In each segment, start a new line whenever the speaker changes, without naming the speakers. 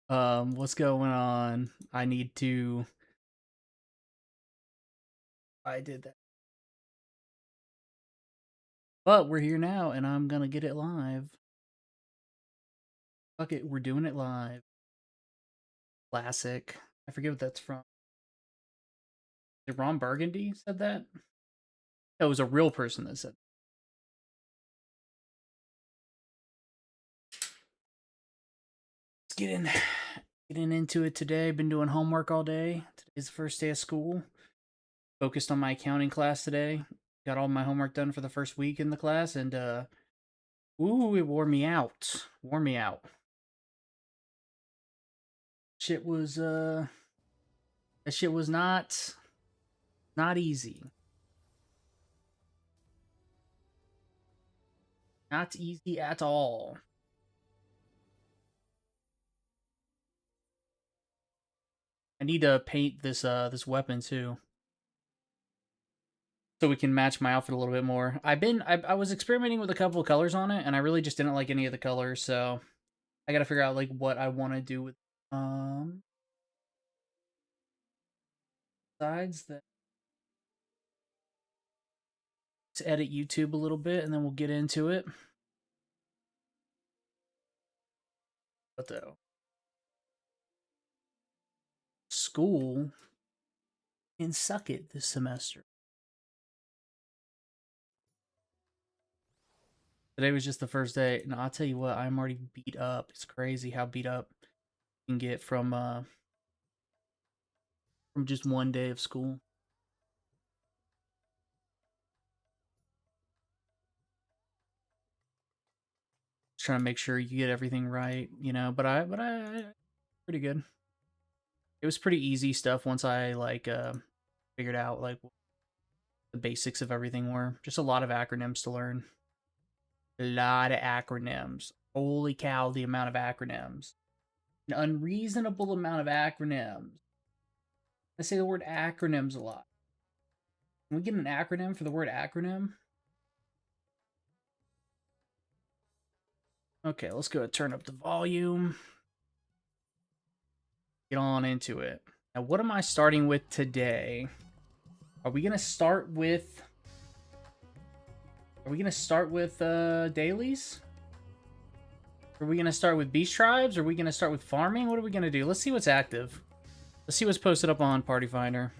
What's going on? I did that. But we're here now and I'm gonna get it live. Fuck it, we're doing it live. Classic. I forget what that's from. Did Ron Burgundy said that? It was a real person that said. Let's getting into it today. Been doing homework all day. Today's the first day of school. Focused on my accounting class today. Got all my homework done for the first week in the class and ooh, it wore me out. Wore me out. Shit was that shit was not easy. Not easy at all. I need to paint this weapon too, so we can match my outfit a little bit more. I was experimenting with a couple of colors on it, and I really just didn't like any of the colors. So I got to figure out like what I want to do with sides that. Let's edit YouTube a little bit, and then we'll get into it. But though, school can suck it this semester. Today was just the first day. No, I'll tell you what, I'm already beat up. It's crazy how beat up you can get from just one day of school. Just trying to make sure you get everything right, you know. But I pretty good. It was pretty easy stuff once I like figured out like what the basics of everything were. Just a lot of acronyms to learn. A lot of acronyms. Holy cow, the amount of acronyms. An unreasonable amount of acronyms. I say the word acronyms a lot. Can we get an acronym for the word acronym? Okay, let's go and turn up the volume. Get on into it. Now, what am I starting with today? Are we gonna start with dailies? Are we gonna start with beast tribes? Are we gonna start with farming? What are we gonna do? Let's see what's active. Let's see what's posted up on Party Finder.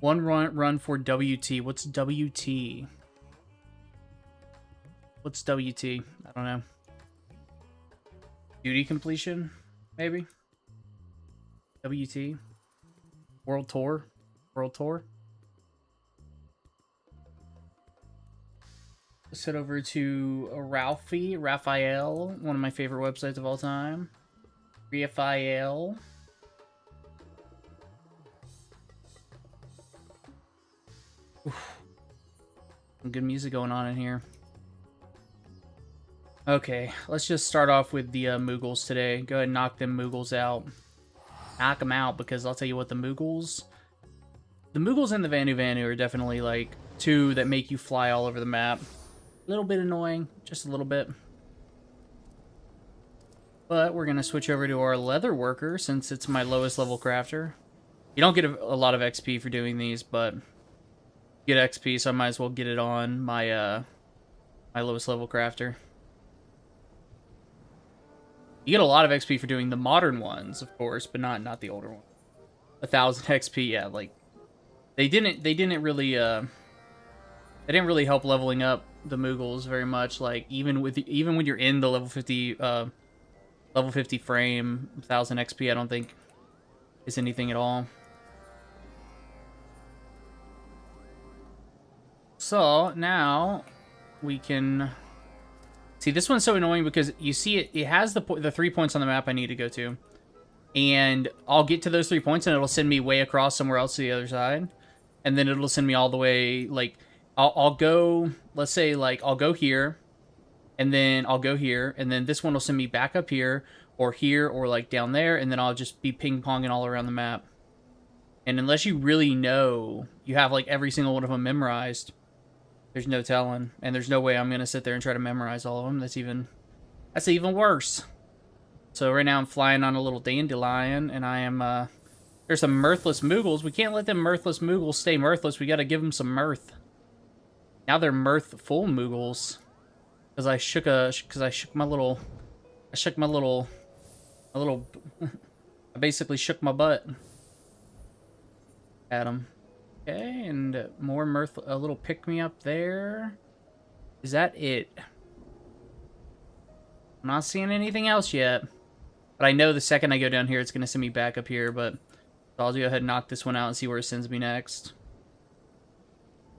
One run for WT. What's WT? What's WT? I don't know. Duty completion, maybe? WT? World Tour? World Tour? Let's head over to Raphael, one of my favorite websites of all time. Raphael. Some good music going on in here. Okay, let's just start off with the Moogles today. Go ahead and knock them Moogles out. Knock them out, because I'll tell you what, the Moogles and the Vanu Vanu are definitely like two that make you fly all over the map. A little bit annoying, just a little bit. But we're going to switch over to our Leather Worker, since it's my lowest level crafter. You don't get a lot of XP for doing these, but you get XP, so I might as well get it on my my lowest level crafter. You get a lot of XP for doing the modern ones, of course, but not the older one. 1,000 XP, yeah, like they didn't really help leveling up the Moogles very much. Like even when you're in the level 50 frame, 1,000 XP, I don't think is anything at all. So now we can see, this one's so annoying because you see it has the 3 points on the map I need to go to, and I'll get to those 3 points and it'll send me way across somewhere else to the other side, and then it'll send me all the way, like I'll go, let's say like I'll go here, and then I'll go here, and then this one will send me back up here or like down there, and then I'll just be ping-ponging all around the map. And unless you really know, you have like every single one of them memorized, There's no telling, and there's no way I'm gonna sit there and try to memorize all of them. That's even worse. So right now I'm flying on a little dandelion, and I am there's some mirthless Moogles. We can't let them mirthless Moogles stay mirthless. We got to give them some mirth. Now they're mirthful Moogles, because I shook my little I basically shook my butt at them. Okay, and more mirth, a little pick me up there. Is that it? I'm not seeing anything else yet. But I know the second I go down here, it's going to send me back up here. But I'll go ahead and knock this one out and see where it sends me next.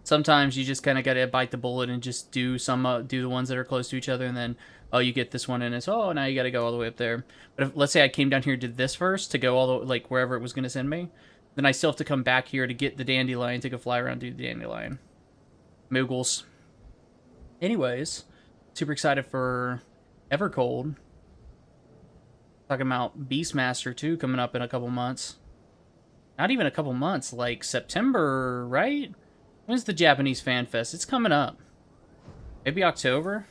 Sometimes you just kind of got to bite the bullet and just do the ones that are close to each other. And then, oh, you get this one and it's, oh, now you got to go all the way up there. But if, let's say I came down here and did this first to go all the like wherever it was going to send me. Then I still have to come back here to get the dandelion, take a fly around, do the dandelion. Moogles. Anyways, super excited for Evercold. Talking about Beastmaster 2 coming up in a couple months. Not even a couple months, like September, right? When's the Japanese Fan Fest? It's coming up. Maybe October?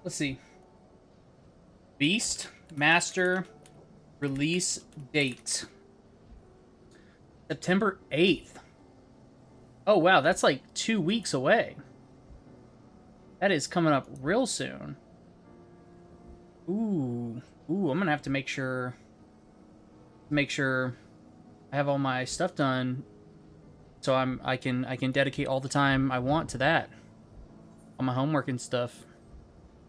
Let's see. Beastmaster release date. September 8th. Oh, wow, that's like 2 weeks away. That is coming up real soon. Ooh, I'm gonna have to make sure I have all my stuff done, so I can dedicate all the time I want to that. All my homework and stuff.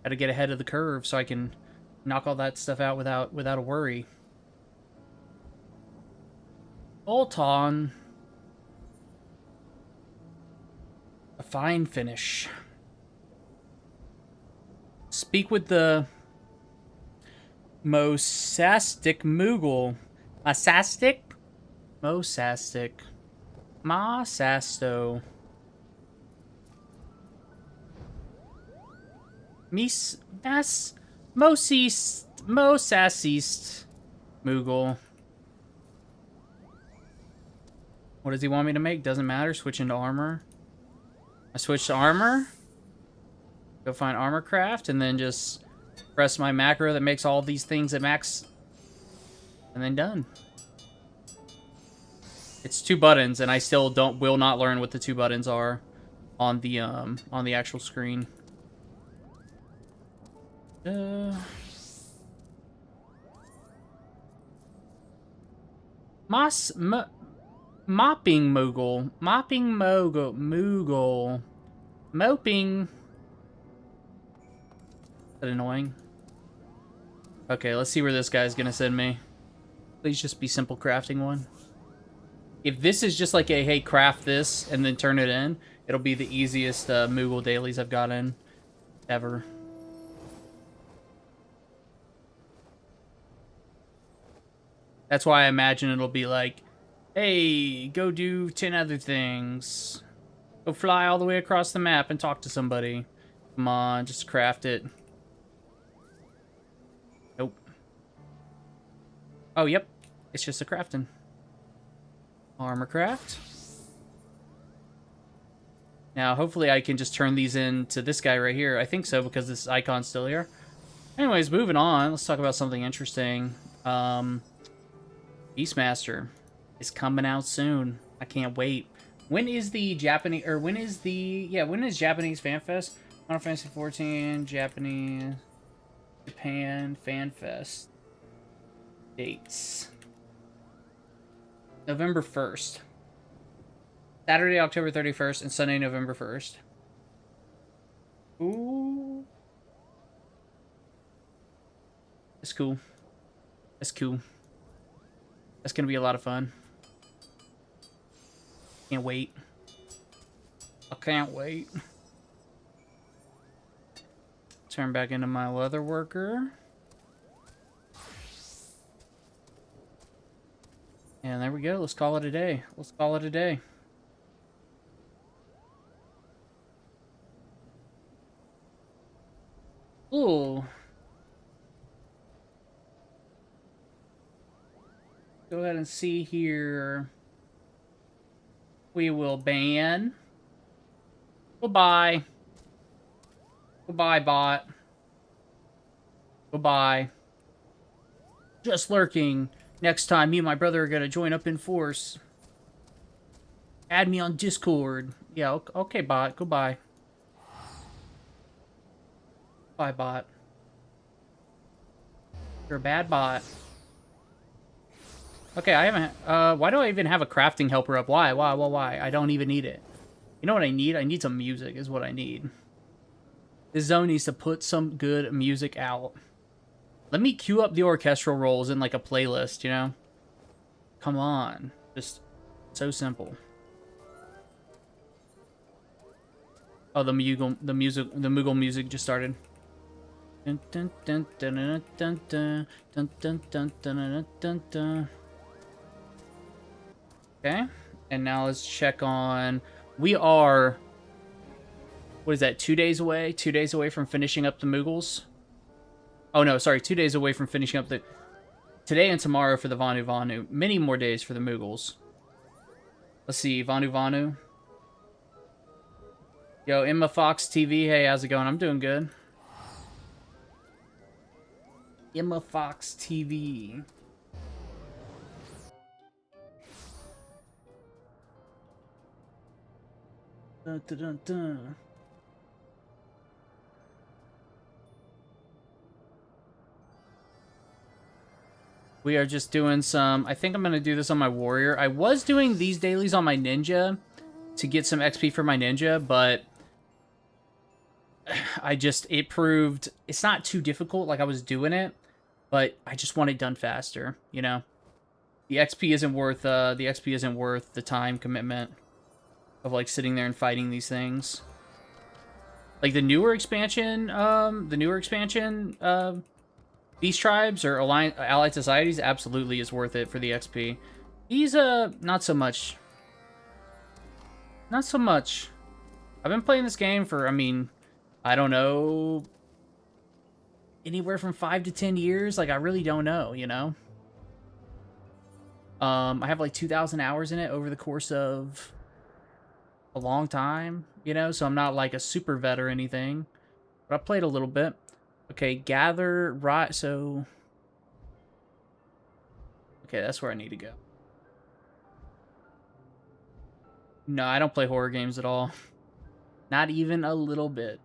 Got to get ahead of the curve so I can knock all that stuff out without a worry. Bolton. A fine finish. Speak with the Mosastic Moogle. Mosastic? Mosastic. Mosasto. Mosasist Moogle. What does he want me to make? Doesn't matter. Switch into armor. I switch to armor. Go find armor craft and then just press my macro that makes all these things at max. And then done. It's 2 buttons and I still will not learn what the 2 buttons are on the actual screen. Mopping Moogle. Mopping Moogle. Moping. Is that annoying? Okay, let's see where this guy's gonna send me. Please just be simple crafting one. If this is just like a, hey, craft this and then turn it in, it'll be the easiest Moogle dailies I've gotten ever. That's why I imagine it'll be like, hey, go do 10 other things. Go fly all the way across the map and talk to somebody. Come on, just craft it. Nope. Oh, yep. It's just a crafting. Armor craft. Now, hopefully I can just turn these into this guy right here. I think so, because this icon's still here. Anyways, moving on. Let's talk about something interesting. Beastmaster is coming out soon. I can't wait. When is the Japanese, or when is Japanese Fan Fest? Final Fantasy 14 Japan Fan Fest dates. November 1st. Saturday, October 31st, and Sunday, November 1st. Ooh. That's cool. That's cool. That's gonna be a lot of fun. Can't wait. I can't wait. Turn back into my leather worker. And there we go. Let's call it a day. Let's call it a day. Ooh. Go ahead and see here. We will ban. Goodbye. Goodbye, bot. Goodbye. Just lurking. Next time, me and my brother are gonna join up in force. Add me on Discord. Yeah, okay, bot. Goodbye. Bye, bot. You're a bad bot. Okay, I haven't... why do I even have a crafting helper up? Why? I don't even need it. You know what I need? I need some music is what I need. This zone needs to put some good music out. Let me queue up the orchestral rolls in, like, a playlist, you know? Come on. Just so simple. Oh, the Moogle music just started. Dun, dun, dun, dun, dun, dun, dun, dun, dun, dun, dun, dun, dun. Okay, and now let's check on... We are... What is that, 2 days away? 2 days away from finishing up the Moogles? Oh no, sorry, 2 days away from finishing up the... Today and tomorrow for the Vanu Vanu. Many more days for the Moogles. Let's see, Vanu Vanu. Yo, Emma Fox TV, hey, how's it going? I'm doing good. Emma Fox TV. Dun, dun, dun, dun. We are just doing some... I think I'm going to do this on my warrior. I was doing these dailies on my ninja to get some XP for my ninja, but... It proved... It's not too difficult, like I was doing it, but I just want it done faster, you know? The XP isn't worth the time commitment of, like, sitting there and fighting these things. Like, the newer expansion, Beast Tribes or Allied Societies absolutely is worth it for the XP. These, not so much. Not so much. I've been playing this game for, I mean, I don't know, anywhere from 5 to 10 years. Like, I really don't know, you know? I have, like, 2,000 hours in it over the course of a long time, you know? So I'm not, like, a super vet or anything. But I played a little bit. Okay, gather, right, so... Okay, that's where I need to go. No, I don't play horror games at all. Not even a little bit.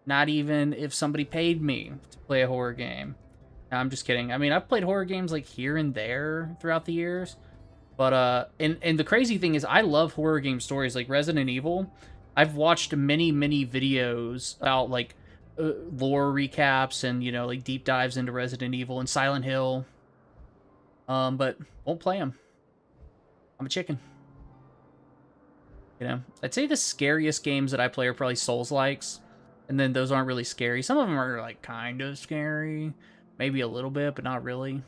Not even if somebody paid me to play a horror game. No, I'm just kidding. I mean, I've played horror games, like, here and there throughout the years. But, and the crazy thing is, I love horror game stories, like Resident Evil. I've watched many, many videos about, like, lore recaps and, you know, like deep dives into Resident Evil and Silent Hill. But won't play them. I'm a chicken. You know, I'd say the scariest games that I play are probably Souls-likes, and then those aren't really scary. Some of them are like kind of scary, maybe a little bit, but not really.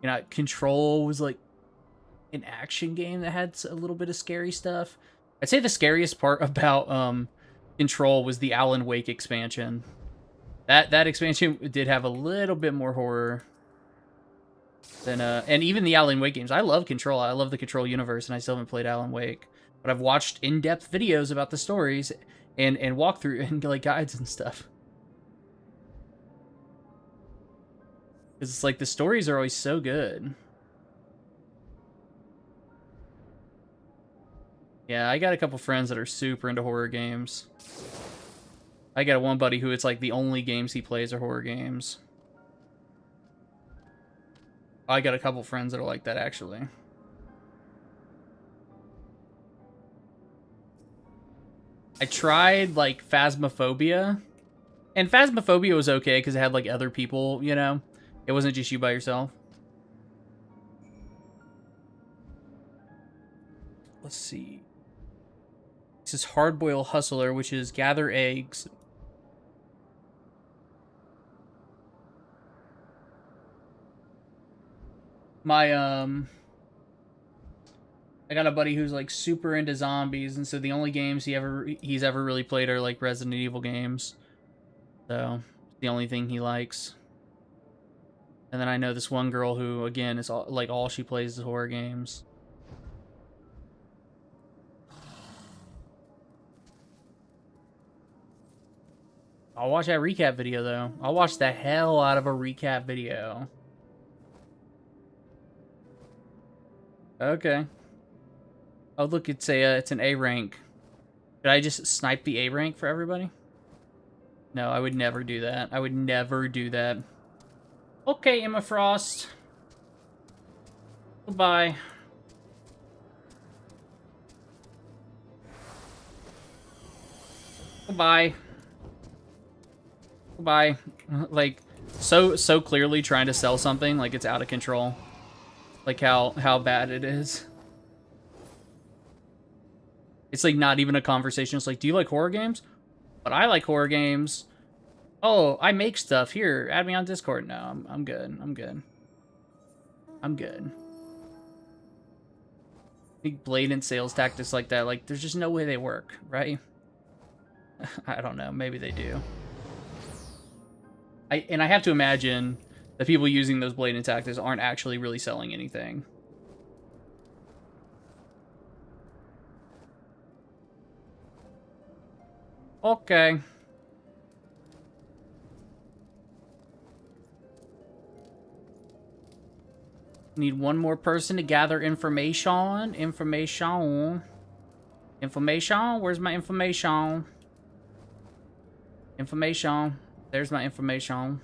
You know, Control was like an action game that had a little bit of scary stuff. I'd say the scariest part about Control was the Alan Wake expansion. That expansion did have a little bit more horror than and even the Alan Wake games. I love Control. I love the Control universe, and I still haven't played Alan Wake. But I've watched in-depth videos about the stories and walkthrough and like guides and stuff. Because it's like the stories are always so good. Yeah, I got a couple friends that are super into horror games. I got one buddy who it's like the only games he plays are horror games. I got a couple friends that are like that, actually. I tried, like, Phasmophobia. And Phasmophobia was okay, because it had, like, other people, you know? It wasn't just you by yourself. Let's see. This is Hardboiled Hustler, which is gather eggs. My, I got a buddy who's, like, super into zombies, and so the only games he's ever really played are, like, Resident Evil games. So, it's the only thing he likes. And then I know this one girl who, again, is all she plays is horror games. I'll watch that recap video, though. I'll watch the hell out of a recap video. Okay. Oh, look, it's an A rank. Did I just snipe the A rank for everybody? No, I would never do that. I would never do that. Okay, Emma Frost. Goodbye. Goodbye. Goodbye. Like, so clearly trying to sell something like it's out of control. Like how bad it is. It's like not even a conversation. It's like, do you like horror games? But I like horror games. Oh, I make stuff. Here, add me on Discord. No, I'm good. I'm good. I'm good. I think blatant sales tactics like that, like, there's just no way they work, right? I don't know. Maybe they do. I have to imagine the people using those blatant tactics aren't actually really selling anything. Okay. Need one more person to gather information. Information. Where's my information? Information. There's my information.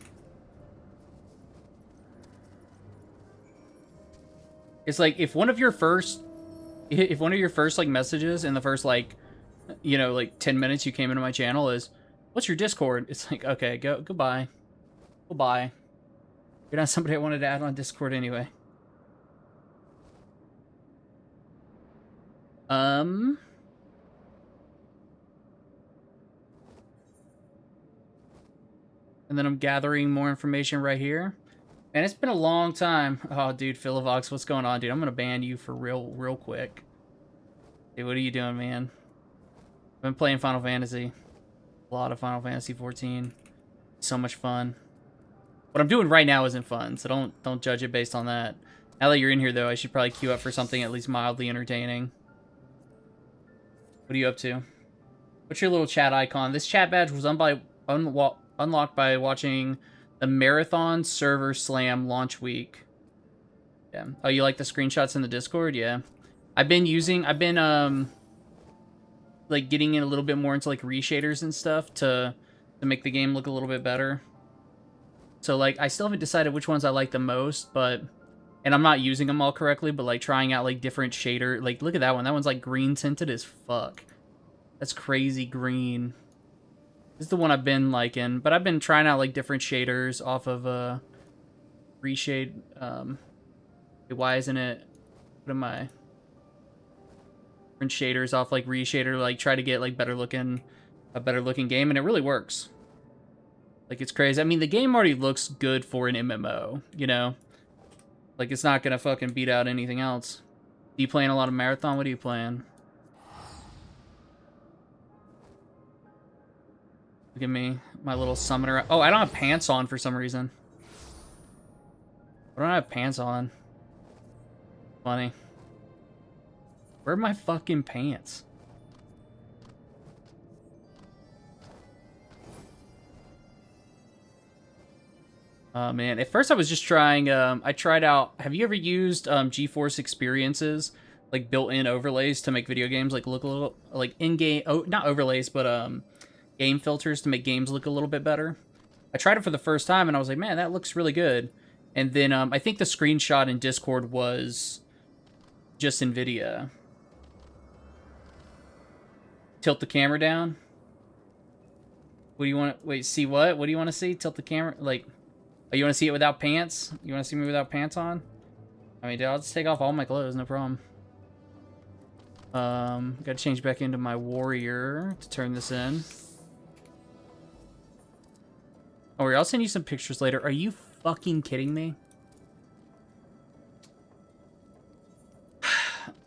It's like if one of your first like messages in the first like, you know, like 10 minutes you came into my channel is, what's your Discord? It's like, okay, goodbye. Goodbye. You're not somebody I wanted to add on Discord anyway. And then I'm gathering more information right here. And it's been a long time. Oh, dude, Philivox, what's going on, dude? I'm gonna ban you for real quick. Dude, what are you doing, man? I've been playing Final Fantasy. A lot of Final Fantasy 14. So much fun. What I'm doing right now isn't fun, so don't judge it based on that. Now that you're in here, though, I should probably queue up for something at least mildly entertaining. What are you up to? What's your little chat icon? This chat badge was unlocked by watching the Marathon Server Slam launch week. Yeah. Oh, you like the screenshots in the Discord? Yeah. I've been like getting in a little bit more into like reshaders and stuff to make the game look a little bit better. So like I still haven't decided which ones I like the most, but and I'm not using them all correctly, but like trying out like different shader. Like look at that one. That one's like green tinted as fuck. That's crazy green. This is the one I've been liking, but I've been trying out like different shaders off of reshade. Why isn't it? What am I? Different shaders off like reshader, like try to get like a better looking game, and it really works. Like it's crazy. I mean, the game already looks good for an MMO, you know. Like it's not gonna fucking beat out anything else. Are you playing a lot of Marathon? What are you playing? Look at me, my little summoner. Oh, I don't have pants on for some reason. I don't have pants on. Funny. Where are my fucking pants? Oh, man. At first I was just trying, I tried out, have you ever used GeForce Experiences, like built-in overlays to make video games like look a little, like in-game, oh, not overlays, but game filters to make games look a little bit better? I tried it for the first time and I was like, man, that looks really good. And then I think the screenshot in Discord was just NVIDIA. Tilt the camera down. What do you want to, wait, see what? What do you want to see? Tilt the camera, like, oh, you want to see it without pants? You want to see me without pants on? I mean, dude, I'll just take off all my clothes, no problem. Gotta change back into my warrior to turn this in. Oh, I'll send you some pictures later. Are you fucking kidding me?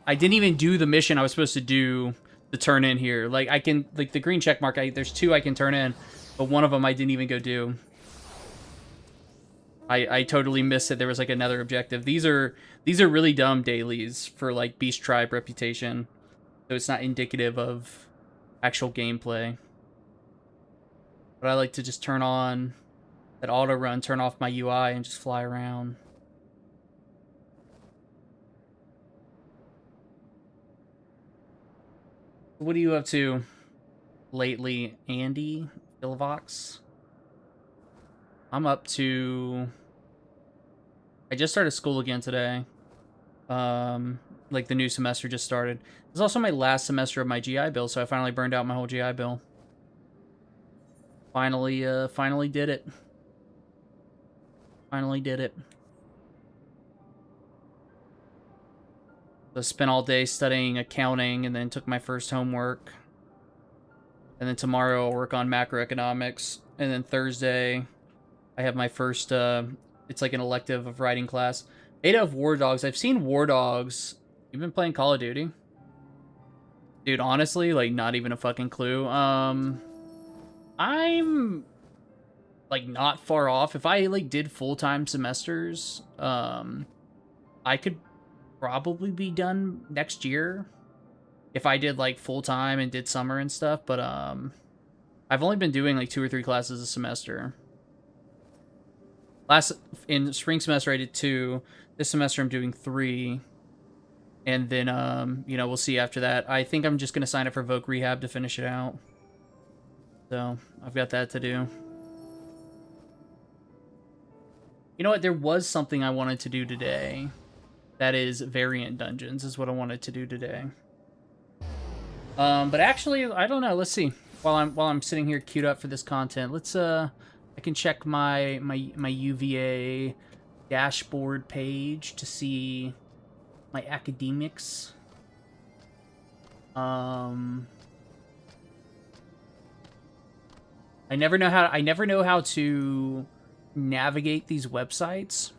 I didn't even do the mission I was supposed to do to turn in here. Like, I can, like, the green check mark, there's 2 I can turn in, but one of them I didn't even go do. I totally missed it. There was like another objective. These are really dumb dailies for like Beast Tribe reputation, so it's not indicative of actual gameplay. But I like to just turn on that auto run, turn off my UI, and just fly around. What are you up to lately, Andy Philvox? I'm up to... I just started school again today. Like the new semester just started. It's also my last semester of my GI Bill, so I finally burned out my whole GI Bill. Finally did it. Finally did it. So I spent all day studying accounting and then took my first homework. And then tomorrow I'll work on macroeconomics. And then Thursday I have my first, it's like an elective of writing class. Beta of War Dogs. I've seen War Dogs. You've been playing Call of Duty? Dude, honestly, like, not even a fucking clue. I'm, like, not far off. If I, like, did full-time semesters, I could probably be done next year. If I did, like, full-time and did summer and stuff, but, I've only been doing, like, 2 or 3 classes a semester. In spring semester, I did 2. This semester, I'm doing 3. And then, you know, we'll see after that. I think I'm just going to sign up for Voc Rehab to finish it out. So, I've got that to do. You know what? There was something I wanted to do today. That is Variant Dungeons is what I wanted to do today. But actually, I don't know. Let's see. While I'm sitting here queued up for this content, let's I can check my UVA dashboard page to see my academics. I never know how to navigate these websites.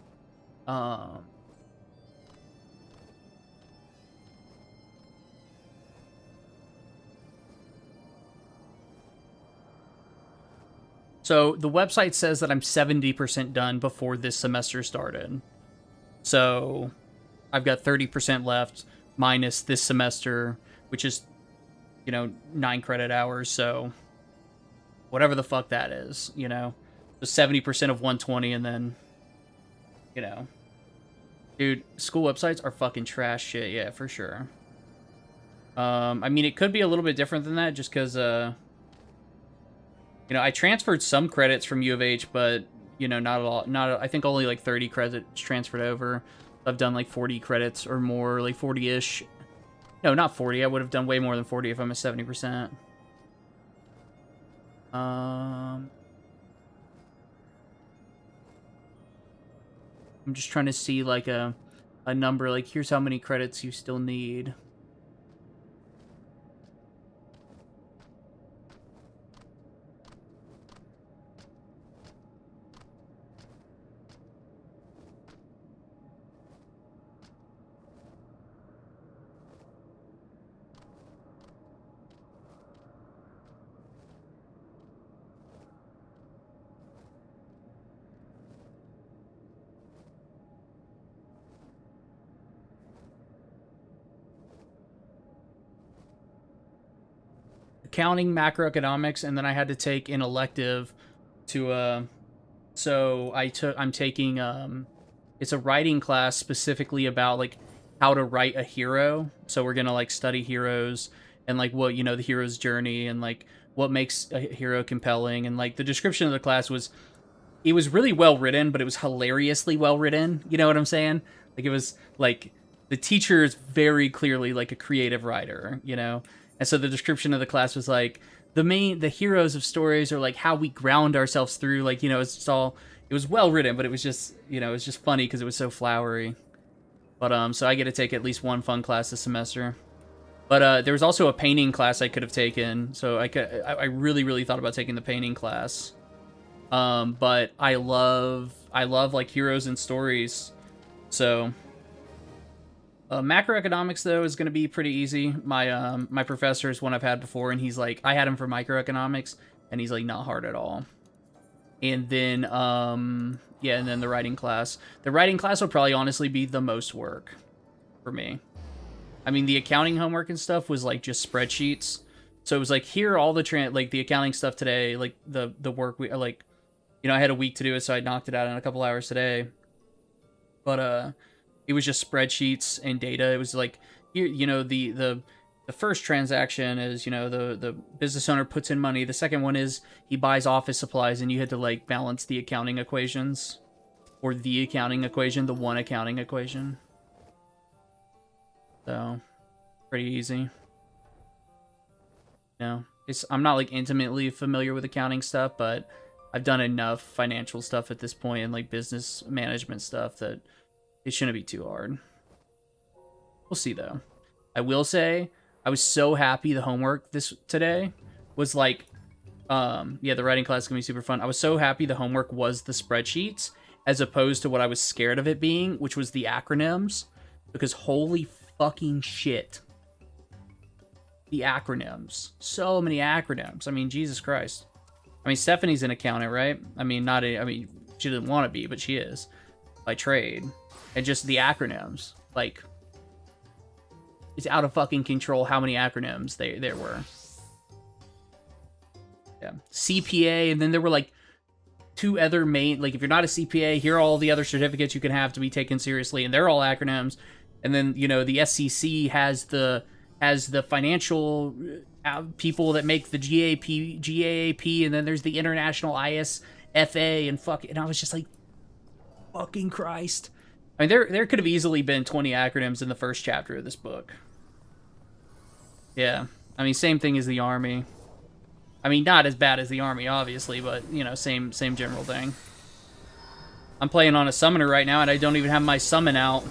So the website says that I'm 70% done before this semester started. So I've got 30% left minus this semester, which is, you know, 9 credit hours. So whatever the fuck that is, you know, so 70% of 120 and then, you know, dude, school websites are fucking trash shit. Yeah, for sure. I mean, it could be a little bit different than that just because, you know, I transferred some credits from U of H, but, you know, not a lot. I think only like 30 credits transferred over. I've done like 40 credits or more, like 40-ish. No, not 40. I would have done way more than 40 if I'm at 70%. I'm just trying to see like a number, like here's how many credits you still need. Accounting, macroeconomics, and then I had to take an elective to so I'm taking it's a writing class specifically about like how to write a hero. So we're gonna like study heroes and like what, you know, the hero's journey and like what makes a hero compelling, and like the description of the class was, it was really well written, but it was hilariously well written. You know what I'm saying? Like it was like the teacher is very clearly like a creative writer, you know? And so the description of the class was like, the heroes of stories are like how we ground ourselves through, like, you know, it's just all, it was well written, but it was just, you know, it was just funny because it was so flowery. But, so I get to take at least one fun class this semester. But, there was also a painting class I could have taken, so I really, really thought about taking the painting class. But I love, like, heroes and stories, so... macroeconomics, though, is going to be pretty easy. My professor is one I've had before, and he's like, I had him for microeconomics, and he's like, not hard at all. And then, yeah, and then the writing class. The writing class will probably honestly be the most work for me. I mean, the accounting homework and stuff was like just spreadsheets. So it was like, here are all the like the accounting stuff today, like the work we like, you know, I had a week to do it, so I knocked it out in a couple hours today. But it was just spreadsheets and data. It was like, here, you know, the first transaction is, you know, the business owner puts in money. The second one is he buys office supplies, and you had to like balance the accounting equations, or the accounting equation, the one accounting equation. So pretty easy. You know, I'm not like intimately familiar with accounting stuff, but I've done enough financial stuff at this point and like business management stuff that it shouldn't be too hard. We'll see though. I will say I was so happy the homework today was like, yeah, the writing class is gonna be super fun. I was so happy the homework was the spreadsheets as opposed to what I was scared of it being, which was the acronyms, because holy fucking shit. The acronyms. So many acronyms. I mean, Jesus Christ. I mean, Stephanie's an accountant, right? I mean, I mean, she didn't want to be, but she is. By trade. And just the acronyms. Like, it's out of fucking control how many acronyms there were. Yeah. CPA, and then there were like 2 other main, like if you're not a CPA, here are all the other certificates you can have to be taken seriously, and they're all acronyms. And then, you know, the SEC has the financial people that make the GAAP, and then there's the international ISFA, and I was just like, fucking Christ. I mean, there could have easily been 20 acronyms in the first chapter of this book. Yeah. I mean, same thing as the Army. I mean, not as bad as the Army, obviously, but, you know, same general thing. I'm playing on a summoner right now, and I don't even have my summon out.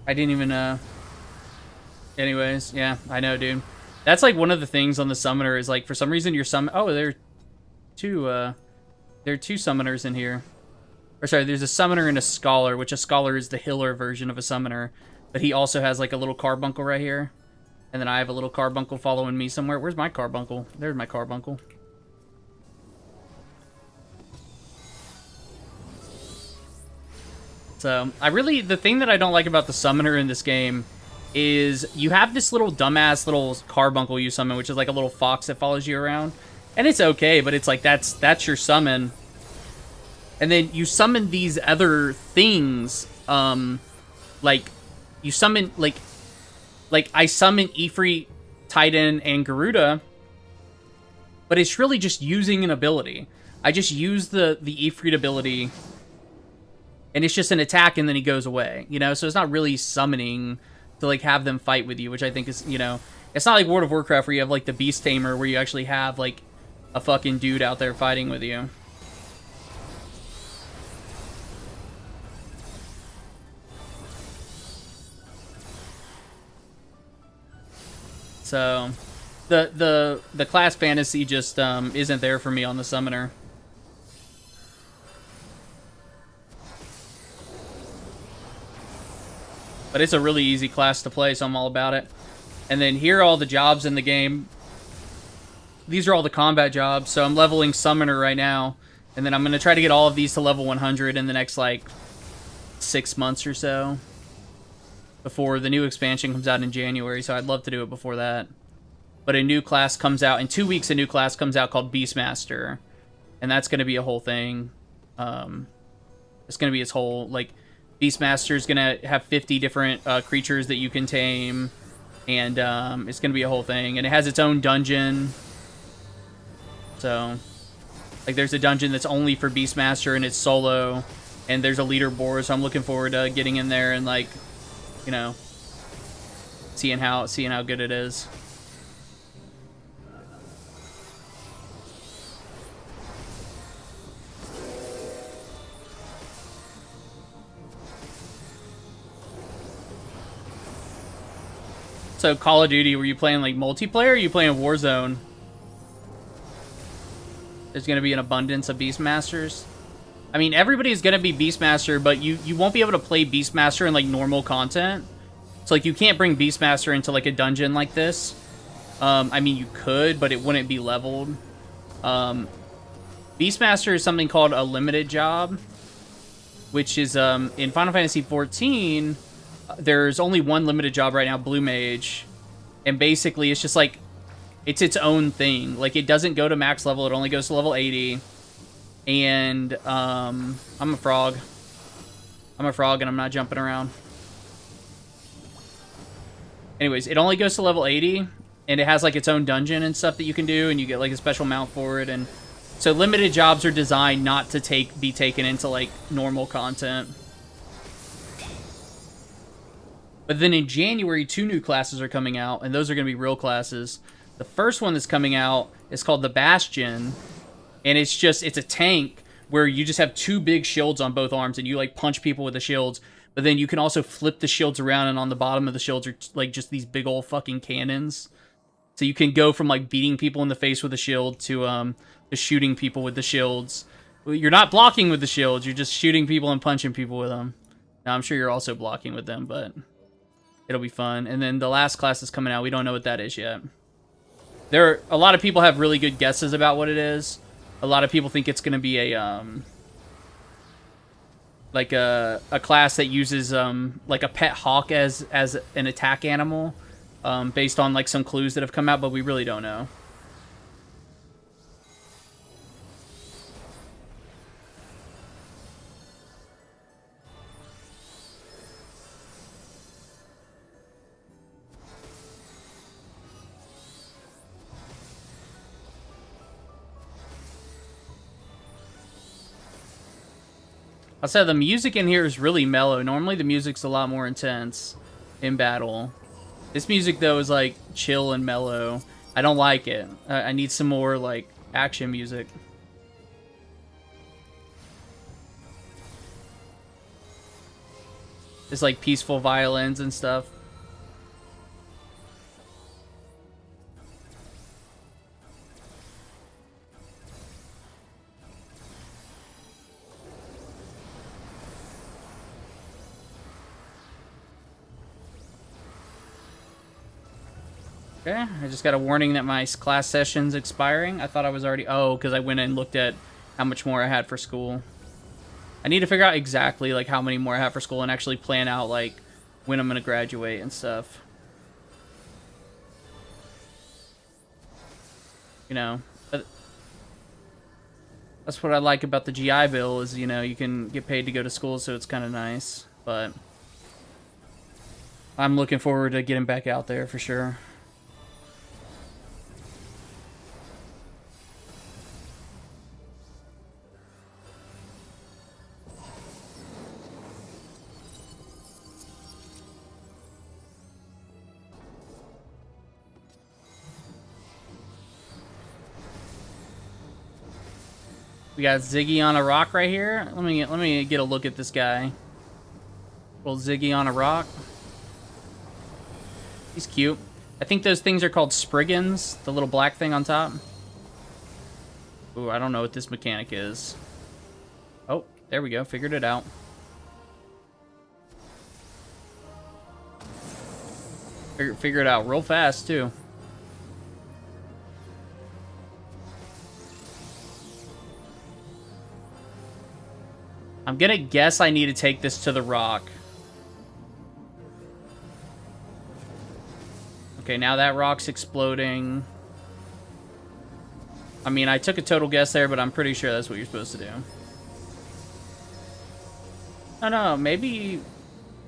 I didn't even, anyways, yeah, I know, dude. That's, like, one of the things on the summoner is, like, for some reason your summon... Oh, there are two summoners in here. Or, sorry, there's a summoner and a scholar, which a scholar is the healer version of a summoner. But he also has, like, a little carbuncle right here. And then I have a little carbuncle following me somewhere. Where's my carbuncle? There's my carbuncle. So, the thing that I don't like about the summoner in this game is you have this little dumbass little carbuncle you summon, which is like a little fox that follows you around. And it's okay, but it's like, that's your summon. And then you summon these other things, like, you summon, like I summon Ifrit, Titan, and Garuda, but it's really just using an ability. I just use the Ifrit ability, and it's just an attack, and then he goes away, you know? So it's not really summoning to, like, have them fight with you, which I think is, you know... It's not like World of Warcraft where you have, like, the Beast Tamer, where you actually have, like, a fucking dude out there fighting with you. So, the class fantasy just, isn't there for me on the summoner. But it's a really easy class to play, so I'm all about it. And then here are all the jobs in the game. These are all the combat jobs, so I'm leveling Summoner right now. And then I'm going to try to get all of these to level 100 in the next, like, 6 months or so. Before the new expansion comes out in January, so I'd love to do it before that. But a new class comes out, in 2 weeks a new class comes out called Beastmaster. And that's going to be a whole thing. It's going to be its whole, like... Beastmaster is going to have 50 different creatures that you can tame, and it's going to be a whole thing. And it has its own dungeon. So, like, there's a dungeon that's only for Beastmaster, and it's solo, and there's a leaderboard, so I'm looking forward to getting in there and, like, you know, seeing how good it is. So Call of Duty, were you playing like multiplayer or are you playing Warzone? There's going to be an abundance of Beastmasters. I mean, everybody's going to be Beastmaster, but you won't be able to play Beastmaster in like normal content. So, like, you can't bring Beastmaster into, like, a dungeon like this. I mean, you could, but it wouldn't be leveled. Beastmaster is something called a limited job, which is, in Final Fantasy XIV, there's only one limited job right now, Blue Mage. And basically, it's just, like, it's its own thing. Like, it doesn't go to max level, it only goes to level 80. And, I'm a frog. I'm a frog and I'm not jumping around. Anyways, it only goes to level 80, and it has, like, its own dungeon and stuff that you can do, and you get, like, a special mount for it, and so limited jobs are designed not to be taken into, like, normal content. But then in January, 2 new classes are coming out, and those are going to be real classes. The first one that's coming out is called the Bastion, and it's a tank where you just have 2 big shields on both arms, and you, like, punch people with the shields. But then you can also flip the shields around, and on the bottom of the shields are, like, just these big old fucking cannons. So you can go from, like, beating people in the face with a shield to shooting people with the shields. You're not blocking with the shields, you're just shooting people and punching people with them. Now, I'm sure you're also blocking with them, but it'll be fun. And then the last class is coming out. We don't know what that is yet. A lot of people have really good guesses about what it is. A lot of people think it's going to be a like a class that uses like a pet hawk as an attack animal, based on, like, some clues that have come out, but we really don't know. I'll say the music in here is really mellow. Normally the music's a lot more intense in battle. This music, though, is, like, chill and mellow. I don't like it. I need some more, like, action music. It's, like, peaceful violins and stuff. Okay, I just got a warning that my class session's expiring. I thought I was already... Oh, because I went and looked at how much more I had for school. I need to figure out exactly, like, how many more I have for school and actually plan out, like, when I'm going to graduate and stuff. You know, that's what I like about the GI Bill is, you know, you can get paid to go to school, so it's kind of nice. But I'm looking forward to getting back out there for sure. We got Ziggy on a rock right here. Let me get a look at this guy. Little Ziggy on a rock. He's cute. I think those things are called Spriggans, the little black thing on top. Ooh, I don't know what this mechanic is. Oh, there we go. Figured it out. Figure it out real fast, too. I'm gonna guess I need to take this to the rock. Okay, now that rock's exploding. I mean, I took a total guess there, but I'm pretty sure that's what you're supposed to do. Oh, no, maybe...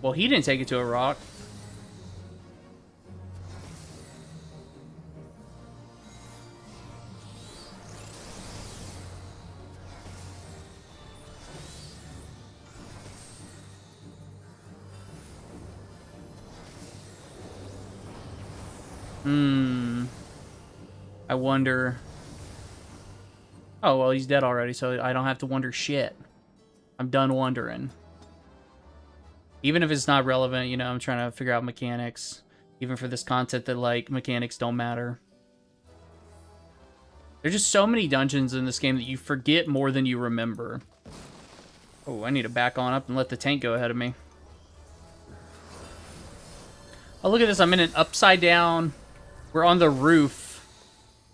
Well, he didn't take it to a rock. I wonder... Oh, well, he's dead already, so I don't have to wonder shit. I'm done wondering. Even if it's not relevant, you know, I'm trying to figure out mechanics. Even for this content that, like, mechanics don't matter. There's just so many dungeons in this game that you forget more than you remember. Oh, I need to back on up and let the tank go ahead of me. Oh, look at this. I'm in an upside down. We're on the roof.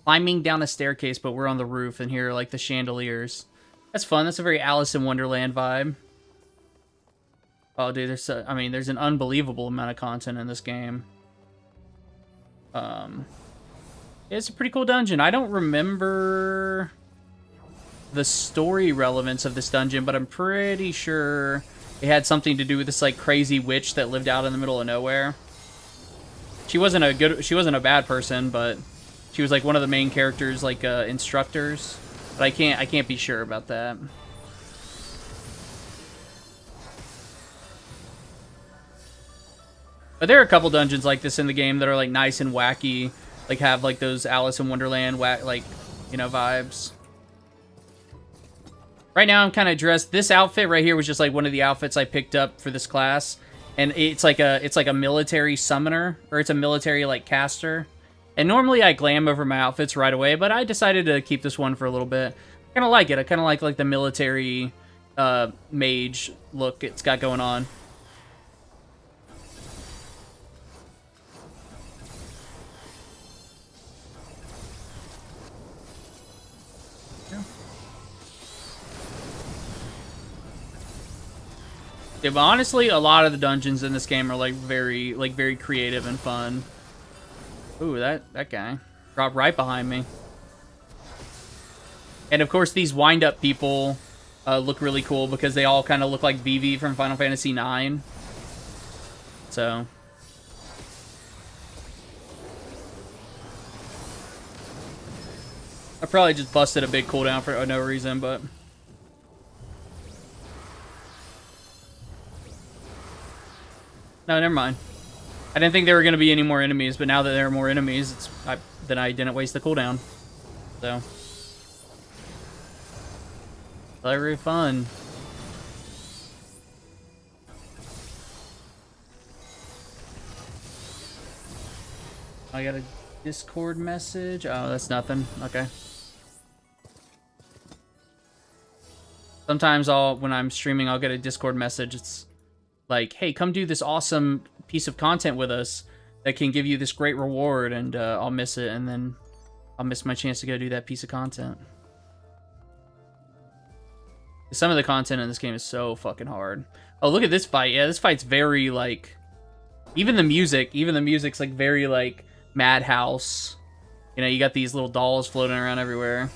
Climbing down a staircase, but we're on the roof, and here are, like, the chandeliers. That's fun. That's a very Alice in Wonderland vibe. Oh, dude, there's an unbelievable amount of content in this game. It's a pretty cool dungeon. I don't remember the story relevance of this dungeon, but I'm pretty sure it had something to do with this, like, crazy witch that lived out in the middle of nowhere. She wasn't a bad person, but she was, like, one of the main characters, like, instructors. But I can't be sure about that. But there are a couple dungeons like this in the game that are, like, nice and wacky. Like, have, like, those Alice in Wonderland, like, you know, vibes. Right now, I'm kind of dressed. This outfit right here was just, like, one of the outfits I picked up for this class. And it's like a military summoner, or it's a military, like, caster. And normally I glam over my outfits right away, but I decided to keep this one for a little bit. I kind of like it. I kind of like the military mage look it's got going on. Yeah, but honestly, a lot of the dungeons in this game are like very creative and fun. Ooh, that guy dropped right behind me. And of course, these wind-up people look really cool because they all kind of look like Vivi from Final Fantasy IX. So I probably just busted a big cooldown for no reason, but. No, never mind. I didn't think there were going to be any more enemies, but now that there are more enemies, then I didn't waste the cooldown. So. Very fun. I got a Discord message. Oh, that's nothing. Okay. Sometimes when I'm streaming, I'll get a Discord message. It's like, hey, come do this awesome piece of content with us that can give you this great reward, and I'll miss it, and then I'll miss my chance to go do that piece of content. Some of the content in this game is so fucking hard. Oh, look at this fight. Yeah, this fight's very, like... Even the music's, like, very, like, Madhouse. You know, you got these little dolls floating around everywhere.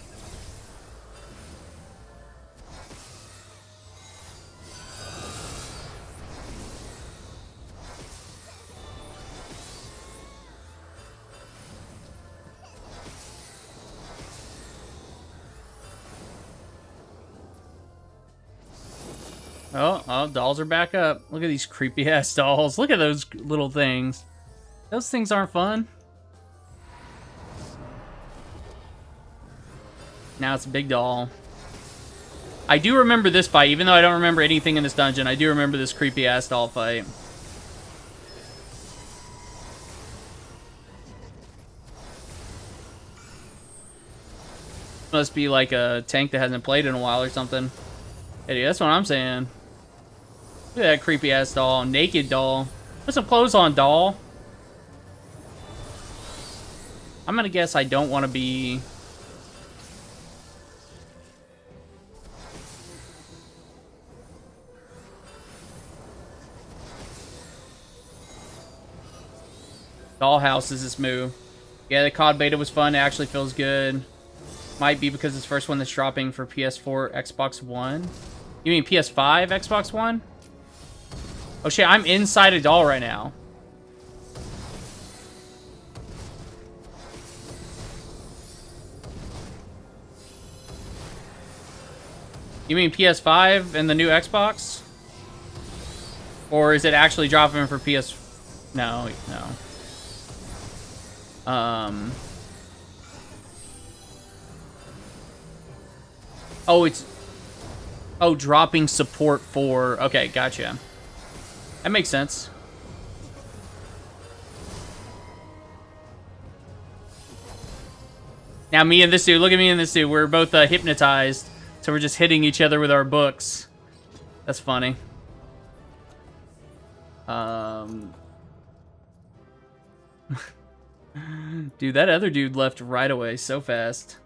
Oh, dolls are back up. Look at these creepy-ass dolls. Look at those little things. Those things aren't fun. Now it's a big doll. I do remember this fight, even though I don't remember anything in this dungeon. I do remember this creepy-ass doll fight. Must be like a tank that hasn't played in a while or something. Hey, dude, that's what I'm saying. Look at that creepy-ass doll. Naked doll. Put some clothes on, doll. I'm gonna guess I don't want to be... Dollhouse is this move. Yeah, the COD beta was fun. It actually feels good. Might be because it's the first one that's dropping for PS4, Xbox One. You mean PS5, Xbox One? Oh shit, I'm inside a doll right now. You mean PS5 and the new Xbox? Or is it actually dropping for PS... No, no. Oh, it's... Oh, dropping support for... Okay, gotcha. That makes sense. Now, me and this dude, look at me and this dude. We're both hypnotized, so we're just hitting each other with our books. That's funny. Dude, that other dude left right away so fast.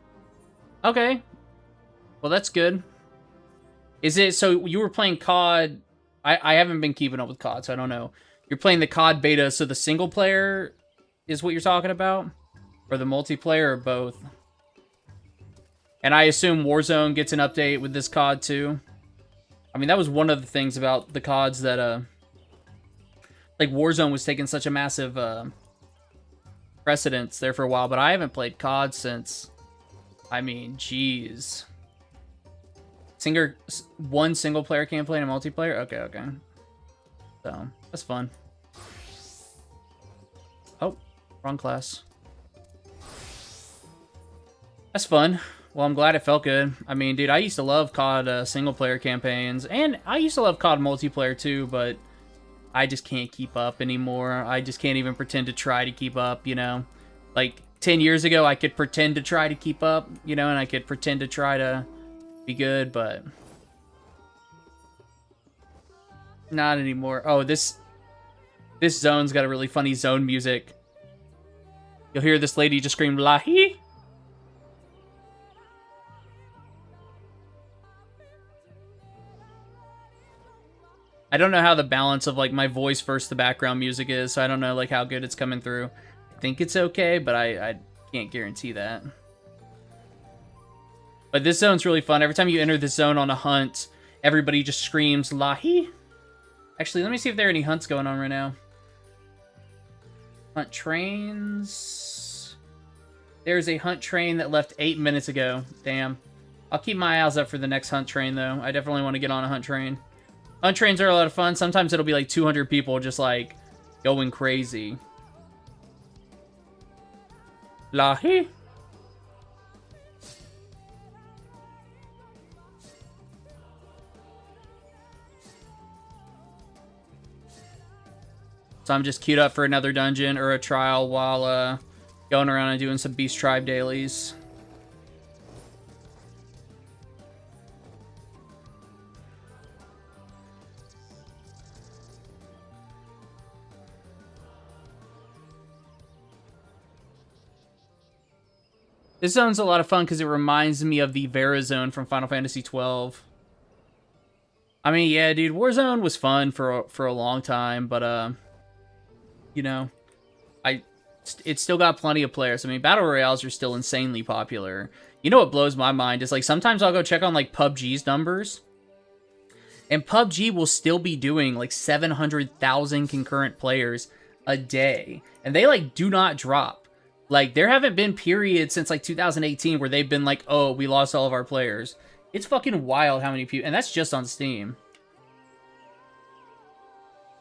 Okay. Well, that's good. Is it, so you were playing COD, I haven't been keeping up with COD, so I don't know. You're playing the COD beta, so the single player is what you're talking about? Or the multiplayer, or both? And I assume Warzone gets an update with this COD too? I mean, that was one of the things about the CODs that, like, Warzone was taking such a massive, precedence there for a while, but I haven't played COD since, I mean, jeez. One single player can't play in a multiplayer? Okay. So, that's fun. Oh, wrong class. That's fun. Well, I'm glad it felt good. I mean, dude, I used to love COD single player campaigns, and I used to love COD multiplayer too, but I just can't keep up anymore. I just can't even pretend to try to keep up, you know? Like, 10 years ago, I could pretend to try to keep up, you know, and I could pretend to try to be good, but not anymore. Oh, this zone's got a really funny zone music. You'll hear this lady just scream, Lahi! I don't know how the balance of, like, my voice versus the background music is, so I don't know, like, how good it's coming through. I think it's okay, but I can't guarantee that. But this zone's really fun. Every time you enter this zone on a hunt, everybody just screams, Lahi! Actually, let me see if there are any hunts going on right now. Hunt trains. There's a hunt train that left 8 minutes ago. Damn. I'll keep my eyes up for the next hunt train, though. I definitely want to get on a hunt train. Hunt trains are a lot of fun. Sometimes it'll be like 200 people just like going crazy. Lahi. So I'm just queued up for another dungeon or a trial while going around and doing some Beast Tribe dailies. This zone's a lot of fun because it reminds me of the Vera zone from Final Fantasy XII. I mean, yeah, dude, Warzone was fun for a long time, but you know, it's still got plenty of players. I mean, battle royales are still insanely popular. You know what blows my mind is, like, sometimes I'll go check on like PUBG's numbers, and PUBG will still be doing like 700,000 concurrent players a day, and they like do not drop. Like, there haven't been periods since, like, 2018 where they've been like, oh, we lost all of our players. It's fucking wild how many people... And that's just on Steam.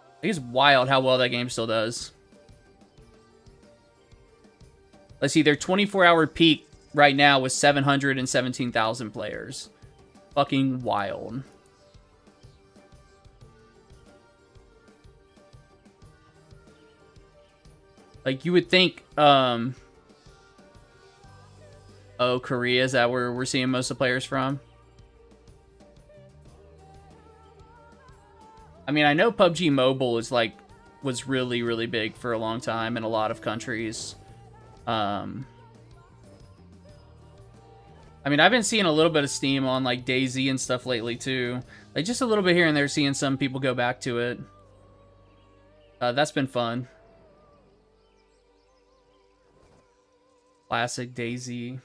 I think it's wild how well that game still does. Let's see, their 24-hour peak right now was 717,000 players. Fucking wild. Like, you would think, oh, Korea, is that where we're seeing most of the players from? I mean, I know PUBG Mobile is, like, was really, really big for a long time in a lot of countries. I mean, I've been seeing a little bit of Steam on, like, DayZ and stuff lately, too. Like, just a little bit here and there, seeing some people go back to it. That's been fun. Classic DayZ.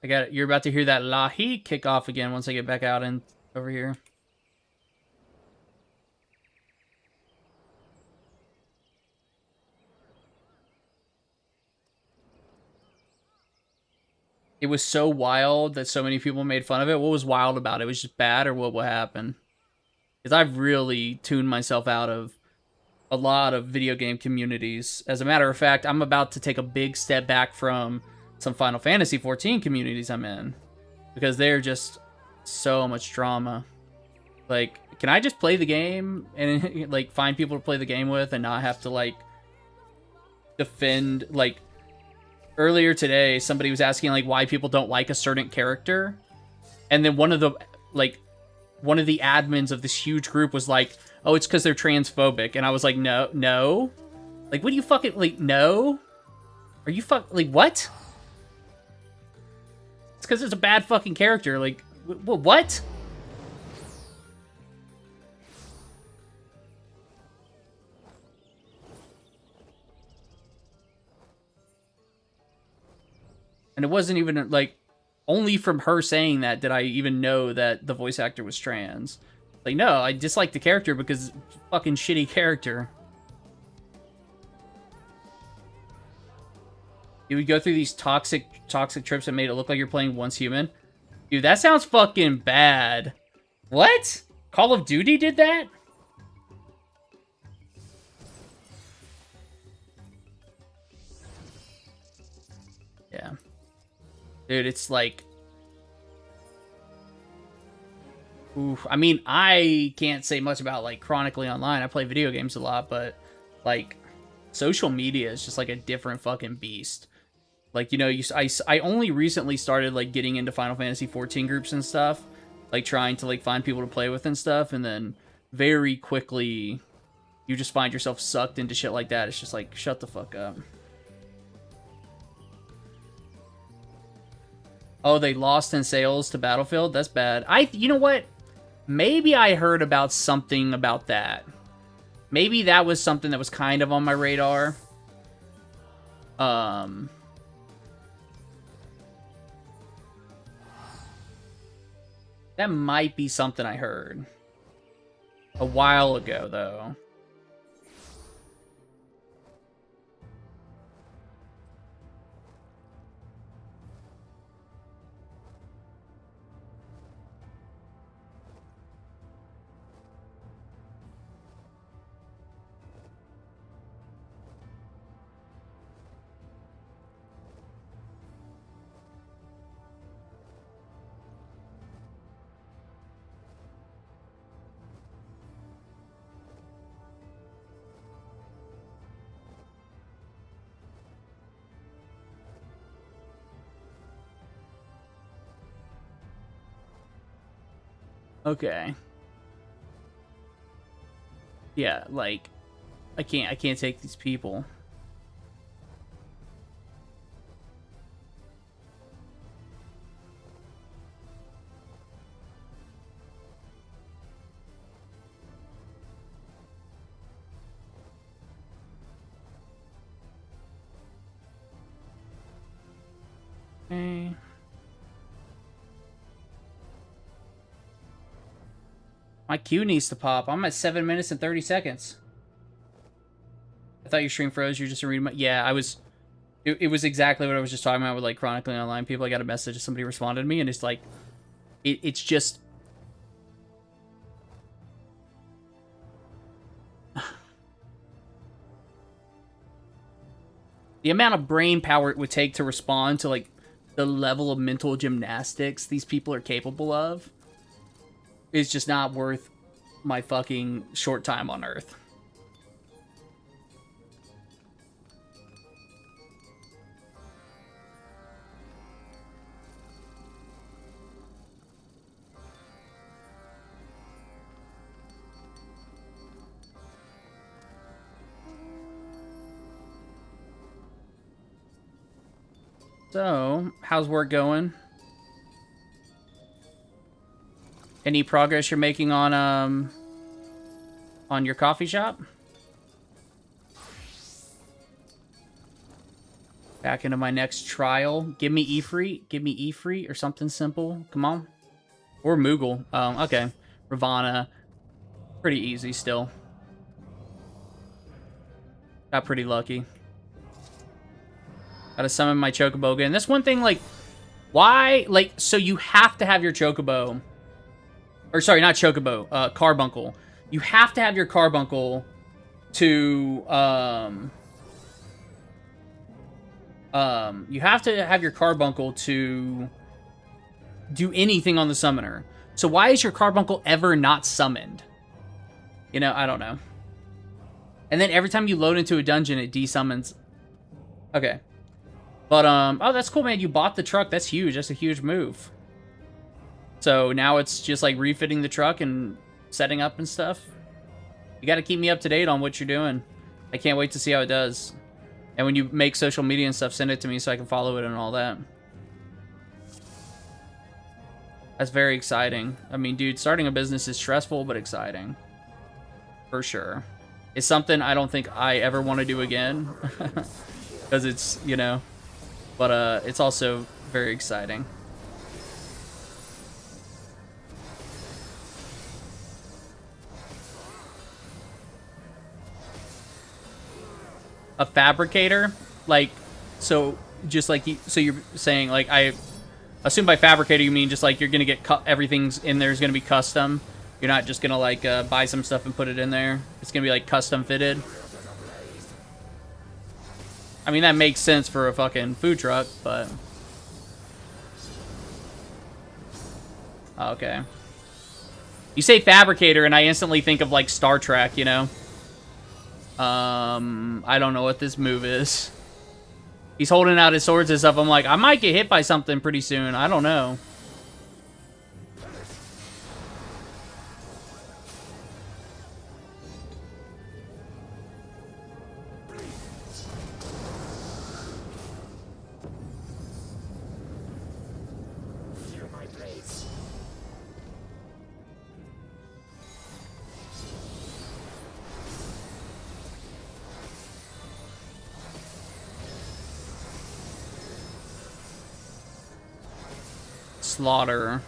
I got it. You're about to hear that Lahi kick off again once I get back out and over here. It was so wild that so many people made fun of it. What was wild about it? Was just bad, or what happened? Because I've really tuned myself out of a lot of video game communities. As a matter of fact, I'm about to take a big step back from some Final Fantasy XIV communities I'm in, because they're just so much drama. Like, can I just play the game and like find people to play the game with and not have to like defend, like earlier today, somebody was asking like why people don't like a certain character, and then one of the admins of this huge group was like, "Oh, it's because they're transphobic," and I was like, "No, like, what do you fucking like? No, are you like what? It's because it's a bad fucking character. Like, what?" And it wasn't even like, only from her saying that did I even know that the voice actor was trans. Like, no, I dislike the character because it's a fucking shitty character. You would go through these toxic trips that made it look like you're playing Once Human. Dude, that sounds fucking bad. What? Call of Duty did that? Yeah. Dude, it's like... Oof. I mean, I can't say much about, like, Chronically Online. I play video games a lot, but, like, social media is just, like, a different fucking beast. Like, you know, I only recently started, like, getting into Final Fantasy 14 groups and stuff. Like, trying to, like, find people to play with and stuff. And then very quickly, you just find yourself sucked into shit like that. It's just like, shut the fuck up. Oh, they lost in sales to Battlefield? That's bad. You know what? Maybe I heard about something about that. Maybe that was something that was kind of on my radar. That might be something I heard. A while ago, though. Okay. Yeah, like, I can't take these people. Okay. My queue needs to pop. I'm at 7 minutes and 30 seconds. I thought your stream froze. You're just reading my... Yeah, I was... It was exactly what I was just talking about with, like, Chronically Online people. I got a message, somebody responded to me, and it's like... It's just... the amount of brain power it would take to respond to, like, the level of mental gymnastics these people are capable of is just not worth my fucking short time on Earth. So, how's work going? Any progress you're making on your coffee shop? Back into my next trial. Give me Ifrit. Give me Ifrit or something simple. Come on. Or Moogle. Okay. Ravana. Pretty easy still. Got pretty lucky. Gotta summon my Chocobo again. That's one thing, like, why? Like, so you have to have your Chocobo. Or, sorry, not Chocobo. Carbuncle. You have to have your Carbuncle to, you have to have your Carbuncle to do anything on the summoner. So why is your Carbuncle ever not summoned? You know, I don't know. And then every time you load into a dungeon, it desummons. Okay. But, oh, that's cool, man. You bought the truck. That's huge. That's a huge move. So now it's just like refitting the truck and setting up and stuff. You got to keep me up to date on what you're doing. I can't wait to see how it does. And when you make social media and stuff, send it to me so I can follow it and all that. That's very exciting. I mean, dude, starting a business is stressful, but exciting. For sure. It's something I don't think I ever want to do again. Because it's, you know... But it's also very exciting. A fabricator? Like, so, just like, so you're saying, like, I assume by fabricator you mean just like you're going to get, everything's in there is going to be custom. You're not just going to, like, buy some stuff and put it in there. It's going to be, like, custom fitted. I mean, that makes sense for a fucking food truck, but... Okay. You say fabricator, and I instantly think of, like, Star Trek, you know? I don't know what this move is. He's holding out his swords and stuff. I'm like, I might get hit by something pretty soon. I don't know. Slaughter.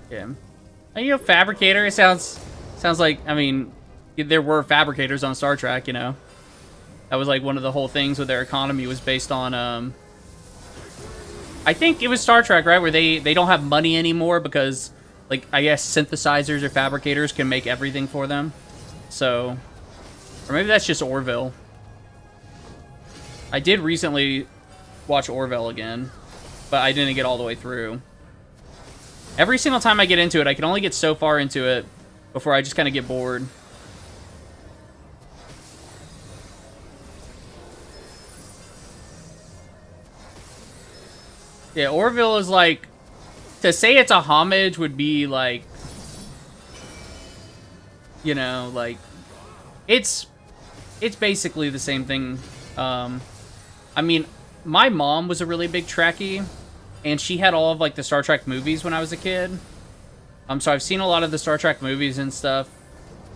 Yeah. And, you know, fabricator, it sounds like, I mean, there were fabricators on Star Trek, you know. That was like one of the whole things with their economy was based on I think it was Star Trek, right? Where they don't have money anymore because, like, I guess synthesizers or fabricators can make everything for them. So, or maybe that's just Orville. I did recently watch Orville again, but I didn't get all the way through. Every single time I get into it, I can only get so far into it before I just kind of get bored. Yeah, Orville is like... To say it's a homage would be like... You know, like... It's basically the same thing. I mean, my mom was a really big Trekkie. And she had all of, like, the Star Trek movies when I was a kid. So I've seen a lot of the Star Trek movies and stuff.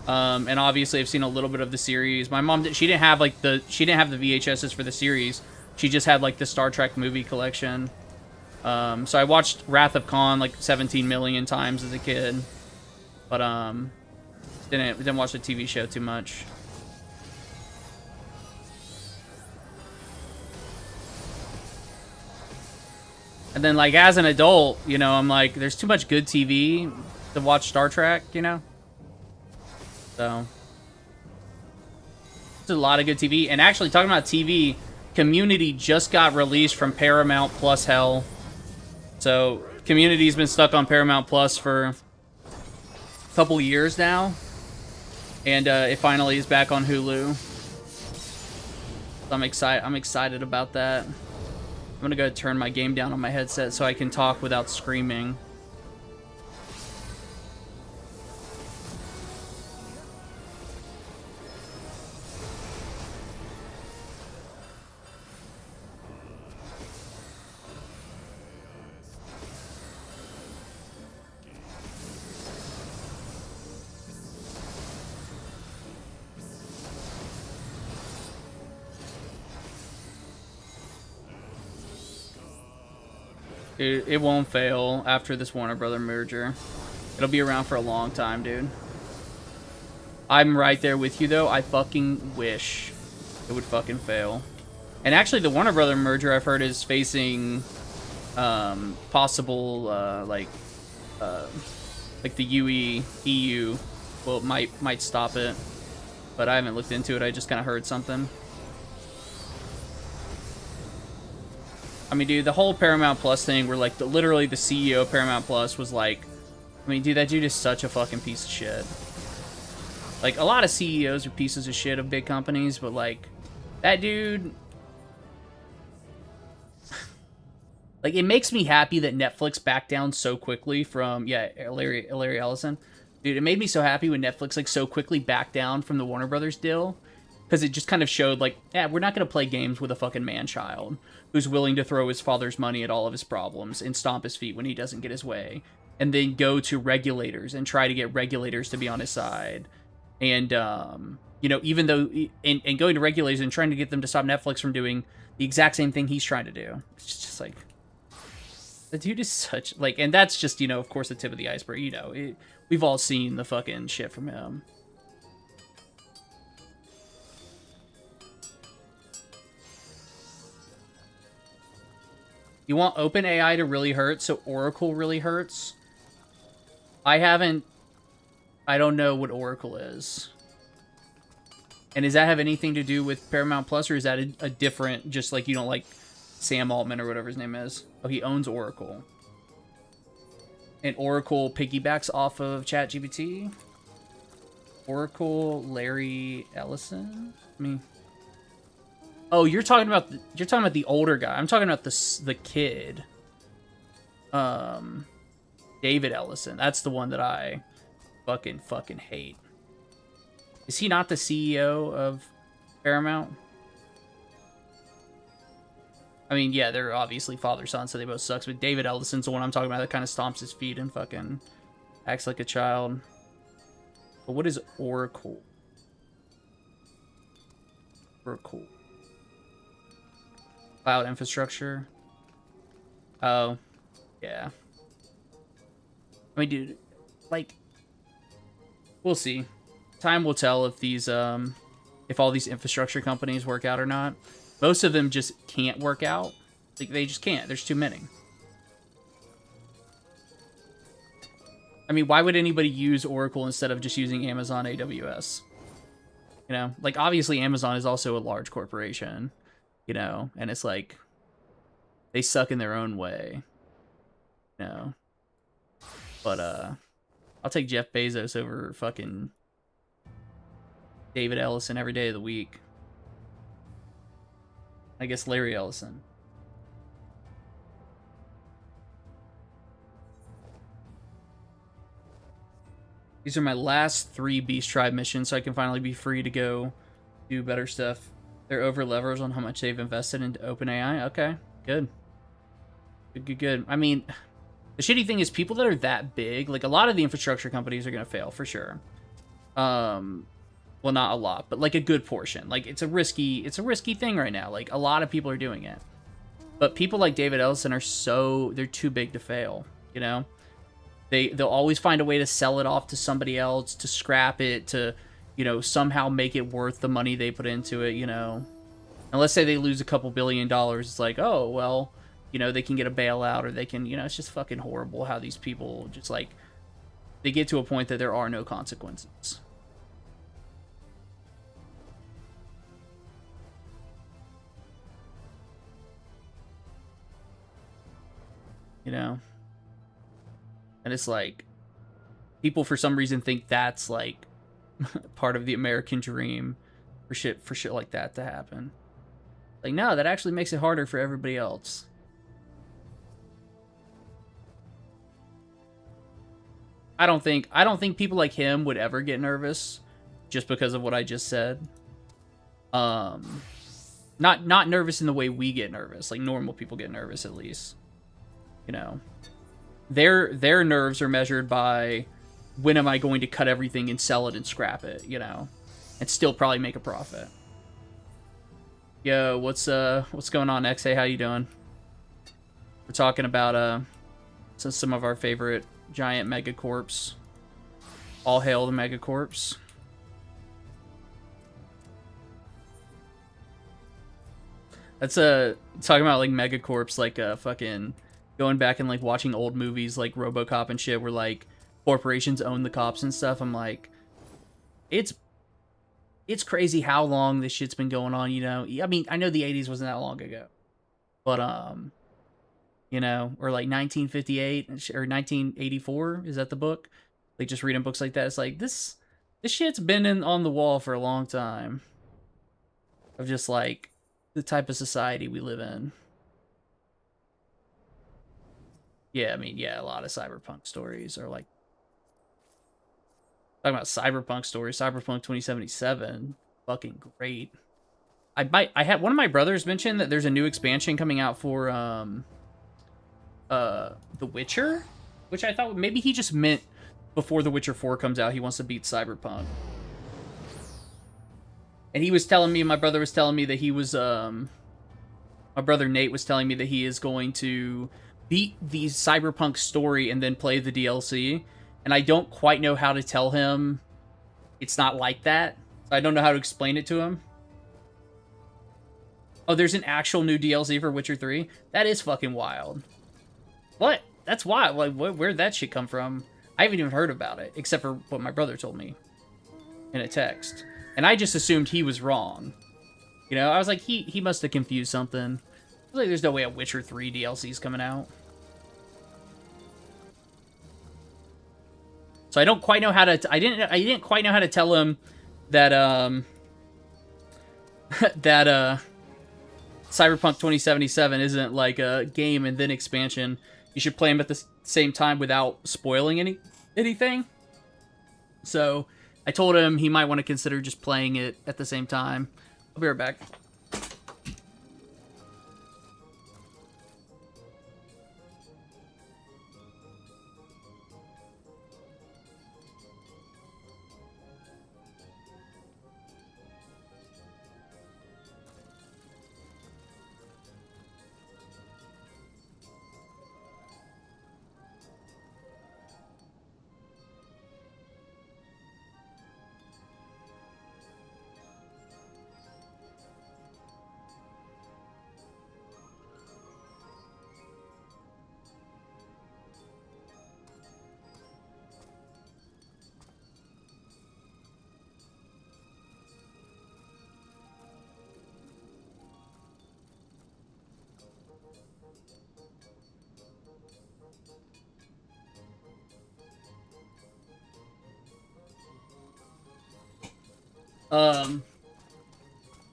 And obviously I've seen a little bit of the series. My mom, she didn't have, like, she didn't have the VHSs for the series. She just had, like, the Star Trek movie collection. So I watched Wrath of Khan like 17 million times as a kid, but didn't watch the TV show too much. And then, like, as an adult, you know, I'm like, there's too much good TV to watch Star Trek, you know. So there's a lot of good TV. And actually, talking about TV, Community just got released from Paramount Plus hell. So, Community's been stuck on Paramount Plus for a couple years now. And it finally is back on Hulu. So I'm excited about that. I'm gonna go turn my game down on my headset so I can talk without screaming. It won't fail after this Warner Brother merger. It'll be around for a long time, dude. I'm right there with you, though. I fucking wish it would fucking fail. And actually, the Warner Brother merger, I've heard, is facing possible, like the EU well, might stop it. But I haven't looked into it. I just kind of heard something. I mean, dude, the whole Paramount Plus thing where, like, literally the CEO of Paramount Plus was like, I mean, dude, that dude is such a fucking piece of shit. Like, a lot of CEOs are pieces of shit of big companies, but, like, that dude... Like, it makes me happy that Netflix backed down so quickly from... Yeah, Larry Ellison. Dude, it made me so happy when Netflix, like, so quickly backed down from the Warner Brothers deal. Because it just kind of showed, like, yeah, we're not going to play games with a fucking man-child who's willing to throw his father's money at all of his problems and stomp his feet when he doesn't get his way. And then go to regulators and try to get regulators to be on his side. And, you know, even though... And going to regulators and trying to get them to stop Netflix from doing the exact same thing he's trying to do. It's just like... The dude is such... Like, and that's just, you know, of course, the tip of the iceberg. You know, we've all seen the fucking shit from him. You want OpenAI to really hurt, so Oracle really hurts? I don't know what Oracle is. And does that have anything to do with Paramount Plus, or is that a different, just like you don't like Sam Altman or whatever his name is? Oh, he owns Oracle. And Oracle piggybacks off of ChatGPT? Oracle, Larry Ellison? I mean... Oh, you're talking about the older guy. I'm talking about the kid. David Ellison. That's the one that I fucking hate. Is he not the CEO of Paramount? I mean, yeah, they're obviously father-son, so they both sucks, but David Ellison's the one I'm talking about that kind of stomps his feet and fucking acts like a child. But what is Oracle? Oracle. Cloud infrastructure. Oh, yeah. I mean, dude, like, we'll see. Time will tell if these, if all these infrastructure companies work out or not. Most of them just can't work out. Like, they just can't. There's too many. I mean, why would anybody use Oracle instead of just using Amazon AWS? You know, like, obviously Amazon is also a large corporation. You know, and it's like, they suck in their own way, you know, but, I'll take Jeff Bezos over fucking David Ellison every day of the week. I guess Larry Ellison. These are my last 3 Beast Tribe missions, so I can finally be free to go do better stuff. They're over leveraged on how much they've invested into OpenAI. Okay, good. Good. I mean, the shitty thing is people that are that big, like a lot of the infrastructure companies are going to fail for sure. Well, not a lot, but like a good portion. Like it's a risky thing right now. Like a lot of people are doing it. But people like David Ellison they're too big to fail, you know? They'll always find a way to sell it off to somebody else, to scrap it, to, you know, somehow make it worth the money they put into it, you know. And let's say they lose a couple $1 billion. It's like, oh, well, you know, they can get a bailout, or they can, you know, it's just fucking horrible how these people just, like, they get to a point that there are no consequences. You know? And it's like, people for some reason think that's, like, part of the American dream for shit like that to happen. Like, no, that actually makes it harder for everybody else. I don't think people like him would ever get nervous just because of what I just said. Not nervous in the way we get nervous, like normal people get nervous at least. You know. Their nerves are measured by when am I going to cut everything and sell it and scrap it, you know, and still probably make a profit. Yo, what's going on, XA? How you doing? We're talking about some of our favorite giant megacorps. All hail the megacorps. That's talking about like megacorps, like fucking going back and like watching old movies like RoboCop and shit, where like corporations own the cops and stuff. I'm like, it's crazy how long this shit's been going on, you know. I mean, I know the 80s wasn't that long ago, but you know, or like 1958 or 1984. Is that the book? Like just reading books like that. It's like this shit's been on the wall for a long time. Of just like the type of society we live in. Yeah, I mean, yeah, a lot of cyberpunk stories are like talking about cyberpunk stories. Cyberpunk 2077, fucking great. I had one of my brothers mention that there's a new expansion coming out for The Witcher, which I thought maybe he just meant before The Witcher 4 comes out, he wants to beat Cyberpunk. And he was telling me, my brother was telling me that he was my brother Nate was telling me that he is going to beat the Cyberpunk story and then play the DLC. And I don't quite know how to tell him it's not like that. So I don't know how to explain it to him. Oh, there's an actual new DLC for Witcher 3? That is fucking wild. What? That's wild. Like, where'd that shit come from? I haven't even heard about it, except for what my brother told me in a text. And I just assumed he was wrong. You know, I was like, he must have confused something. I was like, there's no way a Witcher 3 DLC is coming out. So I don't quite know how to... I didn't quite know how to tell him that, Cyberpunk 2077 isn't like a game and then expansion. You should play them at the same time without spoiling anything. So I told him he might want to consider just playing it at the same time. I'll be right back.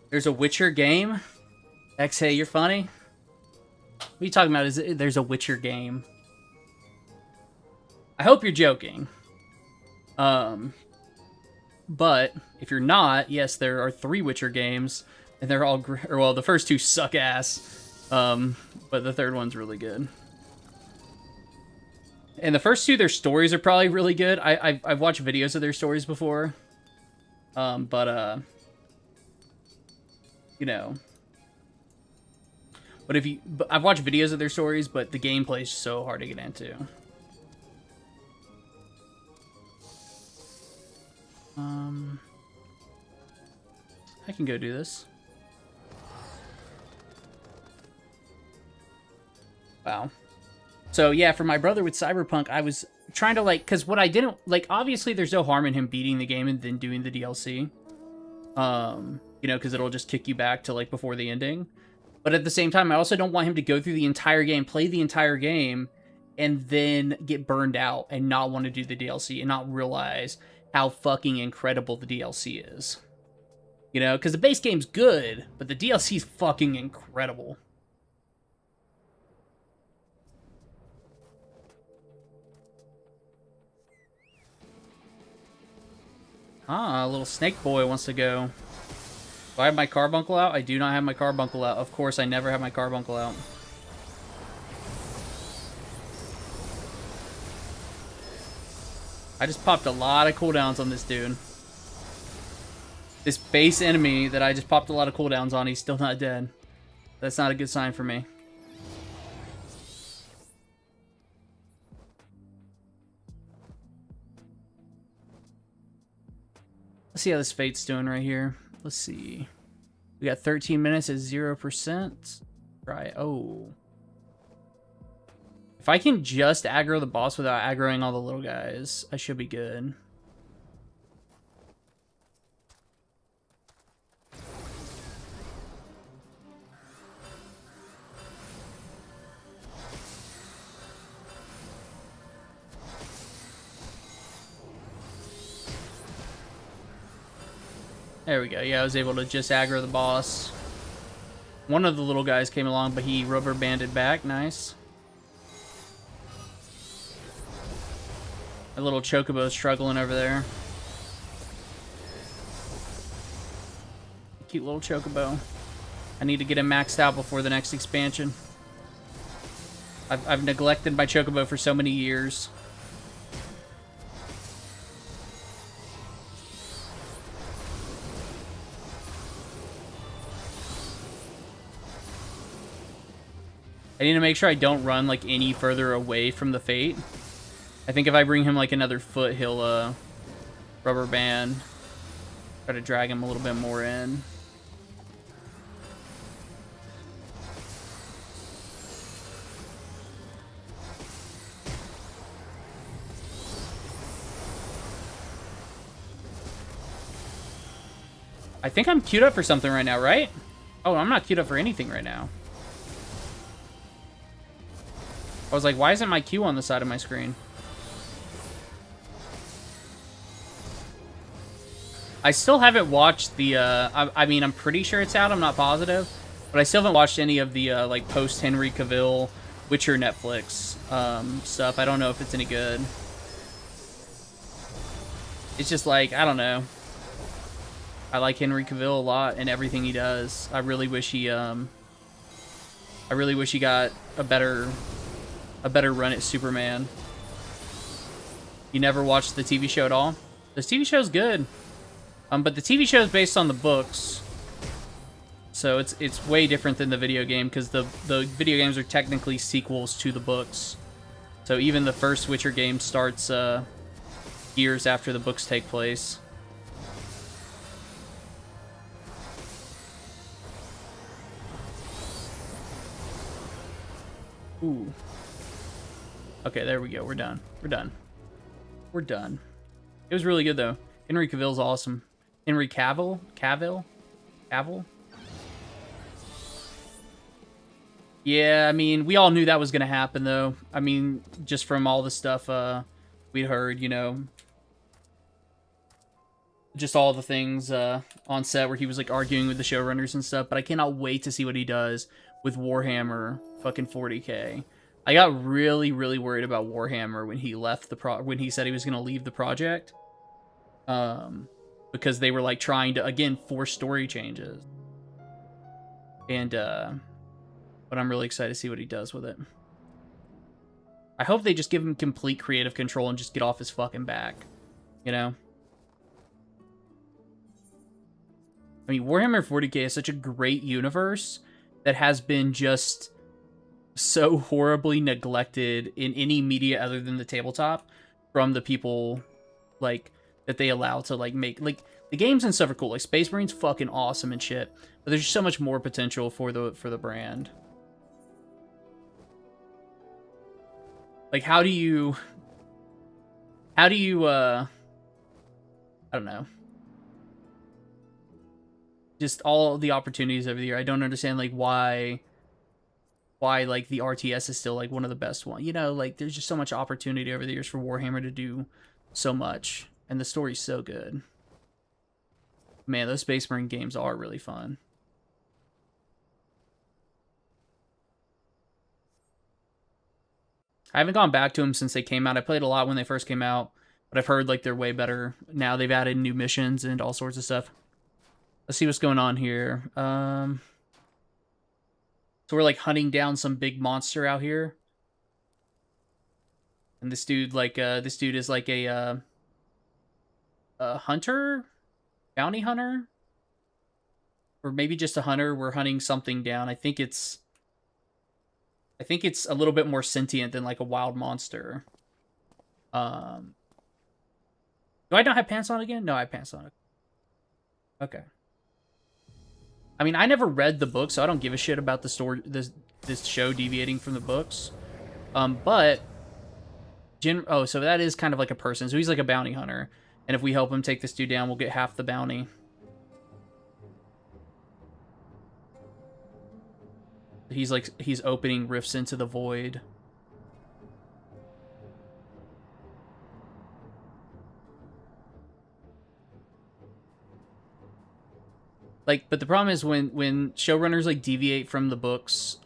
There's a Witcher game. X, hey, you're funny. What are you talking about? There's a Witcher game? I hope you're joking. But if you're not, yes, there are 3 Witcher games, and they're all well, the first 2 suck ass, but the third one's really good. And the first 2, their stories are probably really good. I've watched videos of their stories before, but you know. But I've watched videos of their stories, but the gameplay is so hard to get into. I can go do this. Wow. So yeah, for my brother with Cyberpunk, I was trying to like, because what I didn't like, obviously there's no harm in him beating the game and then doing the DLC. You know, because it'll just kick you back to like before the ending. But at the same time, I also don't want him to go through the entire game, play the entire game, and then get burned out and not want to do the DLC and not realize how fucking incredible the DLC is. You know, because the base game's good, but the DLC is fucking incredible. Ah, little snake boy wants to go. Do I have my carbuncle out? I do not have my carbuncle out. Of course, I never have my carbuncle out. I just popped a lot of cooldowns on this dude. This base enemy that I just popped a lot of cooldowns on, he's still not dead. That's not a good sign for me. Let's see how this Fate's doing right here. Let's see. We got 13 minutes at 0%. Right. Oh. If I can just aggro the boss without aggroing all the little guys, I should be good. There we go. Yeah, I was able to just aggro the boss. One of the little guys came along, but he rubber banded back. Nice. A little chocobo struggling over there. Cute little chocobo. I need to get him maxed out before the next expansion. I've neglected my chocobo for so many years. I need to make sure I don't run like any further away from the Fate. I think if I bring him like another foot, he'll rubber band. Try to drag him a little bit more in. I think I'm queued up for something right now, right? Oh, I'm not queued up for anything right now. I was like, why isn't my queue on the side of my screen? I still haven't watched the, I mean, I'm pretty sure it's out, I'm not positive. But I still haven't watched any of the, like, post-Henry Cavill Witcher Netflix stuff. I don't know if it's any good. It's just like, I don't know. I like Henry Cavill a lot and everything he does. I really wish he got a better run at Superman. You never watched the TV show at all? The TV show's good. But the TV show is based on the books. So it's way different than the video game because the video games are technically sequels to the books. So even the first Witcher game starts years after the books take place. Ooh. Okay, there we go. We're done. We're done. We're done. It was really good, though. Henry Cavill's awesome. Henry Cavill? Cavill? Yeah, I mean, we all knew that was going to happen, though. I mean, just from all the stuff we'd heard, you know. Just all the things on set where he was, like, arguing with the showrunners and stuff. But I cannot wait to see what he does with Warhammer fucking 40K. I got really, really worried about Warhammer when he left when he said he was going to leave the project. Because they were like trying to again force story changes. And but I'm really excited to see what he does with it. I hope they just give him complete creative control and just get off his fucking back. You know? I mean, Warhammer 40K is such a great universe that has been just so horribly neglected in any media other than the tabletop from the people like that they allow to like make like the games and stuff are cool. Like Space Marine's fucking awesome and shit, but there's just so much more potential for the brand. Like how do you I don't know. Just all the opportunities over the year. I don't understand like why like the RTS is still like one of the best ones. You know, like there's just so much opportunity over the years for Warhammer to do so much, and the story's so good. Man, those Space Marine games are really fun. I haven't gone back to them since they came out. I played a lot when they first came out, but I've heard like they're way better now. They've added new missions and all sorts of stuff. Let's see what's going on here. So we're like hunting down some big monster out here. And this dude is like a hunter? Bounty hunter? Or maybe just a hunter. We're hunting something down. I think it's a little bit more sentient than like a wild monster. Do I not have pants on again? No, I have pants on. Okay. I mean, I never read the book, so I don't give a shit about the story, this show deviating from the books. But so that is kind of like a person. So he's like a bounty hunter, and if we help him take this dude down, we'll get half the bounty. He's opening rifts into the void. like, but the problem is when showrunners like deviate from the books,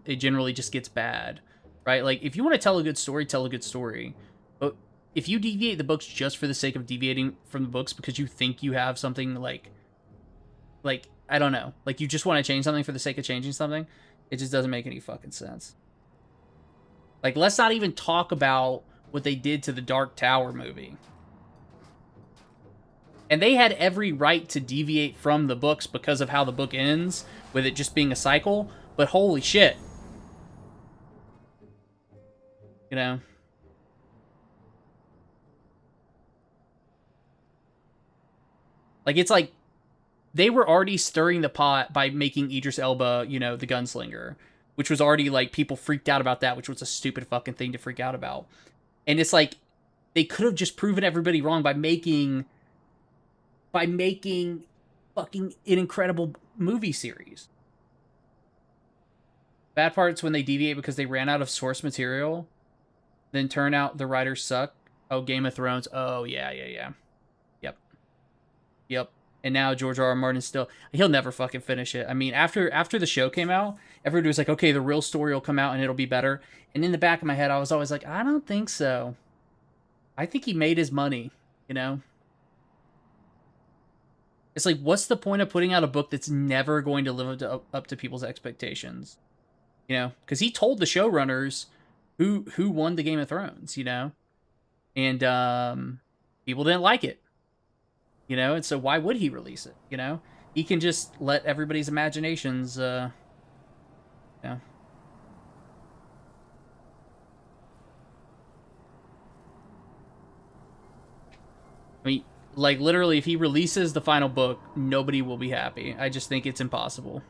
it generally just gets bad, right? Like, if you want to tell a good story, tell a good story. But if you deviate the books just for the sake of deviating from the books because you think you have something like I don't know, like you just want to change something for the sake of changing something, it just doesn't make any fucking sense. Like, let's not even talk about what they did to the Dark Tower movie. And they had every right to deviate from the books because of how the book ends, with it just being a cycle, but holy shit. You know? Like, it's like, they were already stirring the pot by making Idris Elba, you know, the gunslinger, which was already, like, people freaked out about that, which was a stupid fucking thing to freak out about. And it's like, they could have just proven everybody wrong by making fucking an incredible movie series. Bad part's when they deviate because they ran out of source material, then turn out the writers suck. Oh, Game of Thrones. Oh, yeah. Yep. And now George R. R. Martin still, he'll never fucking finish it. I mean, after the show came out, everybody was like, okay, the real story will come out and it'll be better. And in the back of my head, I was always like, I don't think so. I think he made his money, you know? It's like, what's the point of putting out a book that's never going to live up to people's expectations? You know? Because he told the showrunners who won the Game of Thrones, you know? And people didn't like it. You know, and so why would he release it? You know, he can just let everybody's imaginations, you know. I mean, like, literally, if he releases the final book, nobody will be happy. I just think it's impossible.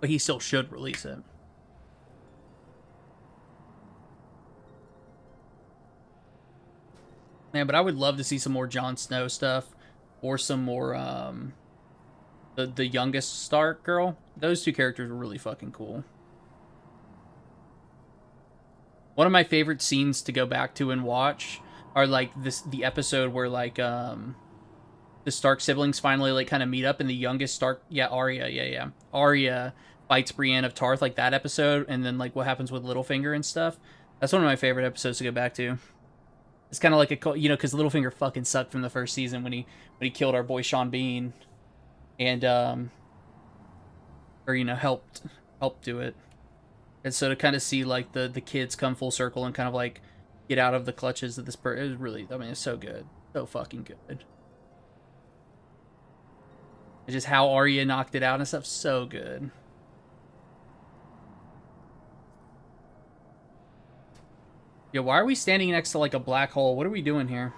But he still should release it. Man, but I would love to see some more Jon Snow stuff, or some more the youngest Stark girl. Those two characters were really fucking cool. One of my favorite scenes to go back to and watch are like the episode where like the Stark siblings finally like kind of meet up, and the youngest Stark, Arya fights Brienne of Tarth, like that episode, and then like what happens with Littlefinger and stuff. That's one of my favorite episodes to go back to. It's kind of like a, you know, because Littlefinger fucking sucked from the first season when he killed our boy Sean Bean, and or you know helped do it. And so to kind of see like the kids come full circle and kind of like get out of the clutches of this person, it was really, I mean, it's so good, so fucking good. It's just how Arya knocked it out and stuff, so good. Yo, why are we standing next to like a black hole? What are we doing here?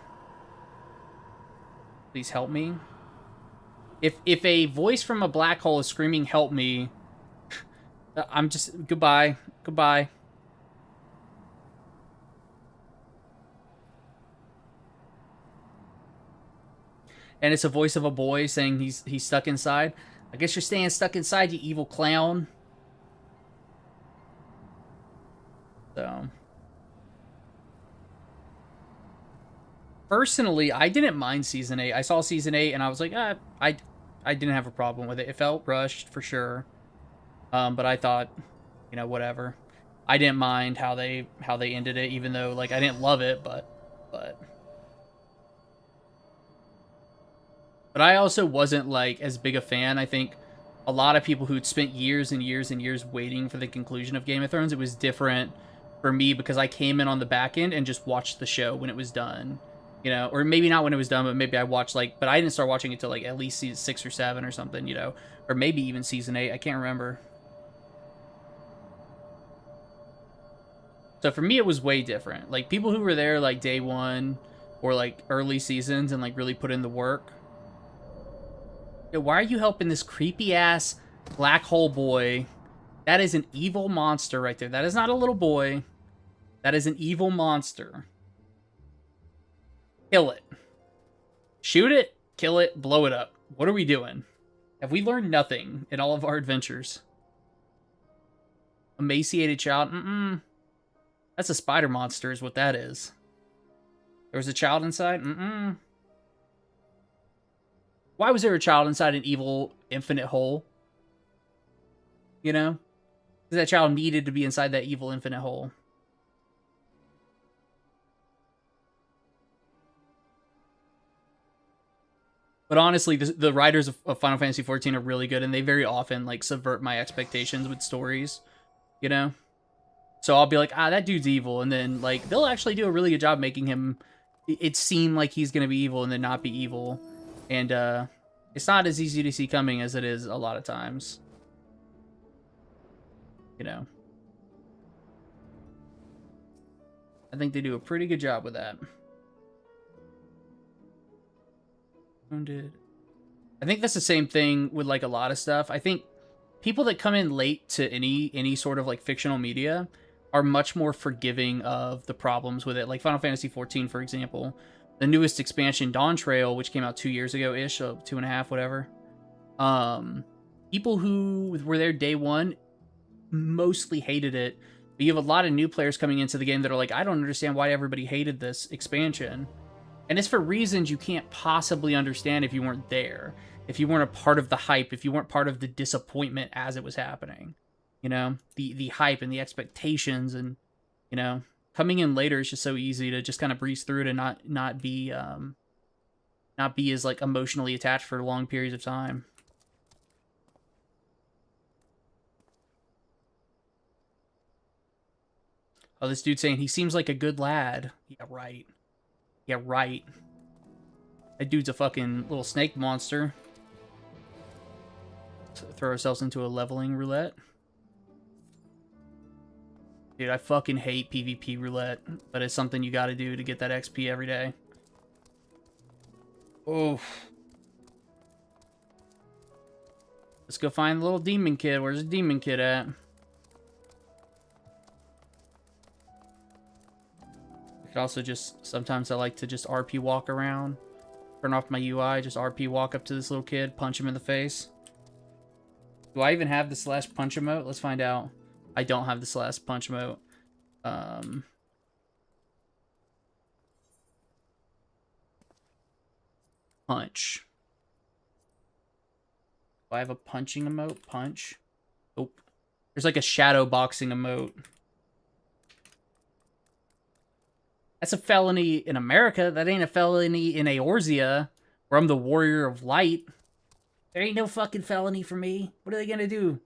Please help me. If a voice from a black hole is screaming help me, I'm just, goodbye. And it's a voice of a boy saying he's stuck inside. I guess you're staying stuck inside, you evil clown. So personally, I didn't mind season 8. I saw season 8 and I was like, I didn't have a problem with it. It felt rushed for sure. But I thought, you know, whatever. I didn't mind how they ended it, even though like I didn't love it, but I also wasn't like as big a fan. I think a lot of people who'd spent years and years and years waiting for the conclusion of Game of Thrones, it was different for me because I came in on the back end and just watched the show when it was done. You know, or maybe not when it was done, but maybe I watched like, but I didn't start watching it till like at least season 6 or 7 or something, you know, or maybe even season 8. I can't remember. So for me, it was way different. Like people who were there like day one or like early seasons and like really put in the work. Yo, why are you helping this creepy ass black hole boy? That is an evil monster right there. That is not a little boy. That is an evil monster. Kill it. Shoot it, kill it, blow it up. What are we doing? Have we learned nothing in all of our adventures? Emaciated child? That's a spider monster is what that is. There was a child inside? Mm-mm. Why was there a child inside an evil infinite hole? You know? Because that child needed to be inside that evil infinite hole. But honestly, the writers of Final Fantasy XIV are really good, and they very often like subvert my expectations with stories, you know? So I'll be like, that dude's evil, and then like they'll actually do a really good job making him it seem like he's gonna be evil and then not be evil. And it's not as easy to see coming as it is a lot of times. You know. I think they do a pretty good job with that. Wounded. I think that's the same thing with like a lot of stuff. I think people that come in late to any sort of like fictional media are much more forgiving of the problems with it. Like Final Fantasy XIV, for example, the newest expansion, Dawn Trail, which came out 2 years ago ish, so 2.5, whatever. People who were there day one mostly hated it. But you have a lot of new players coming into the game that are like, I don't understand why everybody hated this expansion. And it's for reasons you can't possibly understand if you weren't there, if you weren't a part of the hype, if you weren't part of the disappointment as it was happening. You know, the hype and the expectations, and you know, coming in later is just so easy to just kind of breeze through it and not be as like emotionally attached for long periods of time. Oh, this dude's saying he seems like a good lad. Yeah, right. Yeah, right. That dude's a fucking little snake monster. Let's throw ourselves into a leveling roulette. Dude, I fucking hate PvP roulette, but it's something you gotta do to get that XP every day. Oh. Let's go find the little demon kid. Where's the demon kid at? I could also just, sometimes I like to just RP walk around. Turn off my UI, just RP walk up to this little kid, punch him in the face. Do I even have the slash punch emote? Let's find out. I don't have the slash punch emote. Punch. Do I have a punching emote? Punch. Oh. There's like a shadow boxing emote. That's a felony in America. That ain't a felony in Eorzea, where I'm the warrior of light. There ain't no fucking felony for me. What are they gonna do?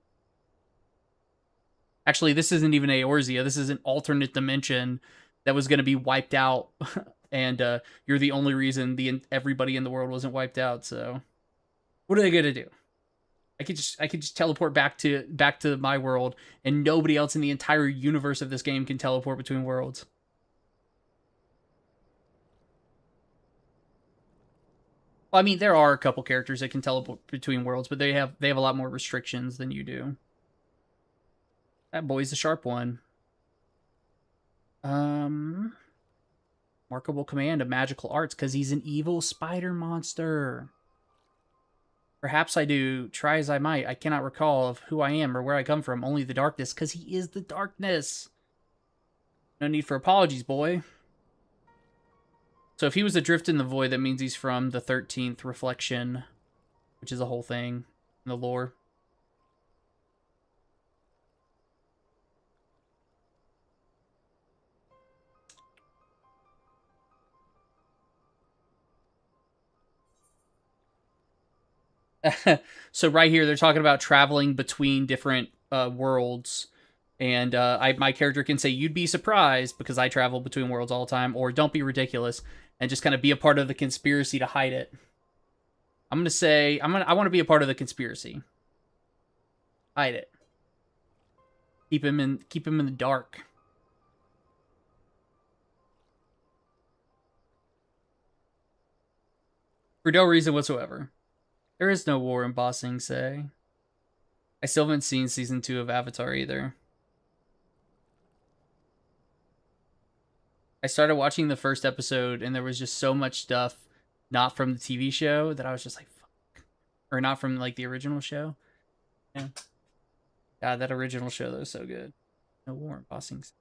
Actually, this isn't even Eorzea. This is an alternate dimension that was gonna be wiped out, and you're the only reason everybody in the world wasn't wiped out. So, what are they gonna do? I could just teleport back to my world, and nobody else in the entire universe of this game can teleport between worlds. Well, I mean, there are a couple characters that can teleport between worlds, but they have a lot more restrictions than you do. That boy's a sharp one. Remarkable command of magical arts, because he's an evil spider monster. Perhaps I do. Try as I might, I cannot recall of who I am or where I come from. Only the darkness, because he is the darkness. No need for apologies, boy. So if he was adrift in the void, that means he's from the 13th reflection, which is a whole thing in the lore. So right here, they're talking about traveling between different worlds. And my character can say, you'd be surprised because I travel between worlds all the time, or don't be ridiculous, and just kind of be a part of the conspiracy to hide it. I'm going to say, I want to be a part of the conspiracy. Hide it. Keep him in the dark. For no reason whatsoever. There is no war in Ba Sing Se. I still haven't seen season 2 of Avatar either. I started watching the first episode, and there was just so much stuff not from the TV show that I was just like, fuck. Or not from like the original show. Yeah. God, that original show that was so good. No war in Ba Sing Se.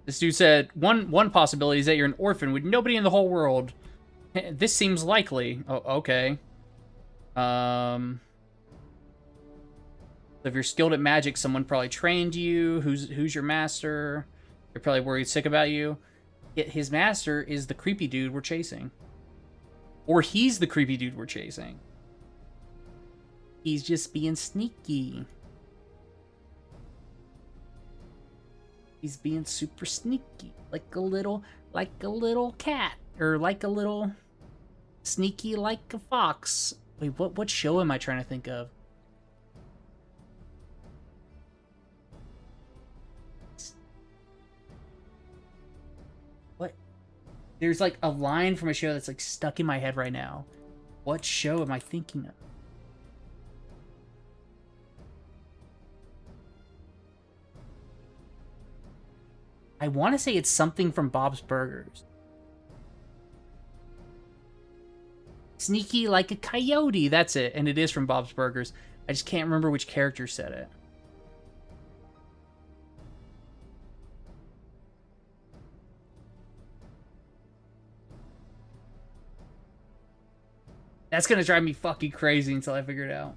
This dude said, one possibility is that you're an orphan with nobody in the whole world. This seems likely. Oh, okay. If you're skilled at magic, someone probably trained you. Who's your master? They're probably worried sick about you. Yet his master is the creepy dude we're chasing. Or he's the creepy dude we're chasing. He's just being sneaky. He's being super sneaky. Like a little cat. Or like a little sneaky like a fox. Wait, what show am I trying to think of? What? There's like a line from a show that's like stuck in my head right now. What show am I thinking of? I want to say it's something from Bob's Burgers. Sneaky like a coyote. That's it. And it is from Bob's Burgers. I just can't remember which character said it. That's going to drive me fucking crazy until I figure it out.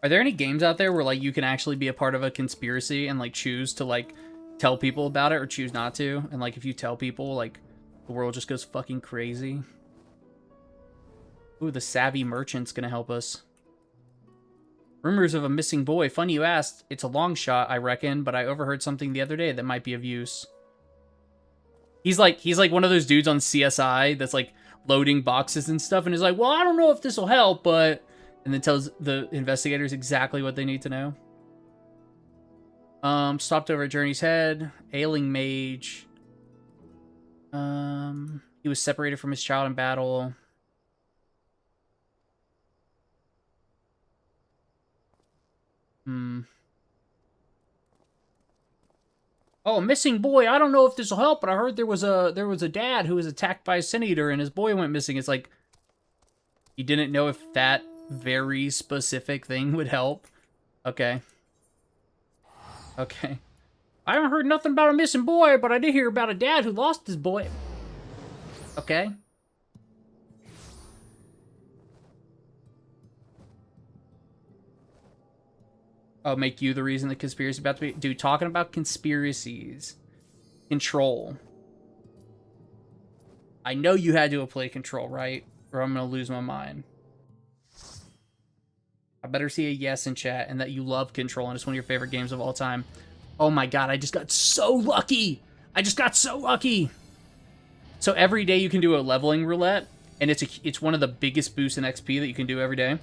Are there any games out there where like you can actually be a part of a conspiracy and like choose to like tell people about it or choose not to? And like if you tell people, like the world just goes fucking crazy. Ooh, the savvy merchant's gonna help us. Rumors of a missing boy. Funny you asked. It's a long shot, I reckon, but I overheard something the other day that might be of use. He's like one of those dudes on CSI that's like loading boxes and stuff and is like, well, I don't know if this will help, but... And then tells the investigators exactly what they need to know. Stopped over at Journey's Head. Ailing mage. He was separated from his child in battle. Oh, missing boy. I don't know if this will help, but I heard there was a dad who was attacked by a sin eater and his boy went missing. It's like you didn't know if that very specific thing would help. Okay. Okay. I haven't heard nothing about a missing boy, but I did hear about a dad who lost his boy. Okay. Oh, make you the reason the conspiracy about to be... Dude, talking about conspiracies. Control. I know you had to play Control, right? Or I'm gonna lose my mind. I better see a yes in chat and that you love Control and it's one of your favorite games of all time. Oh my god, I just got so lucky! I just got so lucky! So every day you can do a leveling roulette, and it's one of the biggest boosts in XP that you can do every day.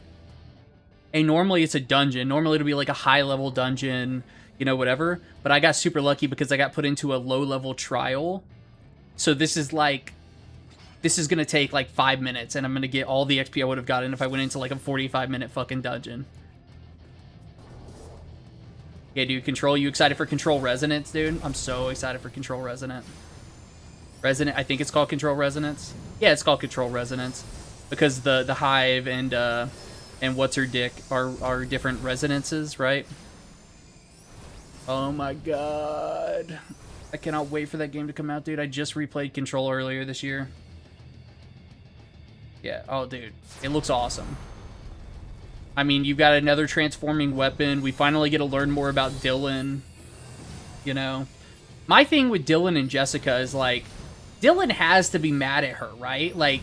And normally it's a dungeon. Normally it'll be like a high-level dungeon, you know, whatever. But I got super lucky because I got put into a low-level trial. So this is like... This is going to take like 5 minutes, and I'm going to get all the XP I would have gotten if I went into like a 45-minute fucking dungeon. Yeah, dude, Control. You excited for Control Resonance, dude? I'm so excited for Control Resonance. I think it's called Control Resonance. Yeah, it's called Control Resonance. Because the Hive and What's Her Dick are different resonances, right? Oh my god. I cannot wait for that game to come out, dude. I just replayed Control earlier this year. Yeah, oh dude, it looks awesome. I mean, you've got another transforming weapon. We finally get to learn more about Dylan, you know? My thing with Dylan and Jessica is, like, Dylan has to be mad at her, right? Like,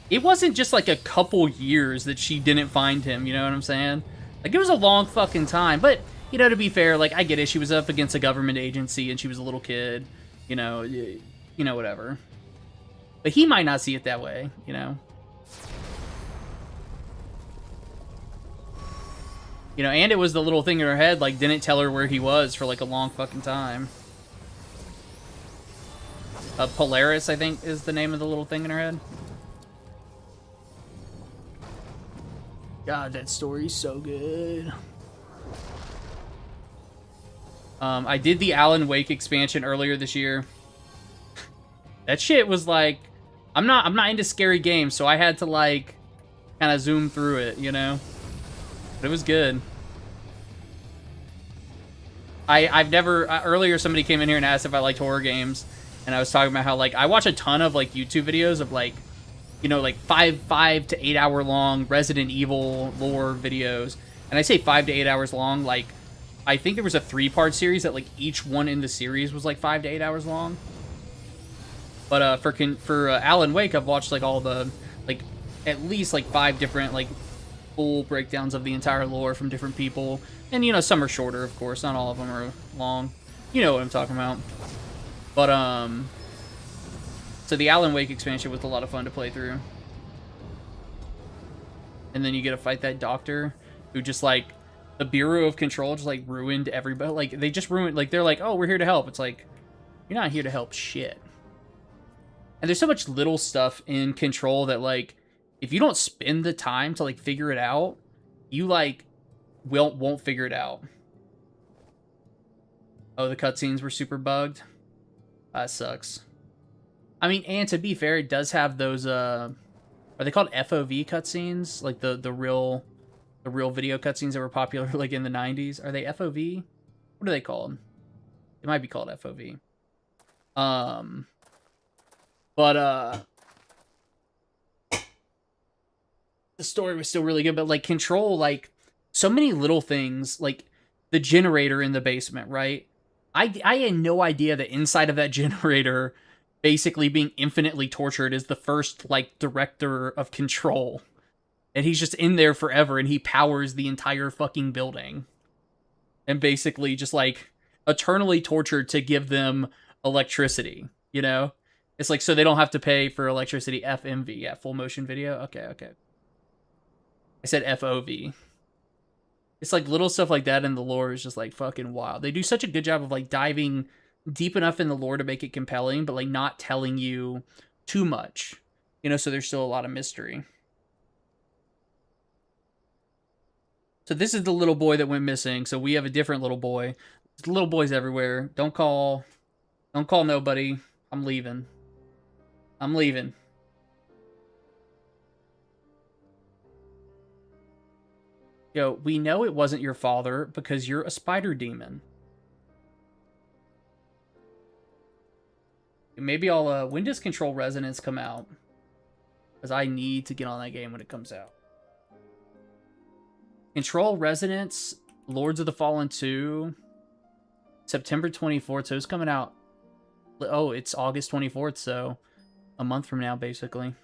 it wasn't just, like, a couple years that she didn't find him, you know what I'm saying? Like, it was a long fucking time, but, you know, to be fair, like, I get it. She was up against a government agency, and she was a little kid, you know, whatever. But he might not see it that way, you know? You know, and it was the little thing in her head, like, didn't tell her where he was for, like, a long fucking time. Polaris, I think, is the name of the little thing in her head. God, that story's so good. I did the Alan Wake expansion earlier this year. That shit was like, I'm not into scary games, so I had to like kind of zoom through it, you know? But it was good. I've never earlier somebody came in here and asked if I liked horror games, and I was talking about how like I watch a ton of like YouTube videos of like, you know, like 5 to 8 hour long Resident Evil lore videos, and I say 5 to 8 hours long. Like, I think there was a 3-part series that like each one in the series was like 5 to 8 hours long. But for Alan Wake, I've watched like all the like at least like 5 different like full breakdowns of the entire lore from different people. And, you know, some are shorter, of course. Not all of them are long. You know what I'm talking about. But, so the Alan Wake expansion was a lot of fun to play through. And then you get to fight that doctor who just, like, the Bureau of Control just, like, ruined everybody. Like, they just ruined, like, they're like, oh, we're here to help. It's like, you're not here to help shit. And there's so much little stuff in Control that, like, if you don't spend the time to, like, figure it out, you, like, won't figure it out. Oh, the cutscenes were super bugged. That sucks. I mean, and to be fair, it does have those are they called FOV cutscenes? Like the real video cutscenes that were popular like in the 90s. Are they FOV? What are they called? They might be called FOV. But the story was still really good, but like Control, like so many little things, like the generator in the basement, right? I had no idea that inside of that generator, basically being infinitely tortured, is the first like director of Control. And he's just in there forever and he powers the entire fucking building. And basically just like eternally tortured to give them electricity, you know? It's like so they don't have to pay for electricity. FMV, yeah, full motion video. Okay. I said FOV. It's like little stuff like that in the lore is just like fucking wild. They do such a good job of like diving deep enough in the lore to make it compelling, but like not telling you too much, you know, so there's still a lot of mystery. So this is the little boy that went missing. So we have a different little boy. There's little boys everywhere. Don't call nobody. I'm leaving. Yo, we know it wasn't your father because you're a spider demon. Maybe I'll, when does Control Resonance come out? Because I need to get on that game when it comes out. Control Resonance, Lords of the Fallen 2, September 24th. So it's coming out. Oh, it's August 24th, so a month from now, basically.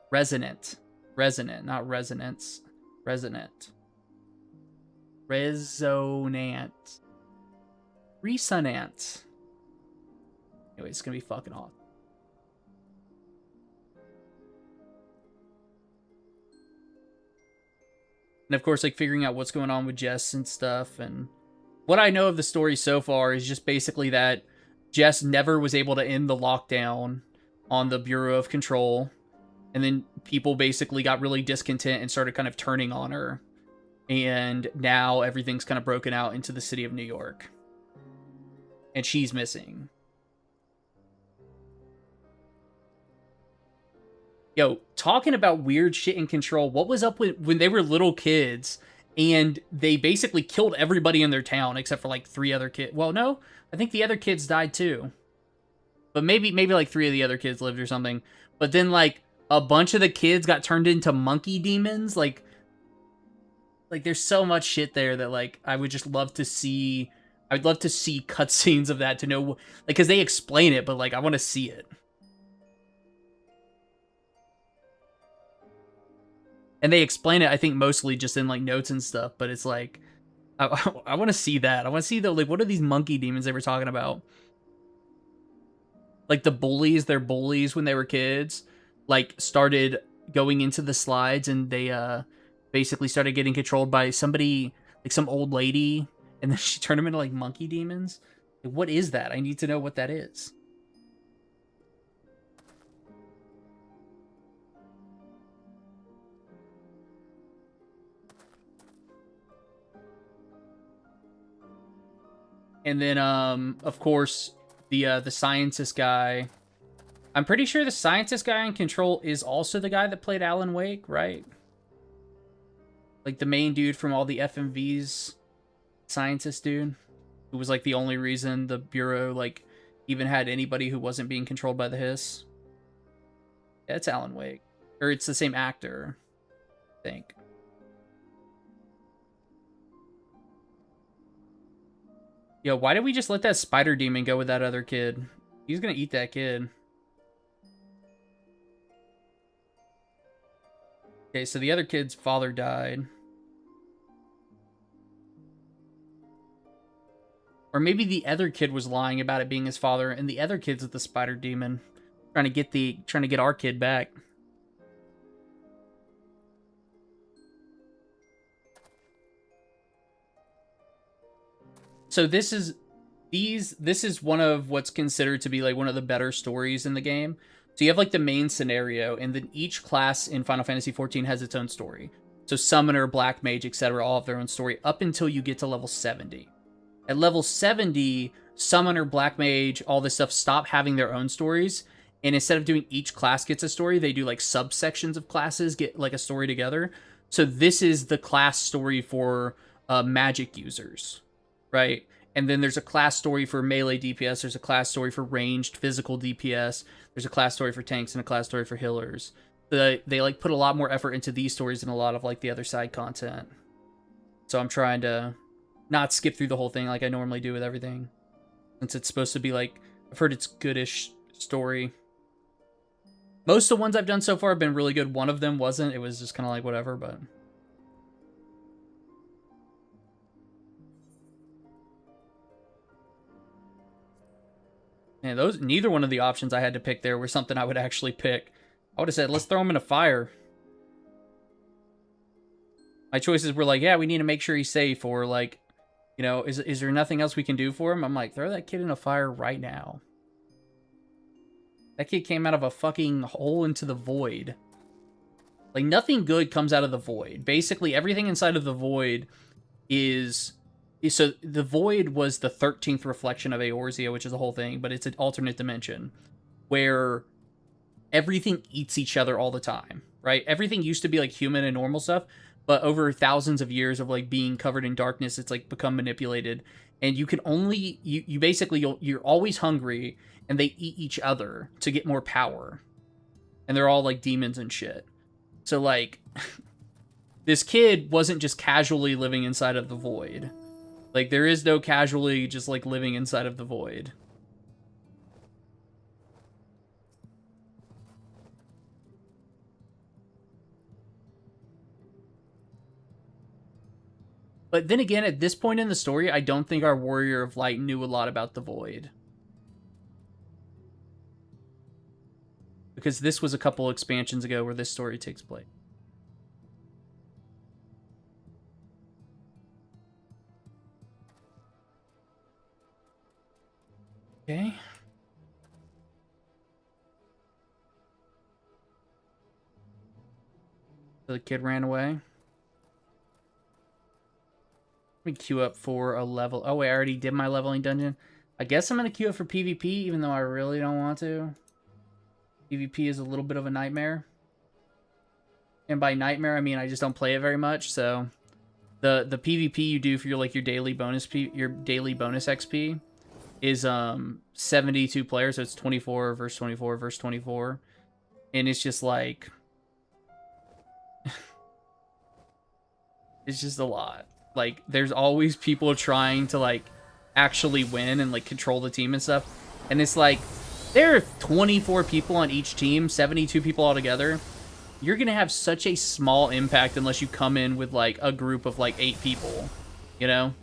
Resonant, not resonance. Resonant. Resonant. Resonant. Anyway, it's gonna be fucking awesome. And of course, like figuring out what's going on with Jess and stuff. And what I know of the story so far is just basically that Jess never was able to end the lockdown on the Bureau of Control. And then people basically got really discontent and started kind of turning on her. And now everything's kind of broken out into the city of New York. And she's missing. Yo, talking about weird shit in Control, what was up with when they were little kids and they basically killed everybody in their town except for like 3 other kids? Well, no, I think the other kids died too. But maybe like 3 of the other kids lived or something. But then like a bunch of the kids got turned into monkey demons. Like there's so much shit there that like I would just love to see. I'd love to see cutscenes of that to know, like, because they explain it, but like I want to see it. And they explain it, I think, mostly just in like notes and stuff. But it's like, I want to see that. I want to see the like, what are these monkey demons they were talking about? Like the bullies, their bullies when they were kids, like started going into the slides and they basically started getting controlled by somebody, like some old lady, and then she turned them into like monkey demons. Like, what is that? I need to know what that is. And then, of course, the scientist guy. I'm pretty sure the scientist guy in Control is also the guy that played Alan Wake, right? Like the main dude from all the FMVs, scientist dude, who was like the only reason the Bureau like even had anybody who wasn't being controlled by the Hiss. Yeah, it's Alan Wake. Or it's the same actor, I think. Yo, why did we just let that spider demon go with that other kid? He's gonna eat that kid. Okay, so the other kid's father died. Or maybe the other kid was lying about it being his father, and the other kid's the spider demon, trying to get our kid back. So this is one of what's considered to be like one of the better stories in the game. So you have like the main scenario, and then each class in Final Fantasy XIV has its own story. So Summoner, Black Mage, etc. all have their own story up until you get to level 70. At level 70, Summoner, Black Mage, all this stuff stop having their own stories. And instead of doing each class gets a story, they do like subsections of classes get like a story together. So this is the class story for magic users, right? And then there's a class story for melee DPS. There's a class story for ranged physical DPS. There's a class story for tanks and a class story for healers. They like put a lot more effort into these stories than a lot of like the other side content. So I'm trying to not skip through the whole thing like I normally do with everything, since it's supposed to be like, I've heard it's goodish story. Most of the ones I've done so far have been really good. One of them wasn't. It was just kind of like whatever, but man, neither one of the options I had to pick there were something I would actually pick. I would have said, let's throw him in a fire. My choices were like, yeah, we need to make sure he's safe, or like, you know, is there nothing else we can do for him? I'm like, throw that kid in a fire right now. That kid came out of a fucking hole into the void. Like, nothing good comes out of the void. Basically, everything inside of the void is... So, the void was the 13th reflection of Eorzea, which is the whole thing, but it's an alternate dimension where everything eats each other all the time, right? Everything used to be, like, human and normal stuff, but over thousands of years of, like, being covered in darkness, it's, like, become manipulated. And you can only... You basically... You're always hungry, and they eat each other to get more power. And they're all, like, demons and shit. So, like... this kid wasn't just casually living inside of the void. Like, there is no casually just, like, living inside of the void. But then again, at this point in the story, I don't think our Warrior of Light knew a lot about the void. Because this was a couple expansions ago where this story takes place. Okay. So the kid ran away. Let me queue up for a level. Oh, wait, I already did my leveling dungeon. I guess I'm going to queue up for PvP, even though I really don't want to. PvP is a little bit of a nightmare. And by nightmare, I mean I just don't play it very much, so... The PvP you do for your, like, your daily bonus XP is 72 players, so it's 24 versus 24 versus 24. And it's just like... it's just a lot. Like, there's always people trying to, like, actually win and, like, control the team and stuff. And it's like, there are 24 people on each team, 72 people altogether. You're going to have such a small impact unless you come in with, like, a group of, like, 8 people, you know?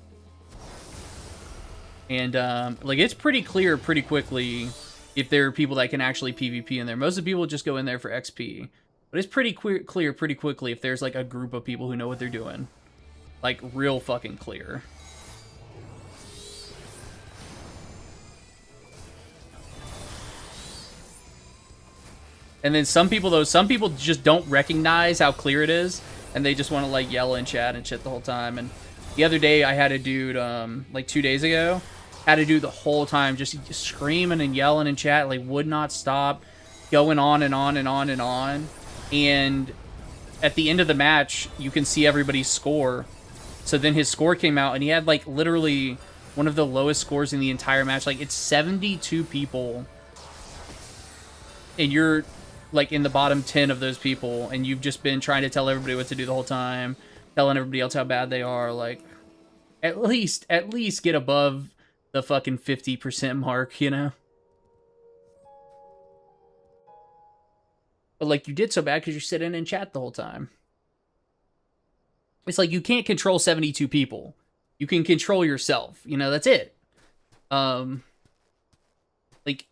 And, like, it's pretty clear pretty quickly if there are people that can actually PvP in there. Most of the people just go in there for XP. But it's pretty clear pretty quickly if there's, like, a group of people who know what they're doing. Like, real fucking clear. And then some people just don't recognize how clear it is, and they just want to, like, yell and chat and shit the whole time. And the other day, I had a dude, like, 2 days ago, had to do the whole time, just screaming and yelling in chat, like would not stop, going on and on and on and on. And at the end of the match, you can see everybody's score. So then his score came out, and he had like literally one of the lowest scores in the entire match. Like, it's 72 people, and you're like in the bottom 10 of those people, and you've just been trying to tell everybody what to do the whole time, telling everybody else how bad they are. Like, at least get above the fucking 50% mark, you know? But like, you did so bad because you're sitting in chat the whole time. It's like, you can't control 72 people. You can control yourself. You know, that's it. Like,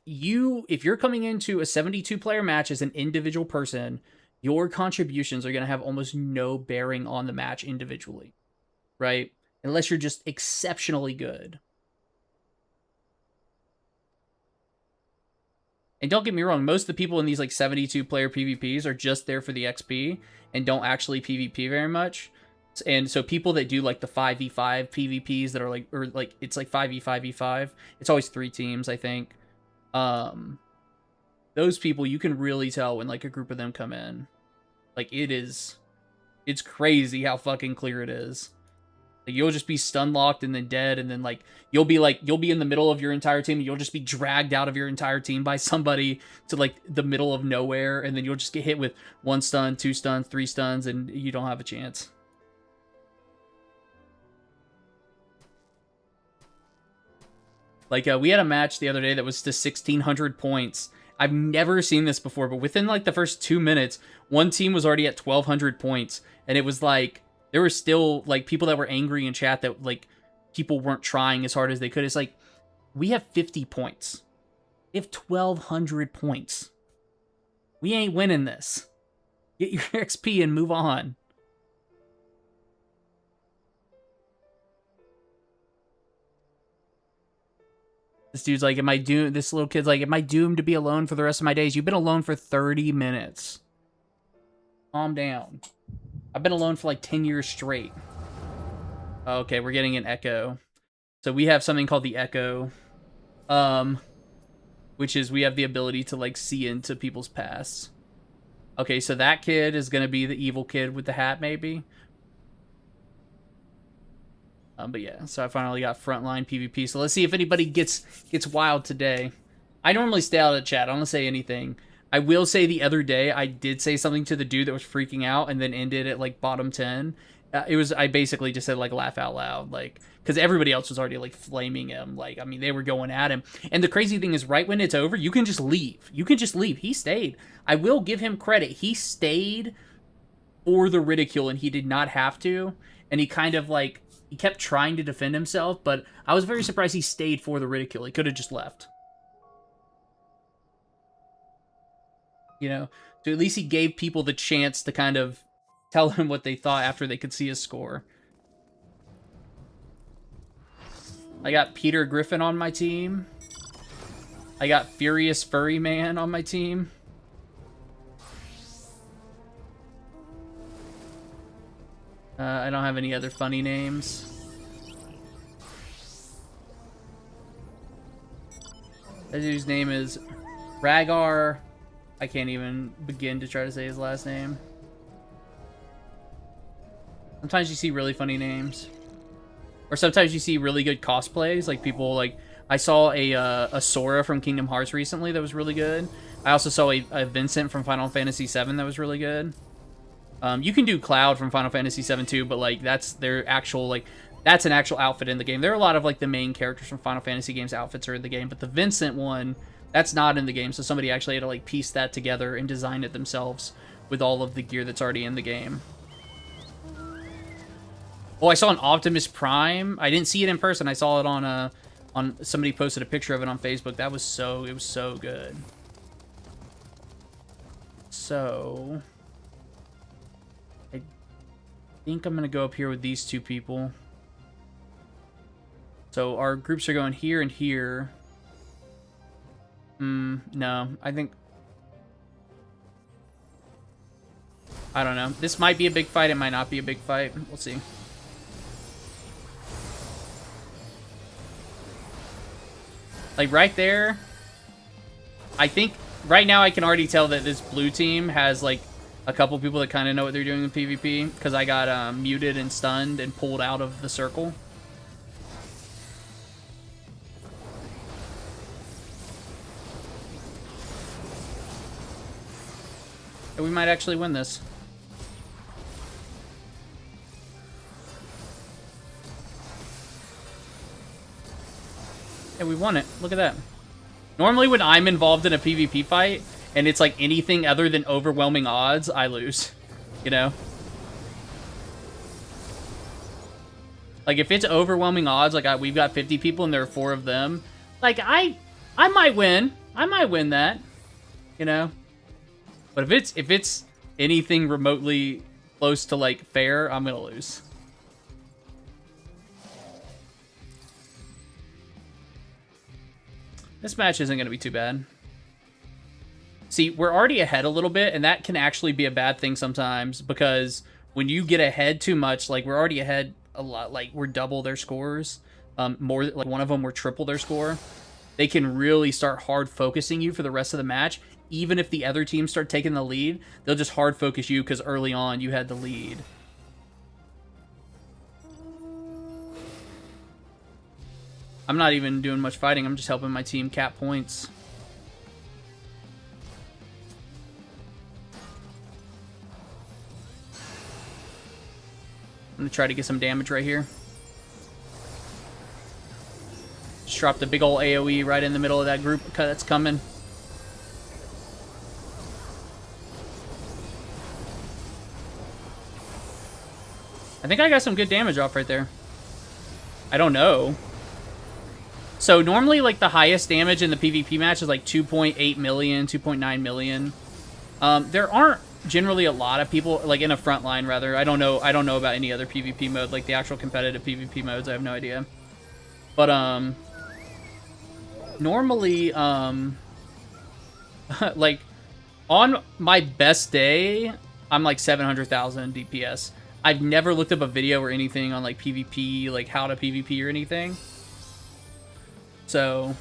if you're coming into a 72-player match as an individual person, your contributions are going to have almost no bearing on the match individually, right? Unless you're just exceptionally good. And don't get me wrong, most of the people in these like 72-player PvPs are just there for the XP and don't actually PvP very much. And so people that do like the 5v5 PvPs that are like, or like, it's like 5v5v5, it's always 3 teams, I think. Those people, you can really tell when like a group of them come in. Like, it's crazy how fucking clear it is. Like, you'll just be stun locked and then dead, and then like you'll be in the middle of your entire team, and you'll just be dragged out of your entire team by somebody to like the middle of nowhere, and then you'll just get hit with 1 stun, 2 stuns, 3 stuns, and you don't have a chance. Like, we had a match the other day that was to 1,600 points. I've never seen this before, but within like the first 2 minutes, one team was already at 1,200 points, and it was like, there were still like people that were angry in chat that like people weren't trying as hard as they could. It's like, we have 50 points. We have 1,200 points. We ain't winning this. Get your XP and move on. This dude's like, am I doomed? This little kid's like, am I doomed to be alone for the rest of my days? You've been alone for 30 minutes. Calm down. I've been alone for like 10 years straight. Okay, we're getting an echo. So we have something called the echo. Which is we have the ability to like see into people's pasts. Okay, so that kid is gonna be the evil kid with the hat, maybe. But yeah, so I finally got frontline PvP. So let's see if anybody gets wild today. I normally stay out of chat. I don't say anything. I will say the other day I did say something to the dude that was freaking out and then ended at like bottom 10. I basically just said like laugh out loud, like, because everybody else was already like flaming him. Like, I mean, they were going at him. And the crazy thing is, right when it's over, you can just leave. You can just leave. He stayed. I will give him credit. He stayed for the ridicule, and he did not have to. And he kind of like, he kept trying to defend himself, but I was very surprised he stayed for the ridicule. He could have just left. You know, so at least he gave people the chance to kind of tell him what they thought after they could see his score. I got Peter Griffin on my team. I got Furious Furry Man on my team. I don't have any other funny names. That dude's name is Ragar. I can't even begin to try to say his last name. Sometimes you see really funny names. Or sometimes you see really good cosplays. Like people like... I saw a Sora from Kingdom Hearts recently that was really good. I also saw a Vincent from Final Fantasy VII that was really good. You can do Cloud from Final Fantasy VII too, but like that's their actual like... That's an actual outfit in the game. There are a lot of like the main characters from Final Fantasy games outfits are in the game, but the Vincent one, that's not in the game. So somebody actually had to like piece that together and design it themselves with all of the gear that's already in the game. Oh, I saw an Optimus Prime. I didn't see it in person. I saw it on somebody posted a picture of it on Facebook. It was so good. So I think I'm gonna go up here with these two people. So our groups are going here and here. No, I think... I don't know. This might be a big fight. It might not be a big fight. We'll see. Like, right there, I think right now I can already tell that this blue team has, like, a couple people that kind of know what they're doing in PvP, because I got muted and stunned and pulled out of the circle. And we might actually win this. And we won it. Look at that. Normally when I'm involved in a PvP fight, and it's like anything other than overwhelming odds, I lose. You know? Like, if it's overwhelming odds, like we've got 50 people and there are 4 of them, like, I might win. I might win that. You know? But if it's anything remotely close to, like, fair, I'm gonna lose. This match isn't gonna be too bad. See, we're already ahead a little bit, and that can actually be a bad thing sometimes, because when you get ahead too much, like, we're already ahead a lot, like, we're double their scores, more, like, one of them we're triple their score, they can really start hard focusing you for the rest of the match. Even if the other teams start taking the lead, they'll just hard focus you because early on you had the lead. I'm not even doing much fighting, I'm just helping my team cap points. I'm gonna try to get some damage right here. Just dropped a big ol' AoE right in the middle of that group that's coming. I think I got some good damage off right there. I don't know. So normally, like, the highest damage in the PvP match is like 2.8 million, 2.9 million. There aren't generally a lot of people, like, in a front line, rather. I don't know about any other PvP mode, like the actual competitive PvP modes. I have no idea. But normally, like, on my best day, I'm like 700,000 DPS. I've never looked up a video or anything on, like, PvP, like, how to PvP or anything. So,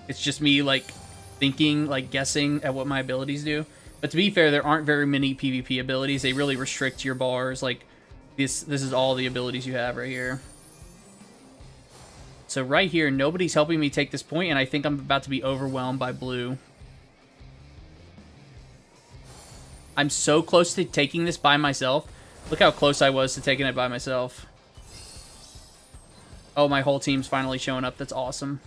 it's just me, like, thinking, like, guessing at what my abilities do. But to be fair, there aren't very many PvP abilities. They really restrict your bars. Like, this is all the abilities you have right here. So right here, nobody's helping me take this point, and I think I'm about to be overwhelmed by blue. I'm so close to taking this by myself. Look how close I was to taking it by myself. Oh, my whole team's finally showing up. That's awesome.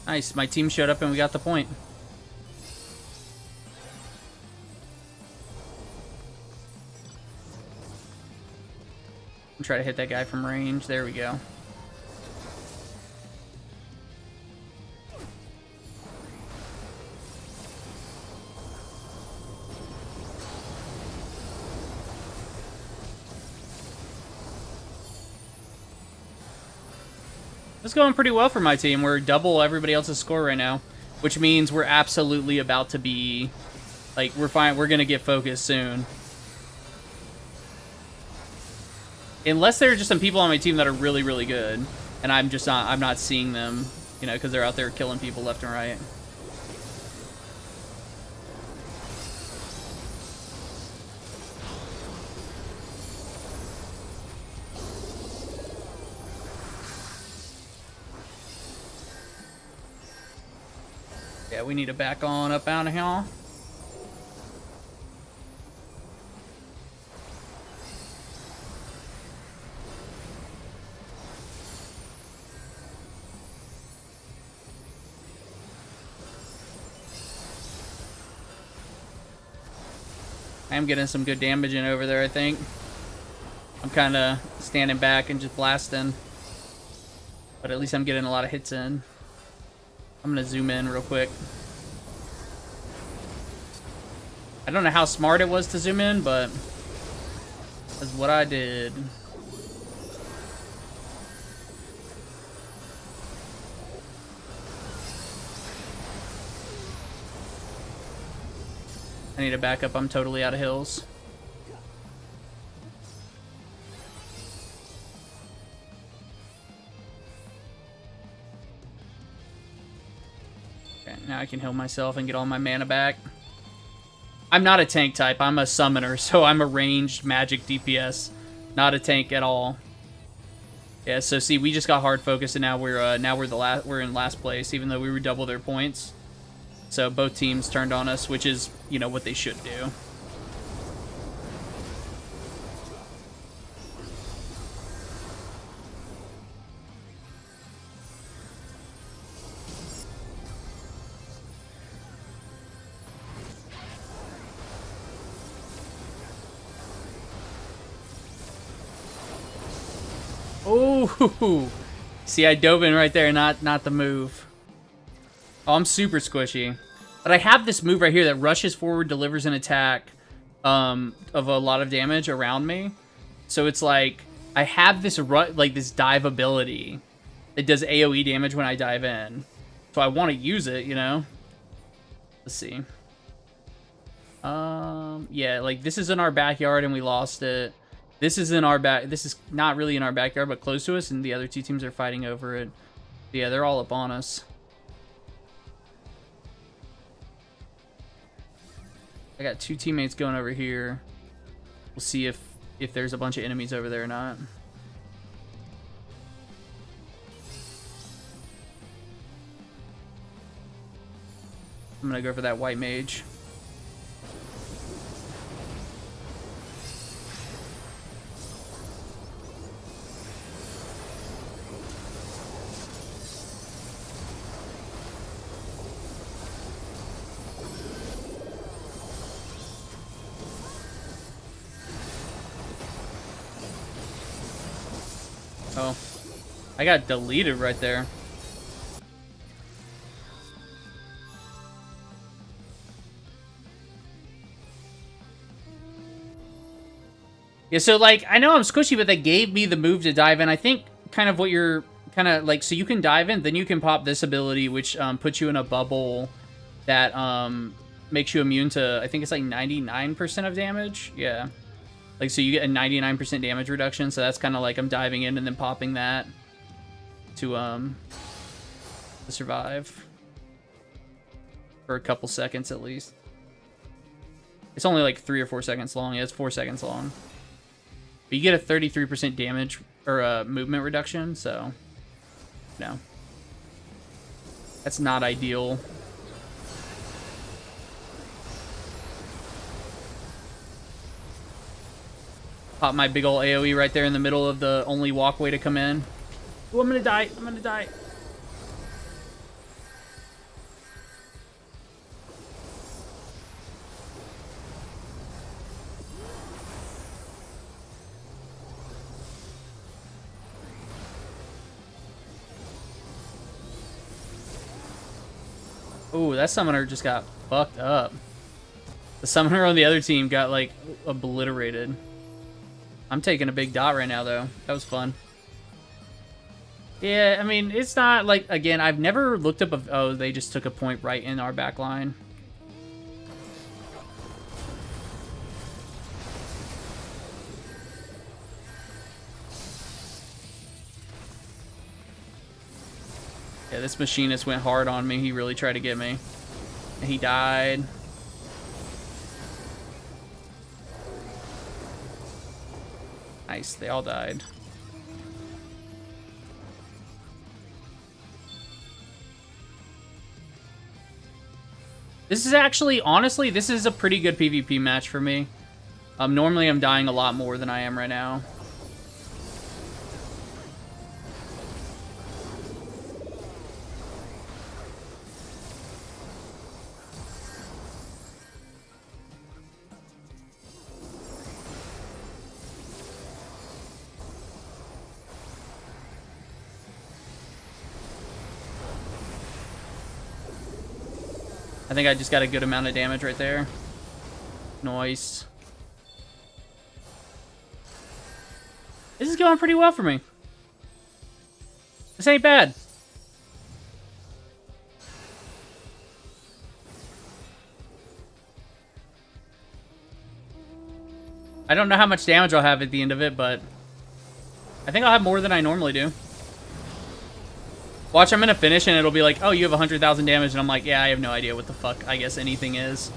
Nice. My team showed up and we got the point. Try to hit that guy from range. There we go. It's going pretty well for my team. We're double everybody else's score right now, which means we're absolutely about to be, like, we're fine. We're gonna get focused soon. Unless there are just some people on my team that are really, really good, and I'm not seeing them, you know, because they're out there killing people left and right. Yeah, we need to back on up out of here. I am getting some good damage in over there, I think. I'm kind of standing back and just blasting. But at least I'm getting a lot of hits in. I'm going to zoom in real quick. I don't know how smart it was to zoom in, but that's what I did. I need to back up. I'm totally out of heals. Okay, now I can heal myself and get all my mana back. I'm not a tank type. I'm a summoner, so I'm a ranged magic DPS, not a tank at all. Yeah, so see, we just got hard focused, and now we're in last place, even though we were double their points. So both teams turned on us, which is, you know, what they should do. Oh, see, I dove in right there, not the move. Oh, I'm super squishy. But I have this move right here that rushes forward, delivers an attack of a lot of damage around me. So it's like, I have this this dive ability. It does AoE damage when I dive in. So I want to use it, you know? Let's see. Yeah, like, this is in our backyard and we lost it. This is in our this is not really in our backyard, but close to us, and the other two teams are fighting over it. But yeah, they're all up on us. I got two teammates going over here. We'll see if there's a bunch of enemies over there or not. I'm gonna go for that white mage. Oh, I got deleted right there. Yeah, so, like, I know I'm squishy, but they gave me the move to dive in. I think kind of what you're kind of, like, so you can dive in, then you can pop this ability, which puts you in a bubble that makes you immune to, I think it's like 99% of damage. Yeah. Like, so you get a 99% damage reduction, so that's kind of like I'm diving in and then popping that to survive. For a couple seconds at least. It's only like 3 or 4 seconds long. Yeah, it's 4 seconds long. But you get a 33% damage or movement reduction, so no. That's not ideal. Pop my big ol' AoE right there in the middle of the only walkway to come in. Oh, I'm gonna die. I'm gonna die. Oh, that summoner just got fucked up. The summoner on the other team got, like, obliterated. I'm taking a big dot right now, though. That was fun. Yeah, I mean, it's not, like, again, I've never looked up oh, they just took a point right in our back line. Yeah, this machinist went hard on me. He really tried to get me. And he died. Nice, they all died. This is actually, honestly, this is a pretty good PvP match for me. Normally I'm dying a lot more than I am right now. I think I just got a good amount of damage right there. Nice. This is going pretty well for me. This ain't bad. I don't know how much damage I'll have at the end of it, but I think I'll have more than I normally do. Watch, I'm gonna finish and it'll be like, oh, you have 100,000 damage, and I'm like, yeah, I have no idea what the fuck I guess anything is.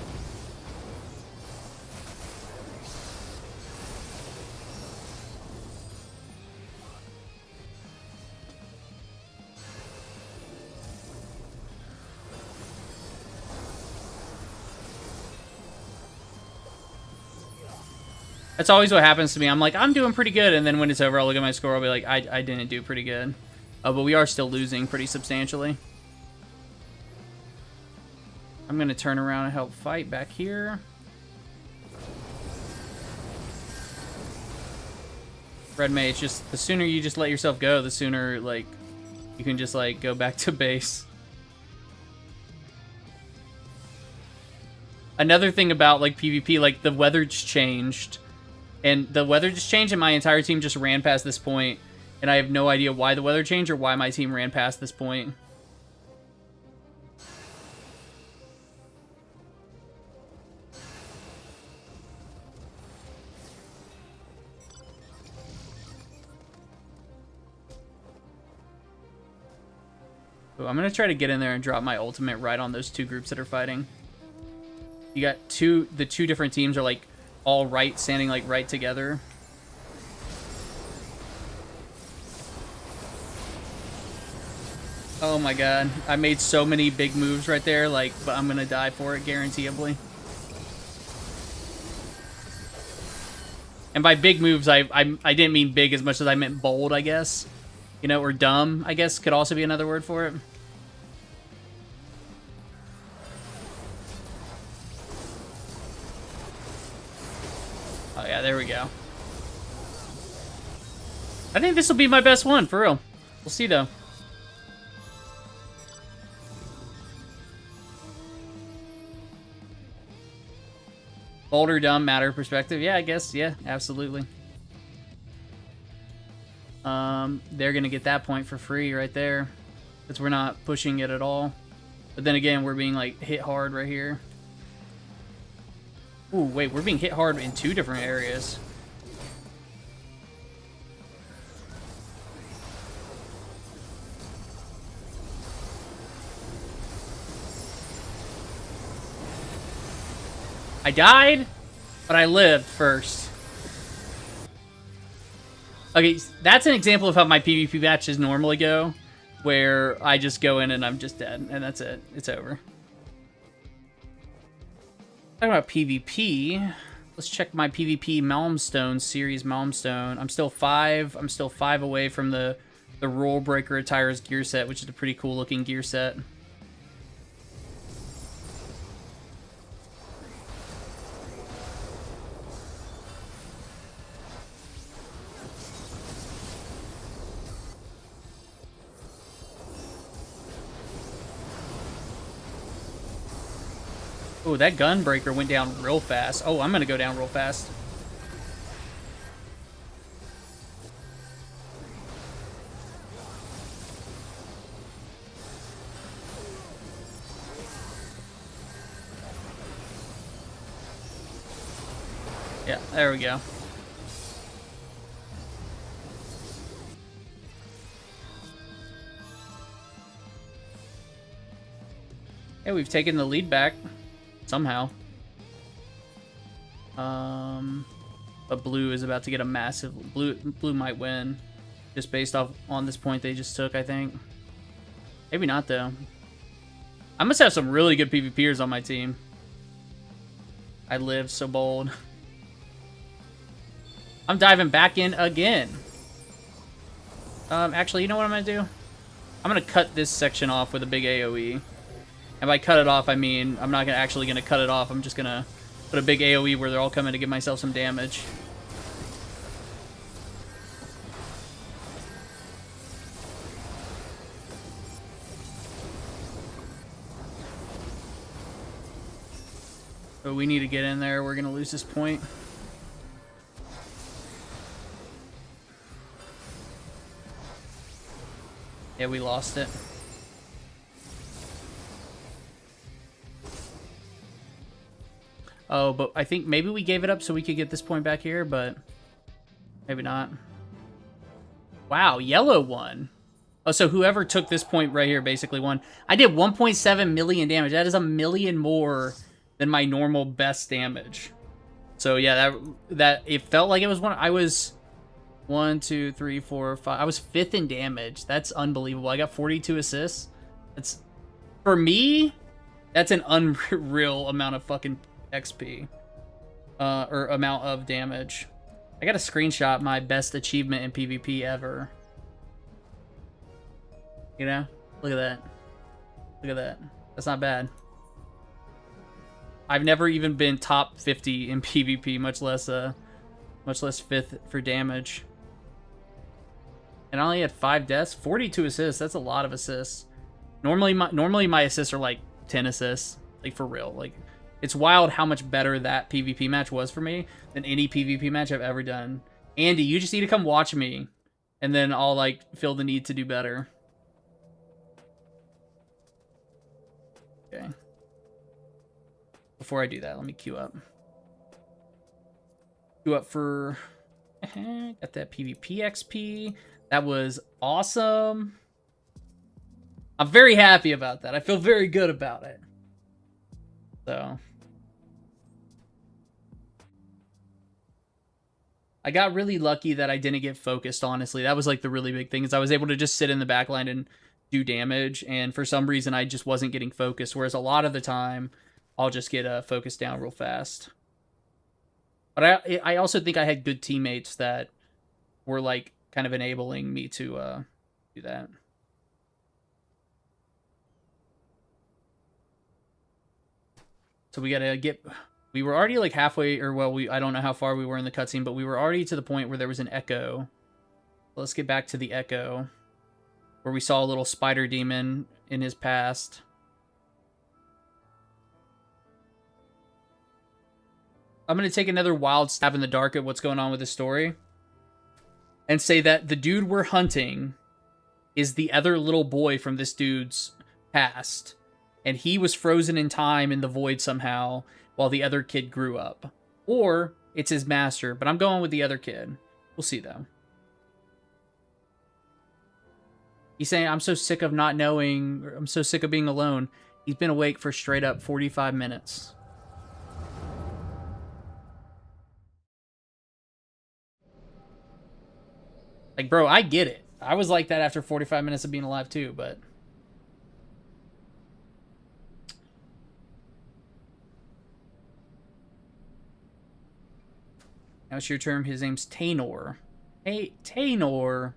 That's always what happens to me. I'm like, I'm doing pretty good, and then when it's over, I'll look at my score, I'll be like, I didn't do pretty good. But we are still losing pretty substantially. I'm gonna turn around and help fight back here. Red Mage, just the sooner you just let yourself go, the sooner, like, you can just, like, go back to base. Another thing about, like, PvP, like, the weather just changed. And the weather just changed, and my entire team just ran past this point. And I have no idea why the weather changed or why my team ran past this point. So I'm going to try to get in there and drop my ultimate right on those two groups that are fighting. You got the two different teams are, like, all right, standing, like, right together. Oh my god. I made so many big moves right there, like, but I'm gonna die for it, guaranteeably. And by big moves, I didn't mean big as much as I meant bold, I guess. You know, or dumb, I guess, could also be another word for it. Oh yeah, there we go. I think this will be my best one, for real. We'll see, though. Bold or dumb, matter of perspective. Yeah, I guess. Yeah, absolutely. They're going to get that point for free right there. Because we're not pushing it at all. But then again, we're being, like, hit hard right here. Ooh, wait, we're being hit hard in two different areas. I died, but I lived first. Okay, that's an example of how my PvP matches normally go, where I just go in and I'm just dead, and that's it. It's over. Talking about PvP, let's check my PvP Malmstone series. Malmstone. I'm still five away from the Rule Breaker Attires gear set, which is a pretty cool looking gear set. Oh, that Gunbreaker went down real fast. Oh, I'm gonna go down real fast. Yeah, there we go. Hey, we've taken the lead back. Somehow. But blue is about to get a massive... Blue might win. Just based off on this point they just took, I think. Maybe not, though. I must have some really good PvPers on my team. I live so bold. I'm diving back in again. Actually, you know what I'm going to do? I'm going to cut this section off with a big AoE. And by cut it off, I mean, I'm not actually going to cut it off. I'm just going to put a big AoE where they're all coming to give myself some damage. But we need to get in there. We're going to lose this point. Yeah, we lost it. Oh, but I think maybe we gave it up so we could get this point back here, but maybe not. Wow, yellow won. Oh, so whoever took this point right here basically won. I did 1.7 million damage. That is 1 million more than my normal best damage. So yeah, that it felt like it was one. I was 1, 2, 3, 4, 5. I was 5th in damage. That's unbelievable. I got 42 assists. That's, for me, that's an unreal amount of fucking XP. Or amount of damage. I got to screenshot my best achievement in PvP ever. You know? Look at that. Look at that. That's not bad. I've never even been top 50 in PvP, much less 5th for damage. And I only had 5 deaths, 42 assists. That's a lot of assists. Normally my assists are like 10 assists, like for real. Like, it's wild how much better that PvP match was for me than any PvP match I've ever done. Andy, you just need to come watch me, and then I'll like feel the need to do better. Okay. Before I do that, let me queue up. Queue up for... got that PvP XP. That was awesome. I'm very happy about that. I feel very good about it. So... I got really lucky that I didn't get focused, honestly. That was like the really big thing, is I was able to just sit in the backline and do damage, and for some reason I just wasn't getting focused, whereas a lot of the time I'll just get focused down real fast. But I also think I had good teammates that were like kind of enabling me to do that. So we gotta get... We were already like halfway, or well, I don't know how far we were in the cutscene, but we were already to the point where there was an echo. Let's get back to the echo, where we saw a little spider demon in his past. I'm going to take another wild stab in the dark at what's going on with the story, and say that the dude we're hunting is the other little boy from this dude's past, and he was frozen in time in the void somehow, while the other kid grew up. Or it's his master, but I'm going with the other kid. We'll see, though. He's saying, I'm so sick of not knowing, I'm so sick of being alone. He's been awake for straight up 45 minutes. Like, bro, I get it. I was like that after 45 minutes of being alive, too, but... Now it's your turn. His name's Tainor. Hey, Tainor.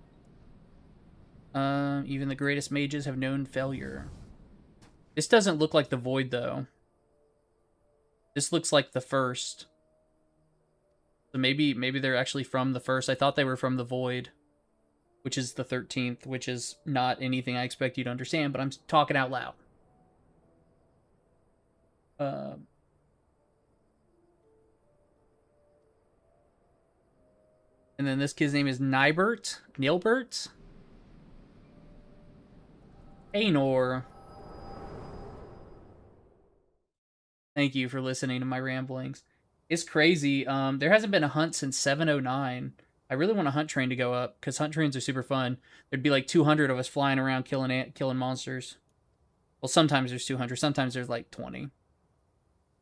Even the greatest mages have known failure. This doesn't look like the Void, though. This looks like the First. So maybe they're actually from the First. I thought they were from the Void, which is the 13th, which is not anything I expect you to understand, but I'm talking out loud. And then this kid's name is Nilbert. Tainor. Thank you for listening to my ramblings. It's crazy. There hasn't been a hunt since 709. I really want a hunt train to go up, because hunt trains are super fun. There'd be like 200 of us flying around killing monsters. Well, sometimes there's 200. Sometimes there's like 20.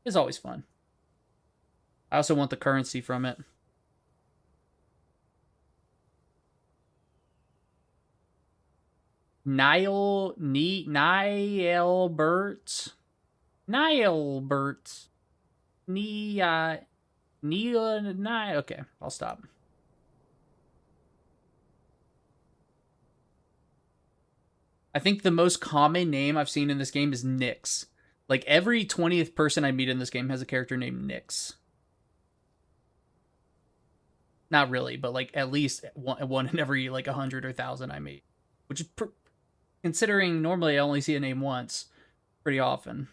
It's always fun. I also want the currency from it. Nilbert. Okay, I'll stop. I think the most common name I've seen in this game is Nyx. Like, every 20th person I meet in this game has a character named Nyx. Not really, but like at least one in every like 100 or 1,000 I meet. Which is, considering normally I only see a name once, pretty often.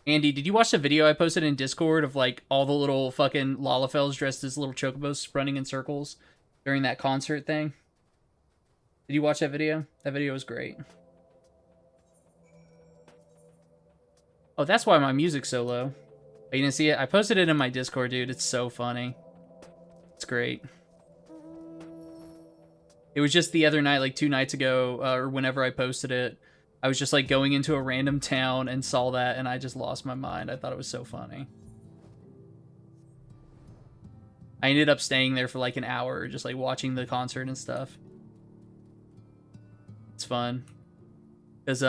Andy, did you watch the video I posted in Discord of like all the little fucking Lalafels dressed as little chocobos running in circles during that concert thing? Did you watch that video? That video was great. Oh, that's why my music's so low. Oh, you didn't see it? I posted it in my Discord, dude. It's so funny. It's great. It was just the other night, like 2 nights ago, or whenever I posted it, I was just like going into a random town and saw that, and I just lost my mind. I thought it was so funny. I ended up staying there for like an hour, just like watching the concert and stuff. It's fun. Because,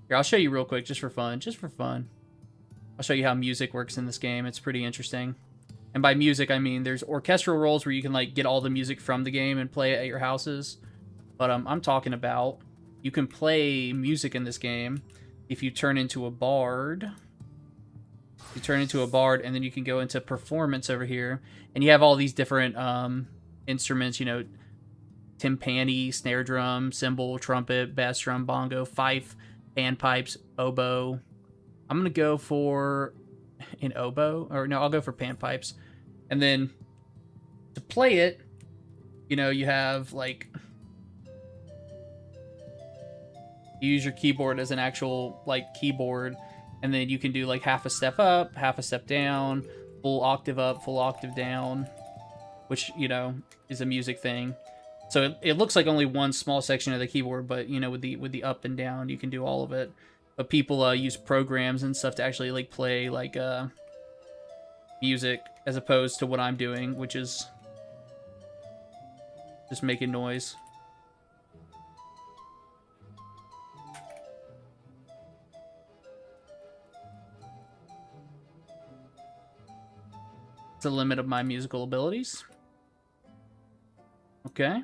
here, I'll show you real quick, just for fun. Just for fun. I'll show you how music works in this game. It's pretty interesting. And by music, I mean there's orchestral rolls where you can like get all the music from the game and play it at your houses. But I'm talking about you can play music in this game if you turn into a bard. You turn into a bard, and then you can go into performance over here, and you have all these different instruments. You know, timpani, snare drum, cymbal, trumpet, bass drum, bongo, fife, panpipes, oboe. I'm gonna go for an oboe, or no, I'll go for panpipes. And then to play it, you know, you have like you use your keyboard as an actual like keyboard, and then you can do like half a step up, half a step down, full octave up, full octave down, which, you know, is a music thing. So it looks like only one small section of the keyboard, but you know, with the up and down, you can do all of it. But people use programs and stuff to actually like play like music, as opposed to what I'm doing, which is just making noise. It's the limit of my musical abilities. Okay.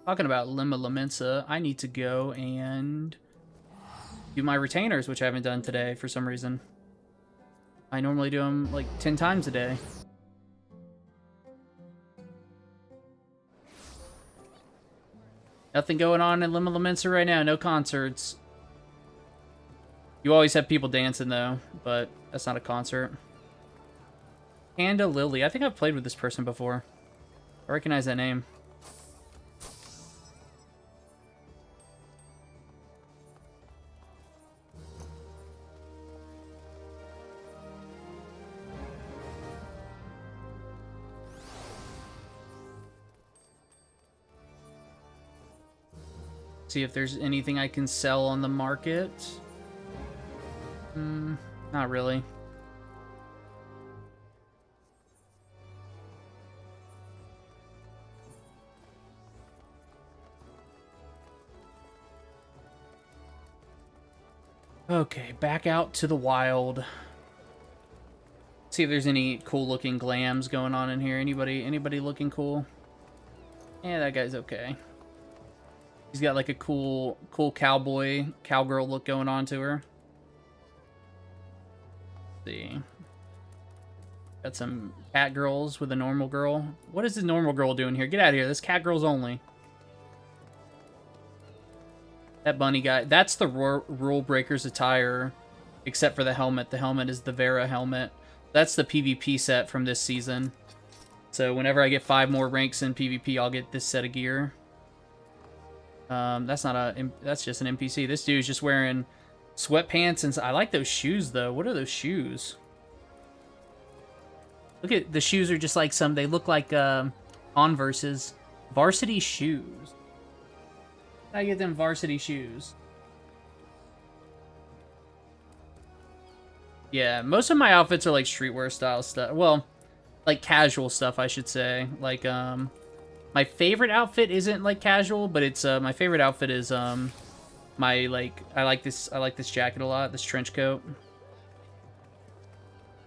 Talking about Lima Lamensa, I need to go and do my retainers, which I haven't done today for some reason. I normally do them like 10 times a day. Nothing going on in Lima Lamensa right now, no concerts. You always have people dancing though, but that's not a concert. Panda Lily, I think I've played with this person before. I recognize that name. See if there's anything I can sell on the market. Not really. Okay, back out to the wild. See if there's any cool looking glams going on in here. Anybody looking cool? Yeah, that guy's okay. He's got like a cool cowgirl look going on to her. Let's see. Got some cat girls with a normal girl. What is this normal girl doing here? Get out of here. This cat girl's only. That bunny guy. That's the Rule Breakers attire, except for the helmet. The helmet is the Vera helmet. That's the PvP set from this season. So whenever I get 5 more ranks in PvP, I'll get this set of gear. That's just an NPC. This dude's just wearing sweatpants, and I like those shoes though. What are those shoes? Look at the shoes are just like they look like Converse's varsity shoes. I get them varsity shoes. Yeah, most of my outfits are like streetwear style stuff. Well, like casual stuff, I should say. Like my favorite outfit isn't like casual, but it's my favorite outfit is my I like this jacket a lot, this trench coat.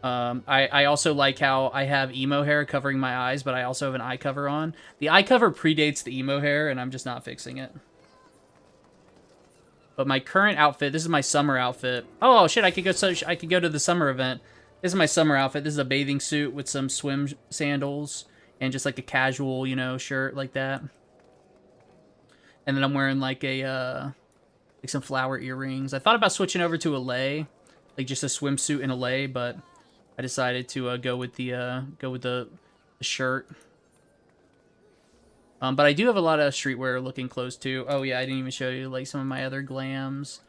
I also like how I have emo hair covering my eyes, but I also have an eye cover on. The eye cover predates the emo hair, and I'm just not fixing it. But my current outfit, this is my summer outfit. Oh shit, I could go to the summer event. This is my summer outfit. This is a bathing suit with some swim sandals and just like a casual, you know, shirt like that. And then I'm wearing like a like some flower earrings. I thought about switching over to a lei, like just a swimsuit and a lei, but I decided to go with the shirt. But I do have a lot of streetwear looking clothes too. Oh yeah, I didn't even show you like some of my other glams.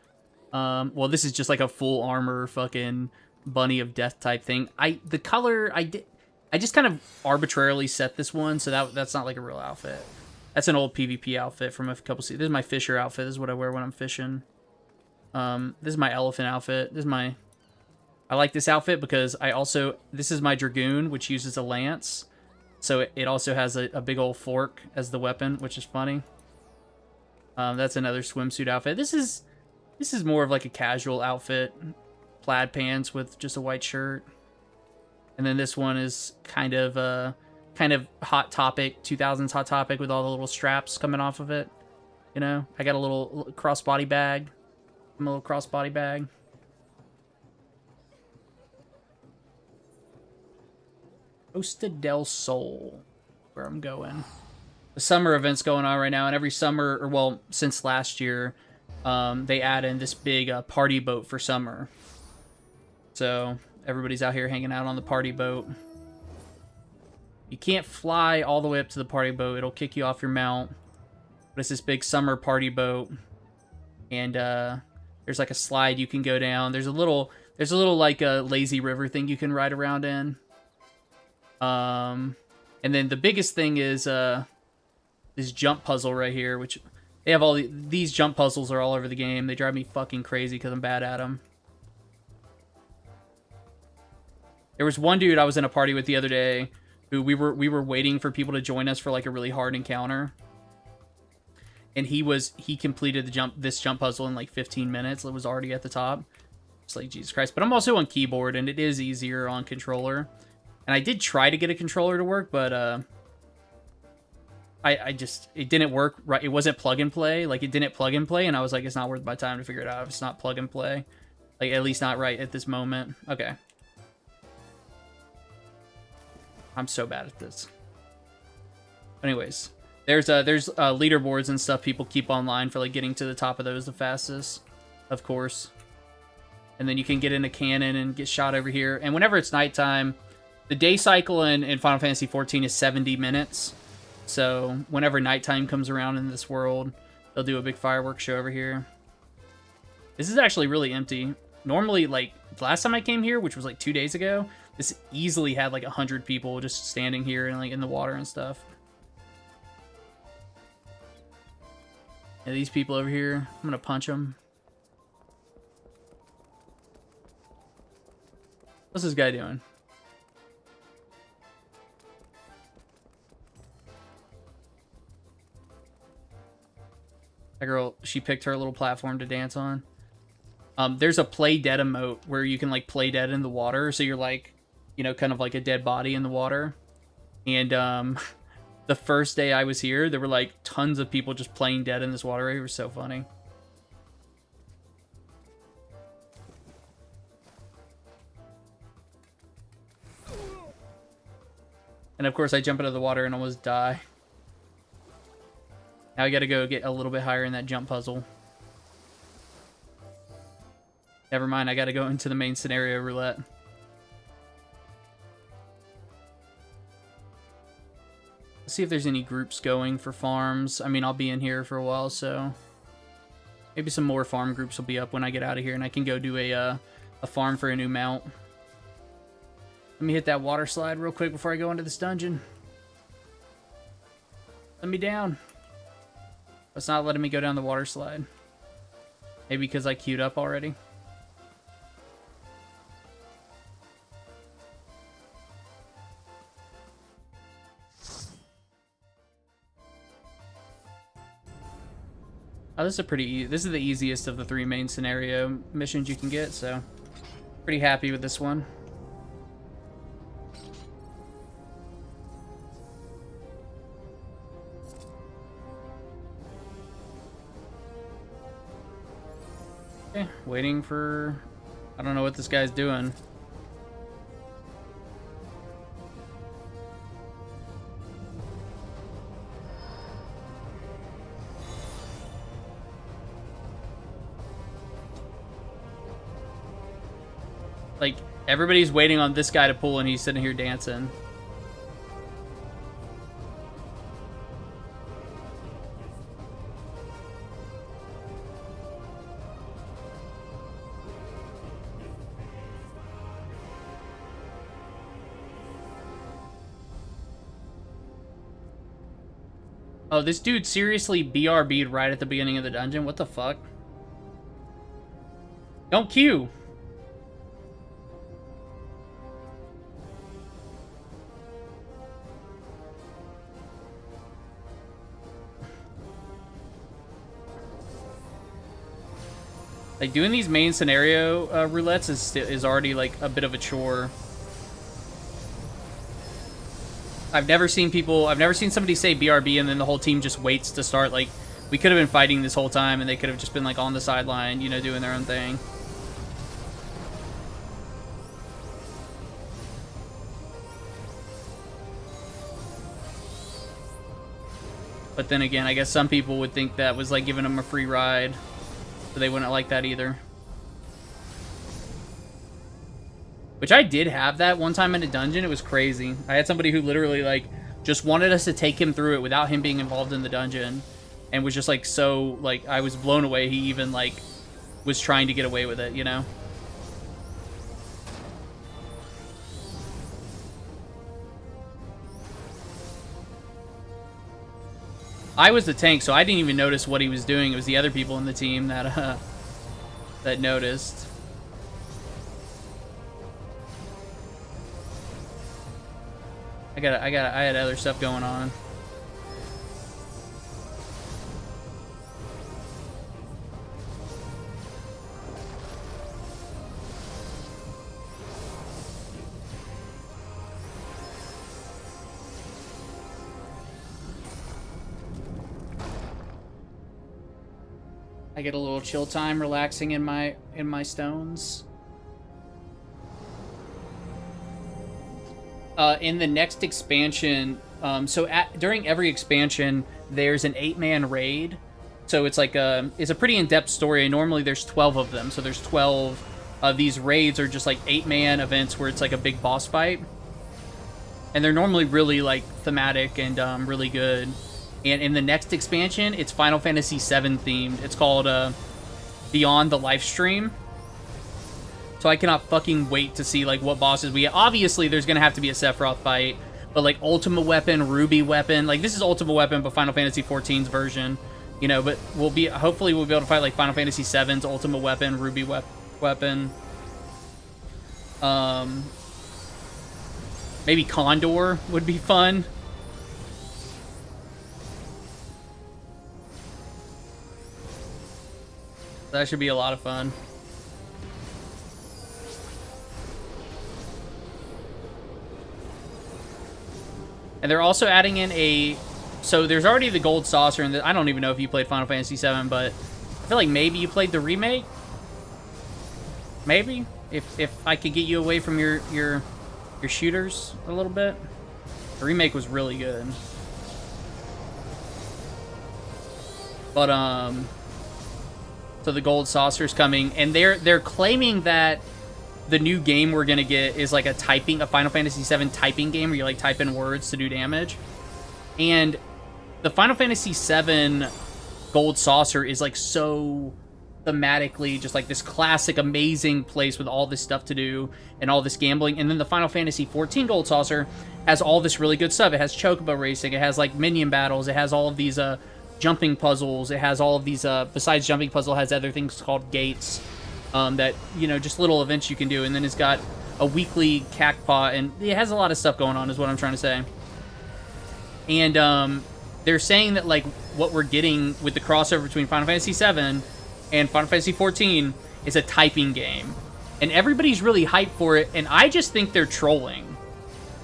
Well, this is just like a full armor fucking bunny of death type thing. The color I just kind of arbitrarily set this one, so that's not like a real outfit. That's an old PvP outfit from a couple seasons. This is my fisher outfit. This is what I wear when I'm fishing. This is my elephant outfit. I like this outfit because this is my dragoon, which uses a lance. So it also has a big old fork as the weapon, which is funny. That's another swimsuit outfit. This is more of like a casual outfit. Plaid pants with just a white shirt. And then this one is kind of Hot Topic, 2000s Hot Topic with all the little straps coming off of it. You know, I got a little crossbody bag. I'm a little crossbody bag. Costa del Sol, where I'm going. The summer event's going on right now, and every summer, or well, since last year, they add in this big party boat for summer. So everybody's out here hanging out on the party boat. You can't fly all the way up to the party boat. It'll kick you off your mount. But it's this big summer party boat. And there's like a slide you can go down. There's a little like a lazy river thing you can ride around in. And then the biggest thing is this jump puzzle right here, which they have these jump puzzles are all over the game. They drive me fucking crazy because I'm bad at them. There was one dude I was in a party with the other day who we were waiting for people to join us for like a really hard encounter. And he completed this jump puzzle in like 15 minutes. It was already at the top. It's like, Jesus Christ. But I'm also on keyboard, and it is easier on controller. And I did try to get a controller to work, but it didn't work right. It wasn't plug and play. Like, it didn't plug and play, and I was like, it's not worth my time to figure it out if it's not plug and play. Like, at least not right at this moment. Okay. I'm so bad at this. Anyways, there's leaderboards and stuff people keep online for like getting to the top of those the fastest, of course. And then you can get in a cannon and get shot over here. And whenever it's nighttime, the day cycle in Final Fantasy XIV is 70 minutes. So whenever nighttime comes around in this world, they'll do a big fireworks show over here. This is actually really empty. Normally, like, the last time I came here, which was like 2 days ago, this easily had like 100 people just standing here and like in the water and stuff. And these people over here, I'm gonna punch them. What's this guy doing? That girl, she picked her little platform to dance on. There's a play dead emote where you can like play dead in the water, so you're like, you know, kind of like a dead body in the water. And the first day I was here, there were like tons of people just playing dead in this water. It was so funny. And of course I jump into the water and almost die. Now I gotta go get a little bit higher in that jump puzzle. Never mind, I gotta go into the main scenario roulette. Let's see if there's any groups going for farms. I mean, I'll be in here for a while, so maybe some more farm groups will be up when I get out of here, and I can go do a farm for a new mount. Let me hit that water slide real quick before I go into this dungeon. Let me down. It's not letting me go down the water slide. Maybe because I queued up already. Oh, this is the easiest of the 3 main scenario missions you can get, so pretty happy with this one. Okay, waiting for... I don't know what this guy's doing. Like, everybody's waiting on this guy to pull, and he's sitting here dancing. Oh, this dude seriously BRB'd right at the beginning of the dungeon? What the fuck? Don't queue! Like, doing these main scenario roulettes is already, like, a bit of a chore. I've never seen somebody say BRB and then the whole team just waits to start. Like, we could have been fighting this whole time and they could have just been, like, on the sideline, you know, doing their own thing. But then again, I guess some people would think that was, like, giving them a free ride. So they wouldn't like that either. Which I did have that one time in a dungeon. It was crazy. I had somebody who literally, like, just wanted us to take him through it without him being involved in the dungeon. And was just, like, so, like, I was blown away. He even, like, was trying to get away with it, you know? I was the tank, so I didn't even notice what he was doing. It was the other people in the team that, that noticed. I had other stuff going on. I get a little chill time relaxing in my stones. In the next expansion, during every expansion, there's an 8-man raid. So it's like it's a pretty in-depth story. Normally there's 12 of them, so there's 12 of these raids are just like 8-man events where it's like a big boss fight. And they're normally really like thematic and really good. And in the next expansion, it's Final Fantasy VII themed. It's called Beyond the Lifestream. So I cannot fucking wait to see like what bosses we get. Obviously, there's gonna have to be a Sephiroth fight, but like Ultima Weapon, Ruby Weapon, like this is Ultima Weapon, but Final Fantasy XIV's version, you know. But hopefully we'll be able to fight like Final Fantasy VII's Ultima Weapon, Ruby Weapon. Maybe Condor would be fun. That should be a lot of fun. And they're also adding in so there's already the Gold Saucer, and I don't even know if you played Final Fantasy VII, but I feel like maybe you played the remake. Maybe if I could get you away from your shooters a little bit. The remake was really good. But so the Gold Saucer's coming, and they're claiming that the new game we're gonna get is like a Final Fantasy VII typing game where you like type in words to do damage. And the Final Fantasy VII Gold Saucer is like so thematically just like this classic amazing place with all this stuff to do and all this gambling. And then the Final Fantasy XIV Gold Saucer has all this really good stuff. It has chocobo racing, it has like minion battles, it has all of these jumping puzzles, it has all of these besides jumping puzzle, it has other things called gates that, you know, just little events you can do. And then it's got a weekly cactpot, and it has a lot of stuff going on is what I'm trying to say. And they're saying that like what we're getting with the crossover between Final Fantasy VII and Final Fantasy XIV is a typing game, and everybody's really hyped for it. And I just think they're trolling.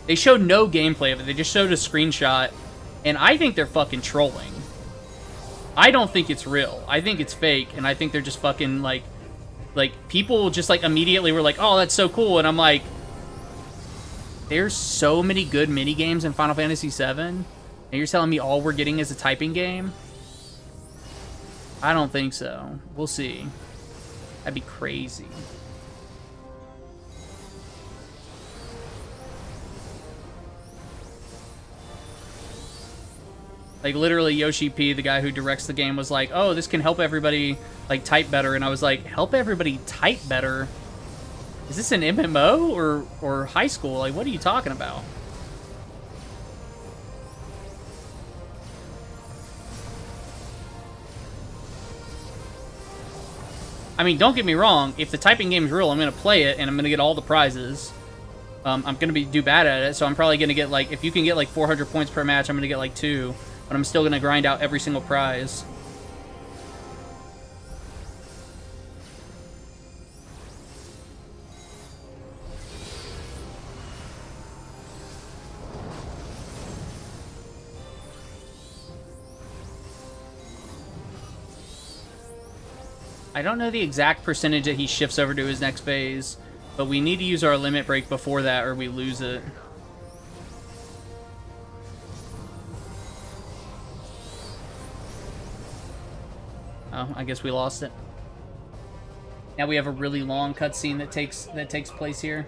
They showed no gameplay of it. They just showed a screenshot, and I think they're fucking trolling. I don't think it's real. I think it's fake, and I think they're just fucking like people just like immediately were like, "Oh, that's so cool," and I'm like, there's so many good mini games in Final Fantasy VII, and you're telling me all we're getting is a typing game? I don't think so. We'll see. That'd be crazy. Like, literally, Yoshi P, the guy who directs the game, was like, oh, this can help everybody, like, type better. And I was like, help everybody type better? Is this an MMO or high school? Like, what are you talking about? I mean, don't get me wrong. If the typing game's real, I'm gonna play it and I'm gonna get all the prizes. I'm gonna do bad at it, so I'm probably gonna get like, if you can get like 400 points per match, I'm gonna get like 2, but I'm still gonna grind out every single prize. I don't know the exact percentage that he shifts over to his next phase, but we need to use our limit break before that or we lose it. Oh, I guess we lost it. Now we have a really long cutscene that takes place here.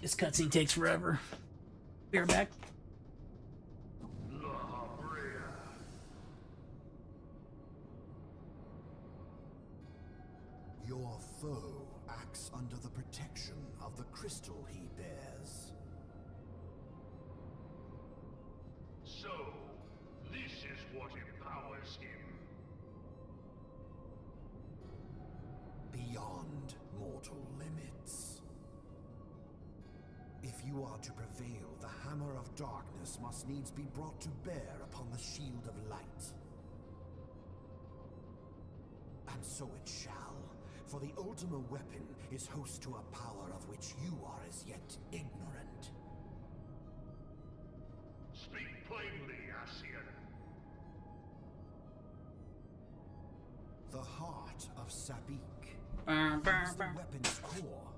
This cutscene takes forever. Be right back.
Your foe acts under the protection of the crystal he bears.
So, this is what empowers him.
Beyond mortal limits. If you are to prevail, the hammer of darkness must needs be brought to bear upon the shield of light. And so it shall, for the Ultima weapon is host to a power of which you are as yet ignorant.
Speak plainly, Ascian.
The heart of Sabik is the weapon's core,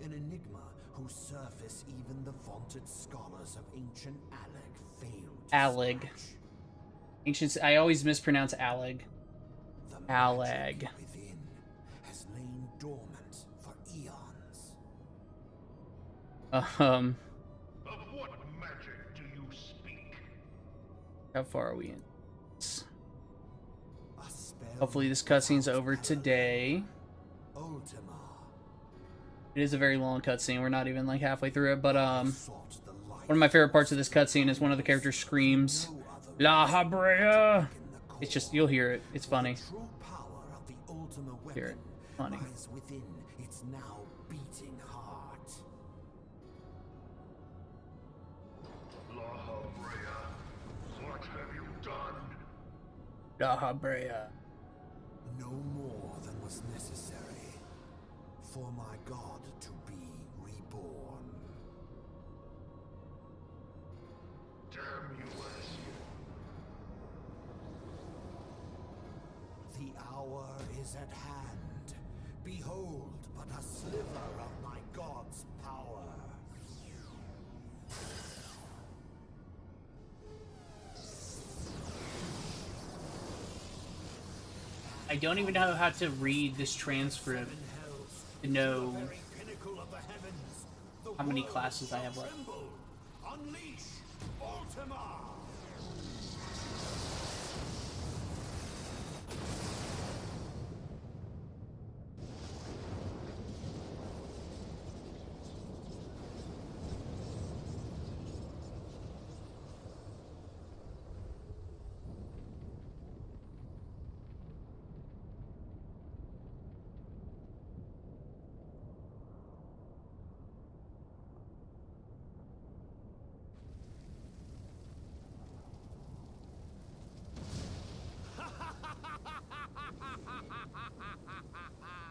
an enigma whose surface even the vaunted scholars of ancient Alleg failed to
Alleg.
scratch.
Ancients, I always mispronounce Alleg.
The
Alleg.
magic within has lain dormant for eons.
Of what magic do you speak?
How far are we in?
A spell
Hopefully this cutscene's over today.
Ultima
It is a very long cutscene. We're not even like halfway through it, but
sought the light.
one of my favorite parts of this cutscene is one of the characters screams,
No other
La Habrea!
in the
It's
core.
just, you'll hear it. It's funny.
The true power of the Ultima
Hear
weapon
it. Funny.
lies within its now beating heart.
La Habrea, what have you done?
La Habrea.
No more than was necessary for my god to be reborn.
Damn you, Ascian.
The hour is at hand. Behold but a sliver of my god's power.
I don't even know how to read this transcript to know
Very pinnacle of the heavens. The
how many
world
classes I have
shall
left.
tremble. Unleash Ultima!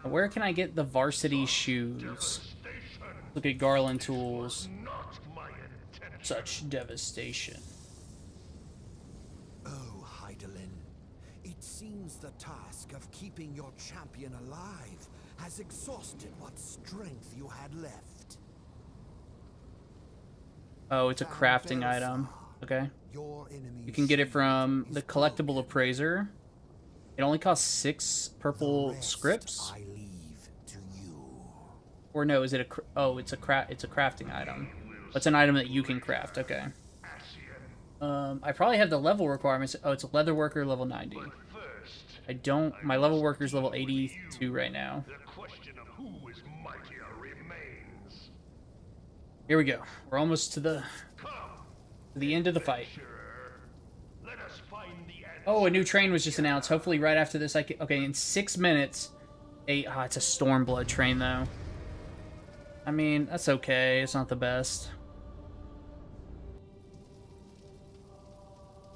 Where can I get the varsity shoes?
Devastation
Look at Garland tools.
not my intention.
Such devastation.
Oh, Hydaelyn, it seems the task of keeping your champion alive has exhausted what strength you had left.
Oh, it's a crafting item. Okay.
Your enemy
You can get it from
shield
the
is
collectible
broken.
appraiser. It only costs 6
The
purple
rest
scripts.
I leave to you.
Or no, is it a oh, it's a crafting item. It's an item that you can craft. Okay.
Ascian,
I probably have the level requirements. Oh, it's a leather worker level 90.
but first,
I don't... My level worker's level 82 right now.
The question of who is mightier remains.
Here we go. We're almost to the
Come,
end of the fight.
adventurer. Let us find the answer.
Oh, a new train was just announced. Hopefully right after this I can... Okay, in 6 minutes... it's a Stormblood train, though. I mean, that's okay. It's not the best.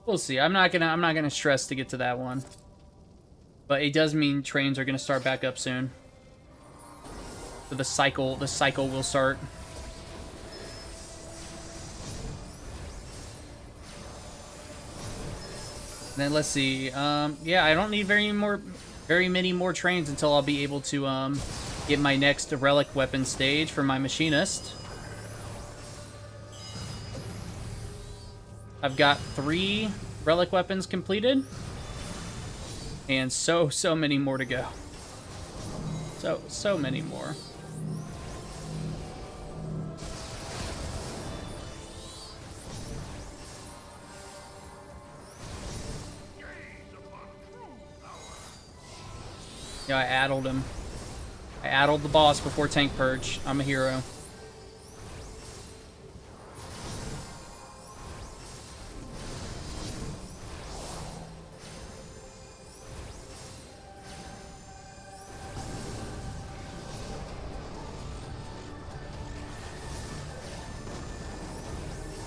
We'll see. I'm not gonna stress to get to that one. But it does mean trains are gonna start back up soon. So the cycle will start. Then let's see. Yeah, I don't need very many more trains until I'll be able to get my next relic weapon stage for my machinist. I've got 3 relic weapons completed, and so many more to go. So many more. Yeah, I addled him. I addled the boss before Tank Purge. I'm a hero.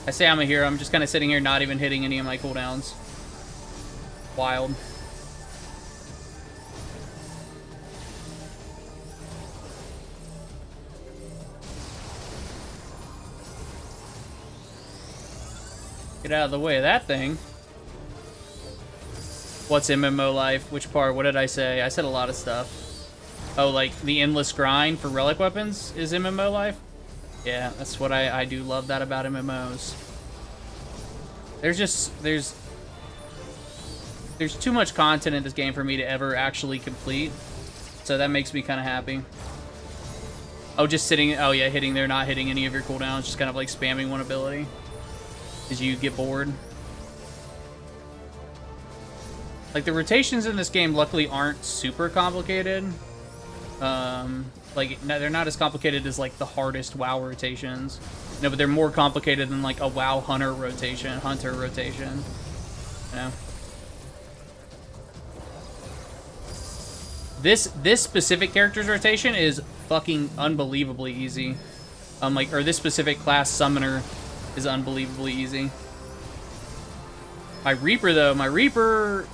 I say I'm a hero. I'm just kind of sitting here not even hitting any of my cooldowns. Wild. Get out of the way of that thing. What's MMO life? Which part? What did I say? I said a lot of stuff. Oh, like the endless grind for relic weapons is MMO life? Yeah, that's what I do love that about MMOs. There's too much content in this game for me to ever actually complete. So that makes me kind of happy. Oh, just sitting, oh yeah, hitting there, not hitting any of your cooldowns, just kind of like spamming one ability as you get bored. Like, the rotations in this game luckily aren't super complicated. Like, they're not as complicated as, like, the hardest WoW rotations. No, but they're more complicated than, like, a WoW hunter rotation. You know? This specific character's rotation is fucking unbelievably easy. Or this specific class summoner is unbelievably easy. My Reaper, though,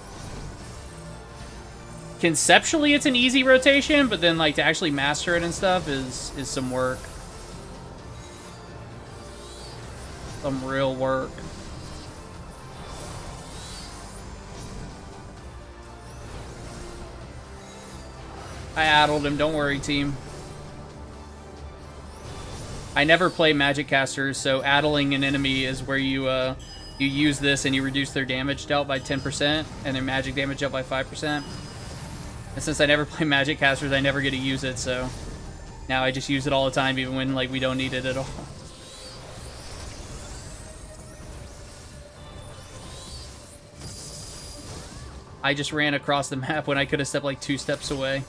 conceptually, it's an easy rotation, but then, like, to actually master it and stuff is some work. Some real work. I addled him, don't worry, team. I never play magic casters, so addling an enemy is where you use this and you reduce their damage dealt by 10% and their magic damage dealt by 5%. And since I never play magic casters, I never get to use it, so now I just use it all the time, even when, like, we don't need it at all. I just ran across the map when I could have stepped, like, 2 steps away.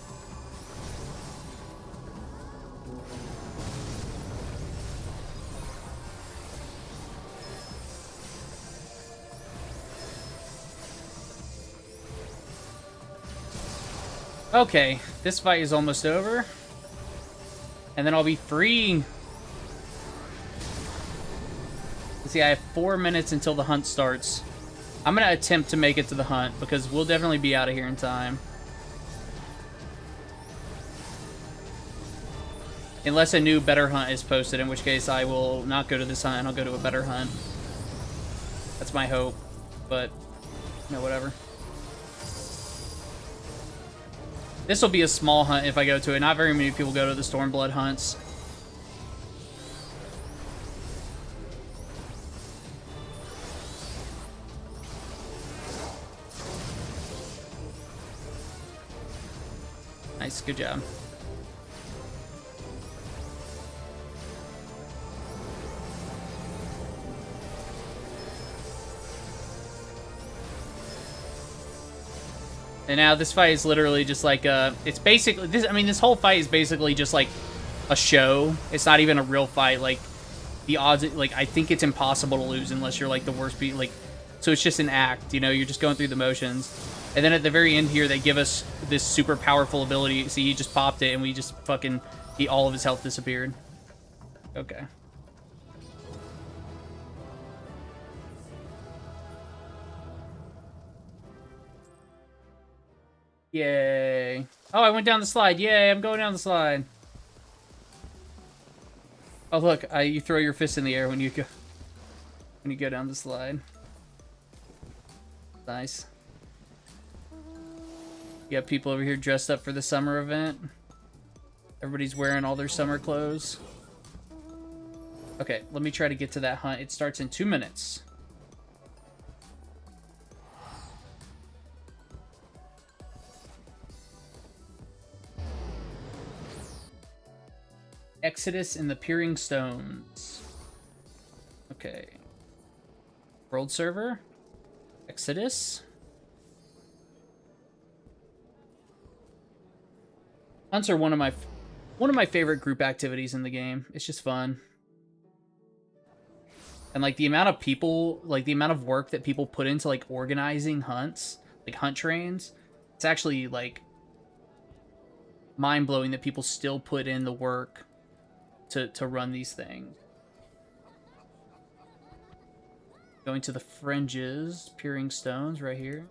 Okay, this fight is almost over. And then I'll be free. Let's see, I have 4 minutes until the hunt starts. I'm going to attempt to make it to the hunt, because we'll definitely be out of here in time. Unless a new better hunt is posted, in which case I will not go to this hunt and I'll go to a better hunt. That's my hope. But, no, whatever. This will be a small hunt if I go to it. Not very many people go to the Stormblood hunts. Nice, good job. And now this fight is literally just like it's basically this. I mean, this whole fight is basically just like a show. It's not even a real fight. Like the odds, like I think it's impossible to lose unless you're like the worst beat. Like, so it's just an act. You know, you're just going through the motions. And then at the very end here, they give us this super powerful ability. See, he just popped it, and we just fucking all of his health disappeared. Okay. Yay. Oh, I went down the slide. Yay, I'm going down the slide. Oh, look, you throw your fist in the air when you go down the slide. Nice. You got people over here dressed up for the summer event. Everybody's wearing all their summer clothes. Okay, let me try to get to that hunt. It starts in 2 minutes. Exodus in the Peering Stones. Okay. World server. Exodus. Hunts are one of my favorite group activities in the game. It's just fun. And like the amount of people, like the amount of work that people put into like organizing hunts, like hunt trains, it's actually like mind-blowing that people still put in the work to run these things. Going to the fringes, Peering Stones right here.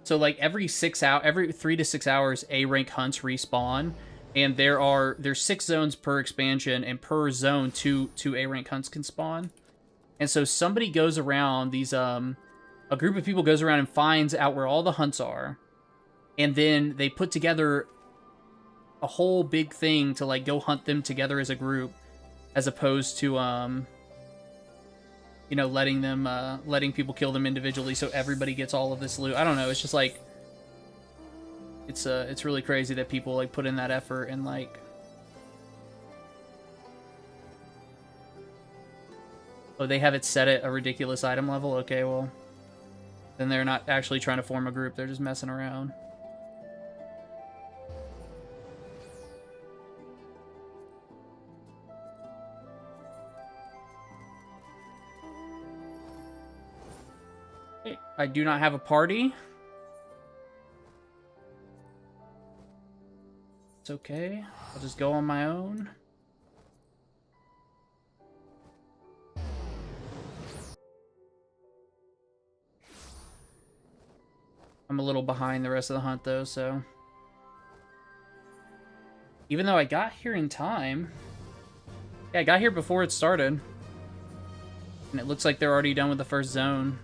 So like every 3 to 6 hours, A rank hunts respawn, and there's 6 zones per expansion, and per zone two A rank hunts can spawn. And so somebody goes around these a group of people goes around and finds out where all the hunts are, and then they put together a whole big thing to like go hunt them together as a group, as opposed to you know, letting people kill them individually so everybody gets all of this loot. I don't know, it's just like it's really crazy that people like put in that effort and like oh, they have it set at a ridiculous item level. Okay, well then they're not actually trying to form a group, they're just messing around. I do not have a party. It's okay. I'll just go on my own. I'm a little behind the rest of the hunt though, so. Even though I got here in time. Yeah, I got here before it started. And it looks like they're already done with the first zone.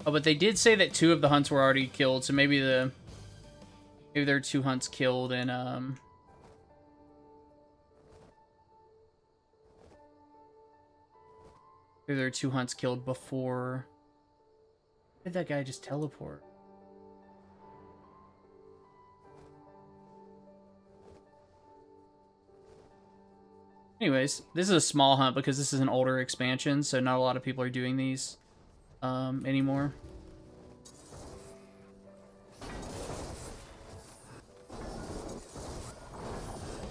Oh, but they did say that 2 of the hunts were already killed, so maybe there are 2 hunts killed, and maybe there are 2 hunts killed before. Where did that guy just teleport? Anyways, this is a small hunt because this is an older expansion, so not a lot of people are doing these anymore.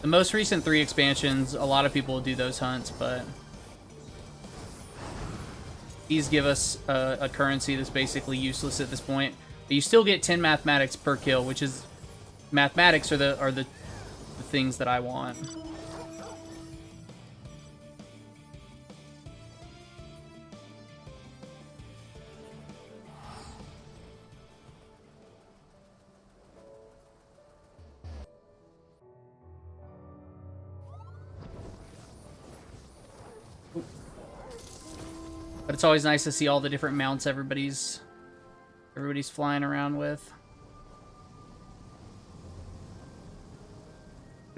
The most recent 3 expansions, a lot of people do those hunts, but these give us a currency that's basically useless at this point. But you still get 10 mathematics per kill, which is mathematics are the things that I want. But it's always nice to see all the different mounts everybody's flying around with.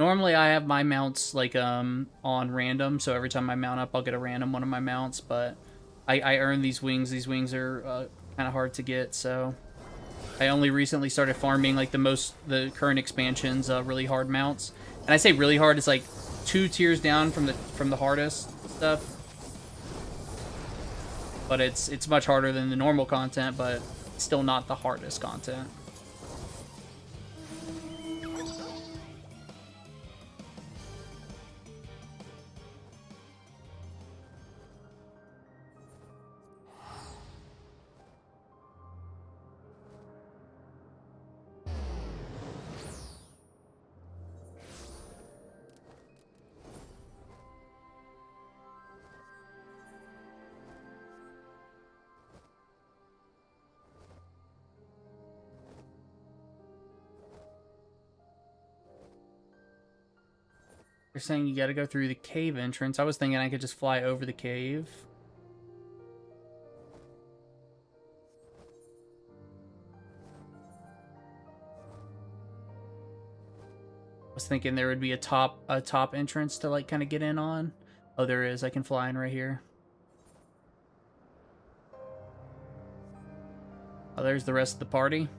Normally I have my mounts like on random, so every time I mount up I'll get a random one of my mounts, but I earn these wings. These wings are kind of hard to get, so I only recently started farming like the current expansions really hard mounts. And I say really hard, it's like 2 tiers down from the hardest stuff. But it's much harder than the normal content, but still not the hardest content. You're saying you gotta go through the cave entrance. I was thinking I could just fly over the cave. I was thinking there would be a top entrance to like kind of get in on. Oh, there is. I can fly in right here. Oh, there's the rest of the party.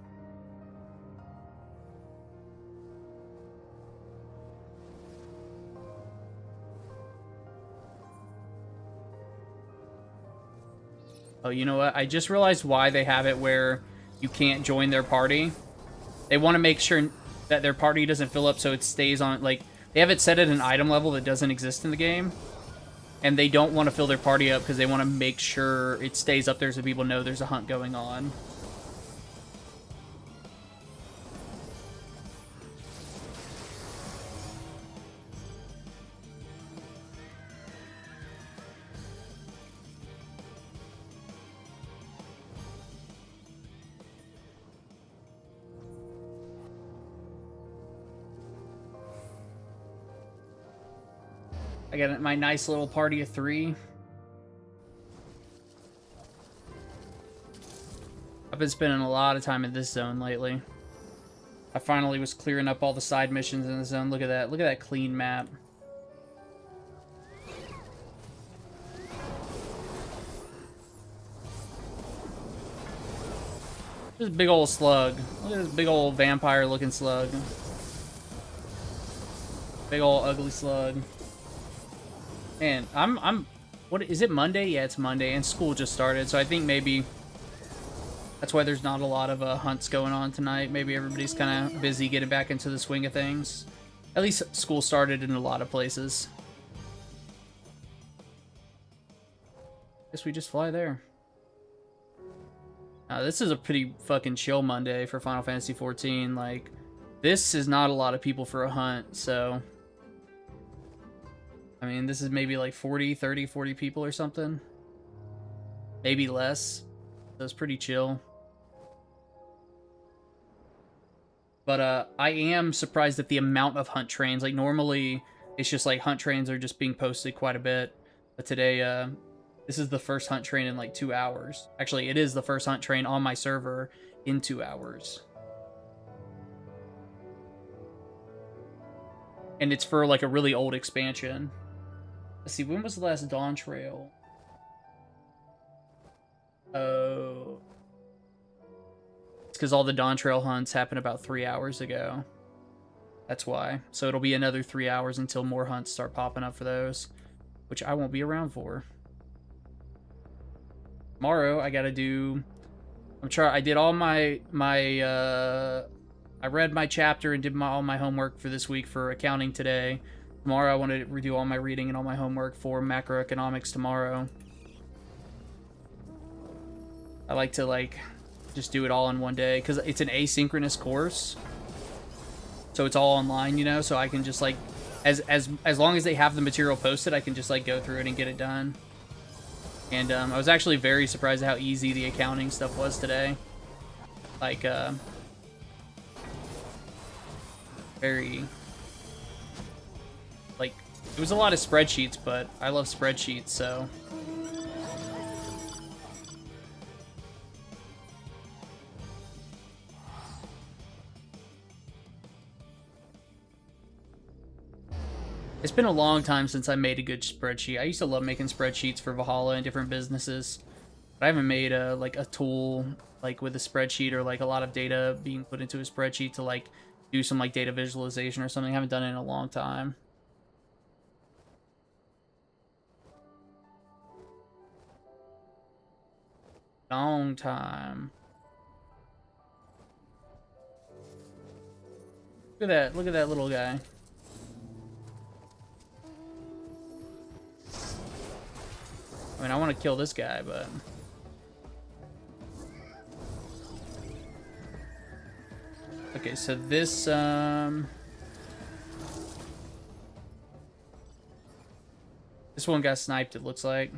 Oh, you know what? I just realized why they have it where you can't join their party. They want to make sure that their party doesn't fill up so it stays on, like, they have it set at an item level that doesn't exist in the game. And they don't want to fill their party up because they want to make sure it stays up there so people know there's a hunt going on. I got my nice little party of 3. I've been spending a lot of time in this zone lately. I finally was clearing up all the side missions in the zone. Look at that. Look at that clean map. This big old slug. Look at this big old vampire looking slug. Big old ugly slug. Man, what is it, Monday? Yeah, it's Monday, and school just started, so I think maybe that's why there's not a lot of hunts going on tonight. Maybe everybody's kind of busy getting back into the swing of things. At least school started in a lot of places. Guess we just fly there. This is a pretty fucking chill Monday for Final Fantasy XIV. Like, this is not a lot of people for a hunt, so I mean, this is maybe like 40 people or something. Maybe less. So it's pretty chill. But I am surprised at the amount of hunt trains. Like, normally it's just like hunt trains are just being posted quite a bit. But today, this is the first hunt train in like 2 hours. Actually, it is the first hunt train on my server in 2 hours. And it's for like a really old expansion. Let's see, when was the last Dawntrail? Oh. It's because all the Dawntrail hunts happened about 3 hours ago. That's why. So it'll be another 3 hours until more hunts start popping up for those, which I won't be around for. Tomorrow, I gotta do... I did all I read my chapter and did all my homework for this week for accounting today. Tomorrow I want to redo all my reading and all my homework for macroeconomics tomorrow. I like to just do it all in one day because it's an asynchronous course. So it's all online, you know, so I can just like as long as they have the material posted, I can just like go through it and get it done. And I was actually very surprised at how easy the accounting stuff was today. Like very like, it was a lot of spreadsheets, but I love spreadsheets, so. It's been a long time since I made a good spreadsheet. I used to love making spreadsheets for Valhalla and different businesses. But I haven't made a like a tool like with a spreadsheet or like a lot of data being put into a spreadsheet to like do some like data visualization or something. I haven't done it in a long time. Long time. Look at that little guy. I mean, I want to kill this guy, but... Okay, so this, this one got sniped, it looks like.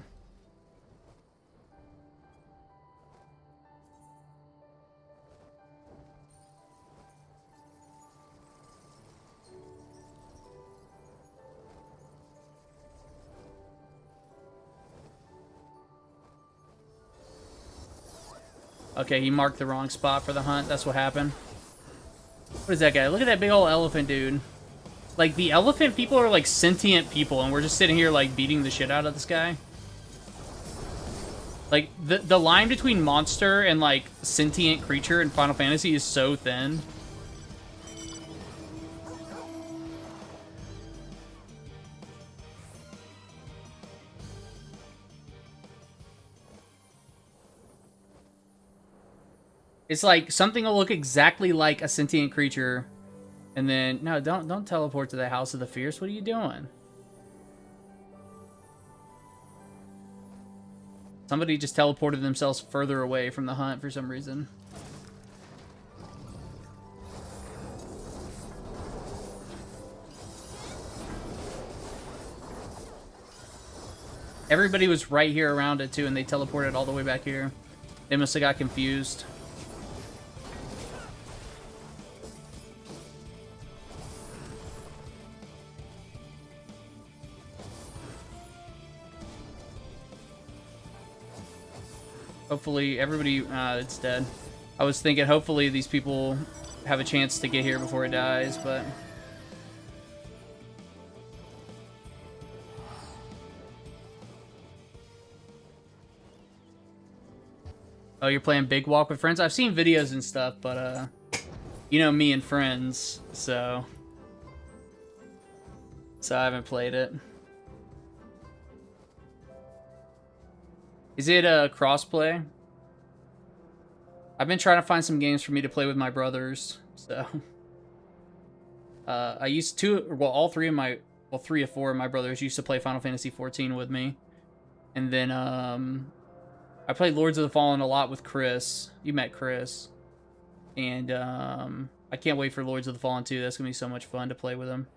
Okay, he marked the wrong spot for the hunt. That's what happened. What is that guy? Look at that big old elephant dude. Like, the elephant people are like sentient people, and we're just sitting here like beating the shit out of this guy. Like, the line between monster and like sentient creature in Final Fantasy is so thin. It's like something will look exactly like a sentient creature, and then no, don't teleport to the House of the Fierce. What are you doing? Somebody just teleported themselves further away from the hunt for some reason. Everybody was right here around it too, and they teleported all the way back here. They must have got confused. Hopefully, everybody... it's dead. I was thinking, hopefully, these people have a chance to get here before it dies, but... Oh, you're playing Big Walk with friends? I've seen videos and stuff, but, you know me and friends, so... So I haven't played it. Is it a crossplay? I've been trying to find some games for me to play with my brothers, so... I used to... Well, all three of my... Well, 3 or 4 of my brothers used to play Final Fantasy XIV with me. And then, I played Lords of the Fallen a lot with Chris. You met Chris. And, I can't wait for Lords of the Fallen 2. That's gonna be so much fun to play with him.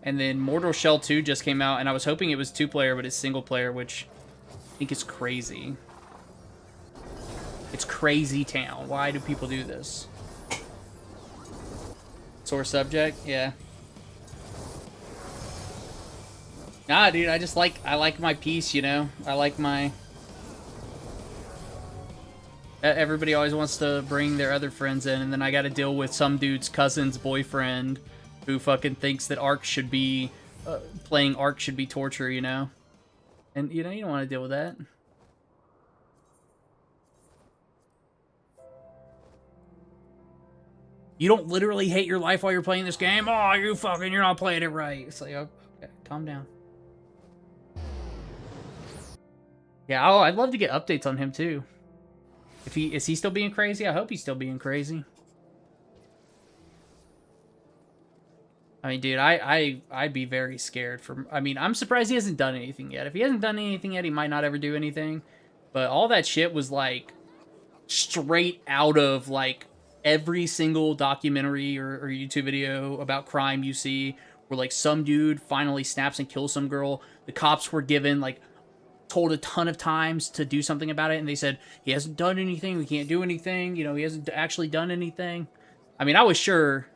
And then Mortal Shell 2 just came out, and I was hoping it was 2-player, but it's single-player, which I think is crazy. It's crazy town. Why do people do this? Sore subject? Yeah. Nah, dude, I like my peace, you know? I like my... Everybody always wants to bring their other friends in, and then I gotta deal with some dude's cousin's boyfriend who fucking thinks that Ark should be... playing Ark should be torture, you know? And, you know, you don't want to deal with that. You don't literally hate your life while you're playing this game? Oh, you're not playing it right. It's like, okay, calm down. Yeah, I'd love to get updates on him too. Is he still being crazy? I hope he's still being crazy. I mean, dude, I'd be very scared for... I mean, I'm surprised he hasn't done anything yet. If he hasn't done anything yet, he might not ever do anything. But all that shit was, like, straight out of, like, every single documentary or YouTube video about crime you see, where, like, some dude finally snaps and kills some girl. The cops were given, like, told a ton of times to do something about it, and they said, he hasn't done anything, we can't do anything, you know, he hasn't actually done anything. I mean, I was sure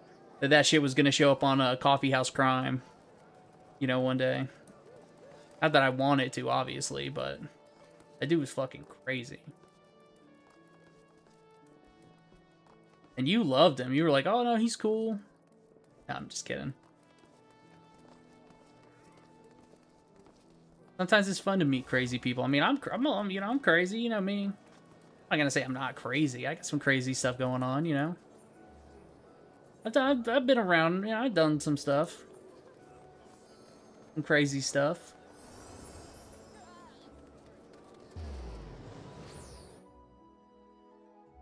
that shit was gonna show up on a Coffee House Crime, you know, one day. Not that I want it to, obviously, but that dude was fucking crazy. And you loved him. You were like, oh no, he's cool. No, I'm just kidding. Sometimes it's fun to meet crazy people. I mean, I'm you know, I'm crazy, you know me. I'm not gonna say I'm not crazy. I got some crazy stuff going on, you know. I've been around, you know, I've done some stuff. Some crazy stuff.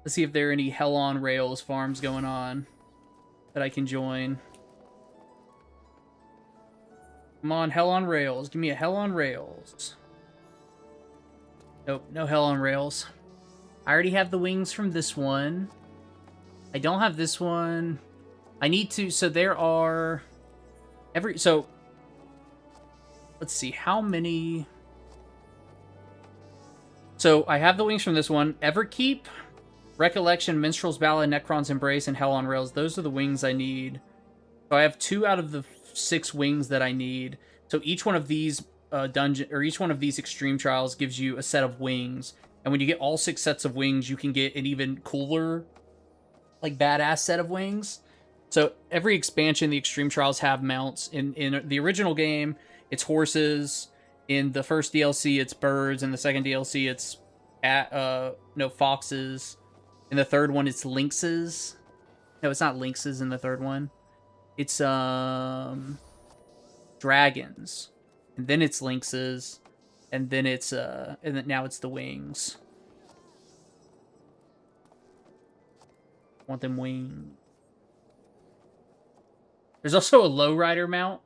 Let's see if there are any Hell on Rails farms going on that I can join. Come on, Hell on Rails. Give me a Hell on Rails. Nope, no Hell on Rails. I already have the wings from this one. I don't have this one. I need to, so there are so let's see how many. So I have the wings from this one. Everkeep, Recollection, Minstrel's Ballad, Necron's Embrace, and Hell on Rails. Those are the wings I need. So I have 2 out of the 6 wings that I need. So each one of these each one of these extreme trials gives you a set of wings. And when you get all 6 sets of wings, you can get an even cooler, like badass set of wings. So every expansion, the extreme trials have mounts. In the original game, it's horses. In the first DLC, it's birds. In the second DLC, it's foxes. In the third one, it's lynxes. No, it's not lynxes in the third one. It's dragons. And then it's lynxes. And then it's and then now it's the wings. Want them wings. There's also a lowrider mount.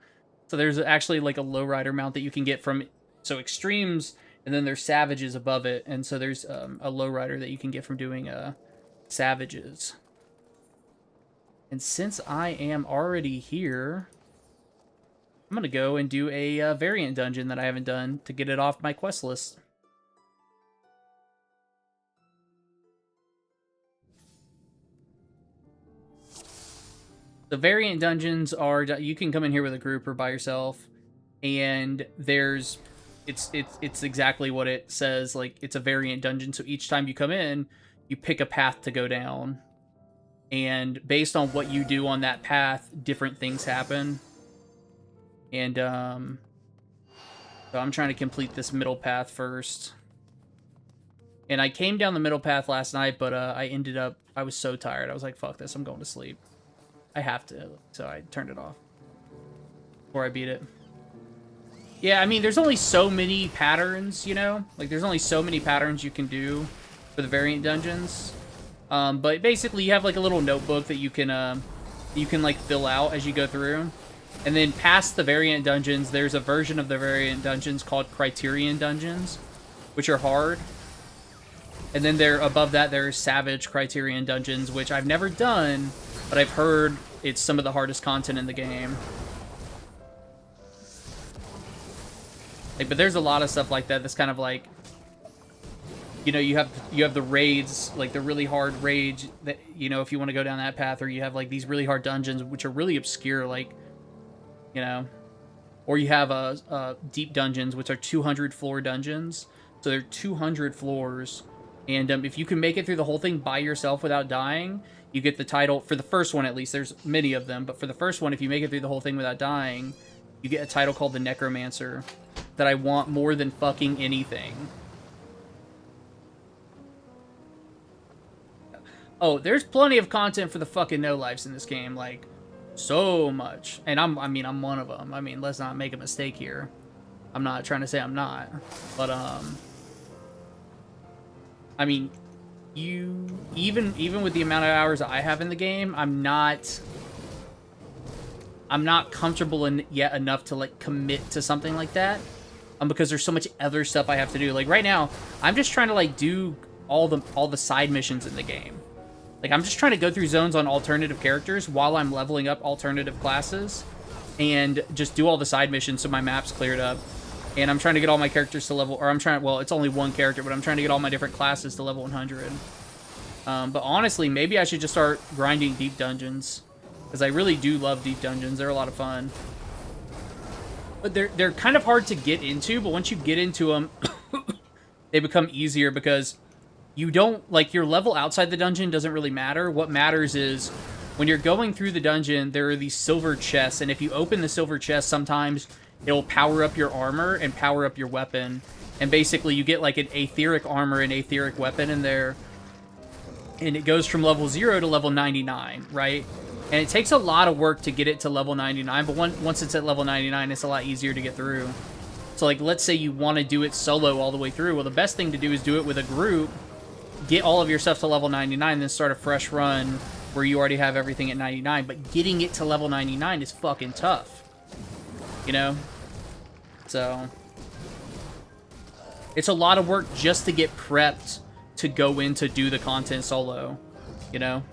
So there's actually like a lowrider mount that you can get from extremes, and then there's savages above it, and so there's a lowrider that you can get from doing savages. And since I am already here, I'm gonna go and do a variant dungeon that I haven't done to get it off my quest list. The variant dungeons are, you can come in here with a group or by yourself, and there's, it's exactly what it says, like, it's a variant dungeon, so each time you come in, you pick a path to go down, and based on what you do on that path, different things happen, and, so I'm trying to complete this middle path first, and I came down the middle path last night, but, I was so tired, I was like, fuck this, I'm going to sleep. I have to, so I turned it off before I beat it. Yeah, I mean, there's only so many patterns, you know? Like, there's only so many patterns you can do for the variant dungeons. But basically, you have, like, a little notebook that you can, like, fill out as you go through. And then past the variant dungeons, there's a version of the variant dungeons called Criterion Dungeons, which are hard. And then above that, there's Savage Criterion Dungeons, which I've never done, but I've heard it's some of the hardest content in the game. Like, but there's a lot of stuff like that that's kind of like, you know, you have the raids, like the really hard raids that, you know, if you want to go down that path, or you have like these really hard dungeons which are really obscure, like, you know, or you have deep dungeons, which are 200 floor dungeons. So they're 200 floors, and if you can make it through the whole thing by yourself without dying, you get the title, for the first one at least, there's many of them, but for the first one, if you make it through the whole thing without dying, you get a title called the Necromancer, that I want more than fucking anything. Oh, there's plenty of content for the fucking no-lives in this game, like, so much. And I'm one of them. I mean, let's not make a mistake here. I'm not trying to say I'm not, but, I mean, even with the amount of hours I have in the game, I'm not comfortable yet enough to like commit to something like that, because there's so much other stuff I have to do. Like right now, I'm just trying to like do all the side missions in the game. Like I'm just trying to go through zones on alternative characters while I'm leveling up alternative classes, and just do all the side missions so my map's cleared up. And I'm trying to get all my characters to level, well, it's only one character, but I'm trying to get all my different classes to level 100. But honestly, maybe I should just start grinding deep dungeons, because I really do love deep dungeons. They're a lot of fun. But they're kind of hard to get into, but once you get into them, they become easier, because you don't, like, your level outside the dungeon doesn't really matter. What matters is when you're going through the dungeon, there are these silver chests, and if you open the silver chest, sometimes it'll power up your armor and power up your weapon. And basically, you get like an aetheric armor and aetheric weapon in there. And it goes from level 0 to level 99, right? And it takes a lot of work to get it to level 99, but once it's at level 99, it's a lot easier to get through. So, like, let's say you want to do it solo all the way through. Well, the best thing to do is do it with a group, get all of your stuff to level 99, then start a fresh run where you already have everything at 99. But getting it to level 99 is fucking tough. You know? So, it's a lot of work just to get prepped to go in to do the content solo. You know?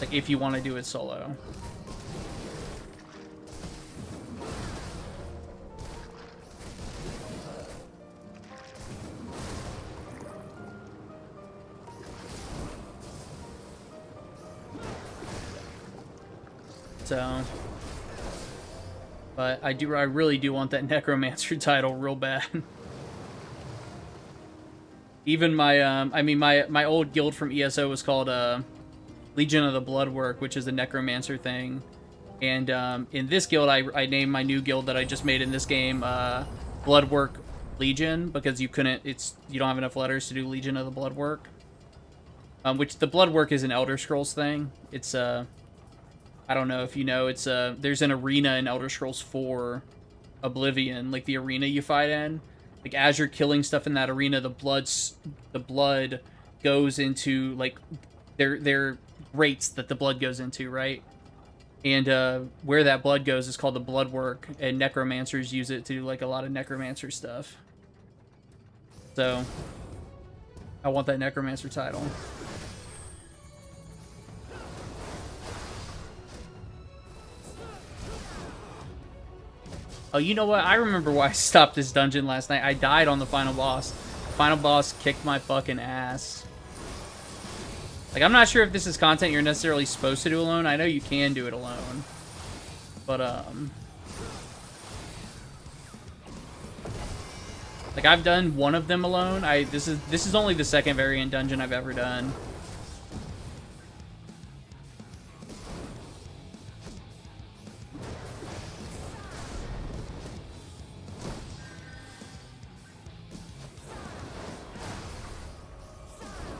Like, if you want to do it solo. So, but I really do want that Necromancer title real bad. Even my, I mean, my old guild from ESO was called, Legion of the Bloodwork, which is a Necromancer thing. And, in this guild, I named my new guild that I just made in this game, Bloodwork Legion, because you don't have enough letters to do Legion of the Bloodwork. Which, the Bloodwork is an Elder Scrolls thing. It's, I don't know if you know, it's there's an arena in Elder Scrolls 4 Oblivion, like the arena you fight in. Like, as you're killing stuff in that arena, the blood goes into, like, their grates that the blood goes into, right? And where that blood goes is called the Bloodwork, and necromancers use it to do, like, a lot of necromancer stuff. So, I want that Necromancer title. Oh, you know what? I remember why I stopped this dungeon last night. I died on the final boss. The final boss kicked my fucking ass. Like, I'm not sure if this is content you're necessarily supposed to do alone. I know you can do it alone. But, like, I've done one of them alone. This is only the second variant dungeon I've ever done.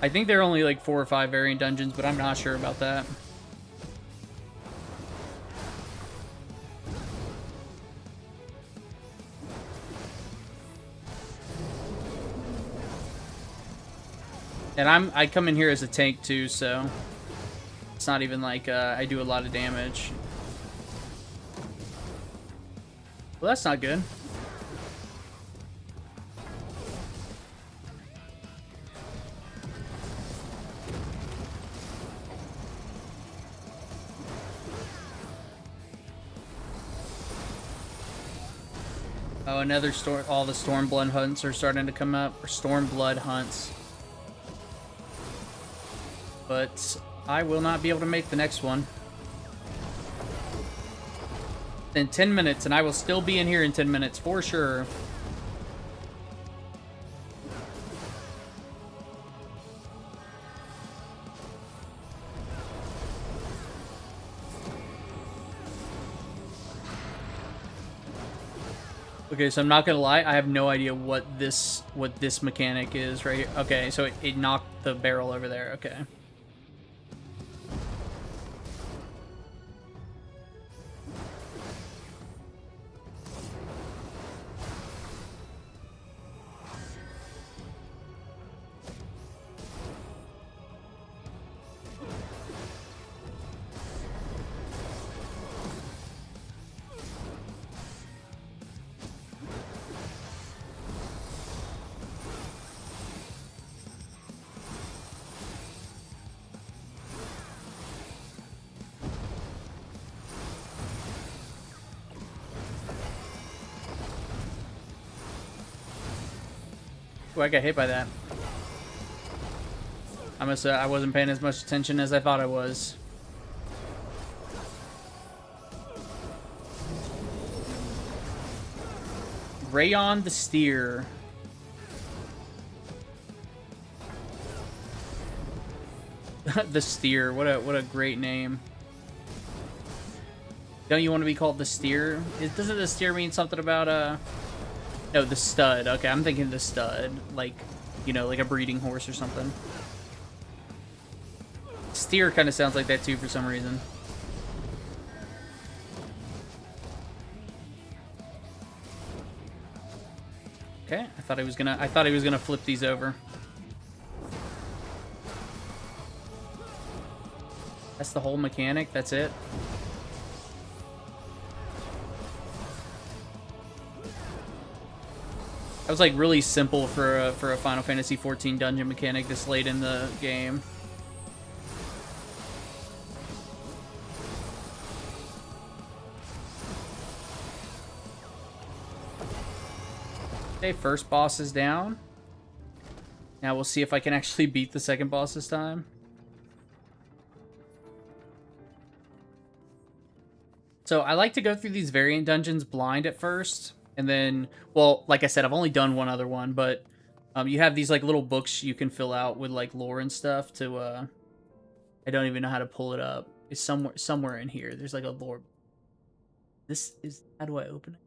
I think there are only like 4 or 5 variant dungeons, but I'm not sure about that. And I come in here as a tank too, so it's not even like I do a lot of damage. Well, that's not good. Oh, another all the Stormblood hunts are starting to come up, or Stormblood hunts. But I will not be able to make the next one. In 10 minutes, and I will still be in here in 10 minutes, for sure. Okay, so I'm not gonna lie, I have no idea what this mechanic is right here. Okay, so it knocked the barrel over there. Okay. Ooh, I got hit by that. I wasn't paying as much attention as I thought I was. Rayon the Steer. The Steer. What a great name. Don't you want to be called the steer? Doesn't the steer mean something about, no, the stud. Okay, I'm thinking the stud. Like, you know, like a breeding horse or something. Steer kind of sounds like that too for some reason. Okay, I thought he was gonna flip these over. That's the whole mechanic, that's it. That was like really simple for a Final Fantasy XIV dungeon mechanic this late in the game. Okay, first boss is down. Now we'll see if I can actually beat the second boss this time. So I like to go through these variant dungeons blind at first. And then, well, like I said, I've only done one other one, but you have these like little books you can fill out with like lore and stuff to, I don't even know how to pull it up. It's somewhere in here. There's like a lore. This is, how do I open it?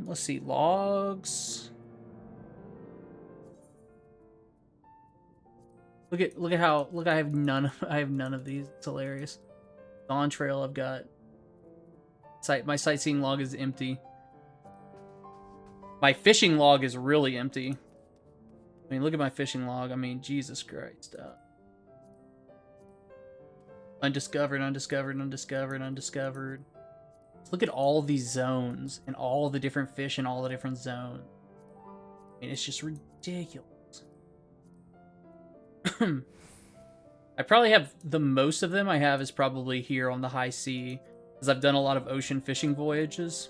Let's see, logs. Look at how I have none of these. It's hilarious. Dawn Trail I've got. My sightseeing log is empty. My fishing log is really empty. I mean, look at my fishing log. I mean, Jesus Christ. Undiscovered, undiscovered, undiscovered, undiscovered. Look at all these zones and all the different fish in all the different zones. I mean, it's just ridiculous. I probably have the most of them I have is probably here on the high sea, because I've done a lot of ocean fishing voyages.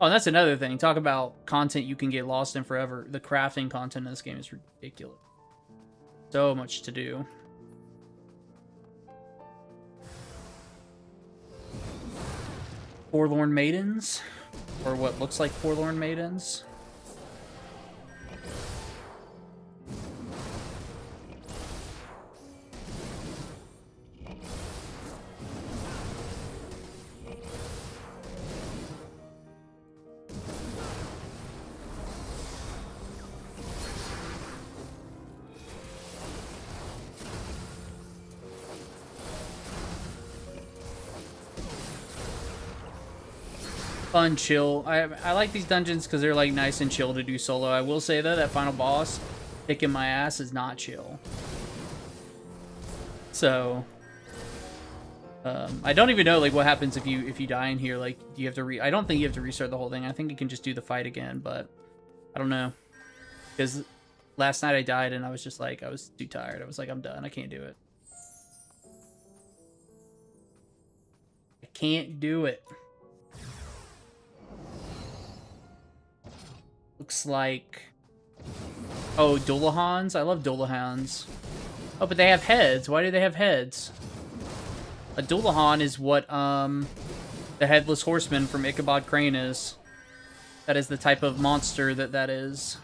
Oh, and that's another thing. Talk about content you can get lost in forever. The crafting content in this game is ridiculous. So much to do. Forlorn Maidens, or what looks like Forlorn Maidens. Fun, chill. I like these dungeons because they're like nice and chill to do solo. I will say though, that final boss kicking my ass is not chill. So I don't even know like what happens if you die in here. Like, do you have to I don't think you have to restart the whole thing. I think you can just do the fight again, but I don't know, because last night I died and I was just like, I was too tired. I was like, I'm done. I can't do it. I can't do it. Looks like... Oh, Dullahans? I love Dullahans. Oh, but they have heads. Why do they have heads? A Dullahan is what, the Headless Horseman from Ichabod Crane is. That is the type of monster that is.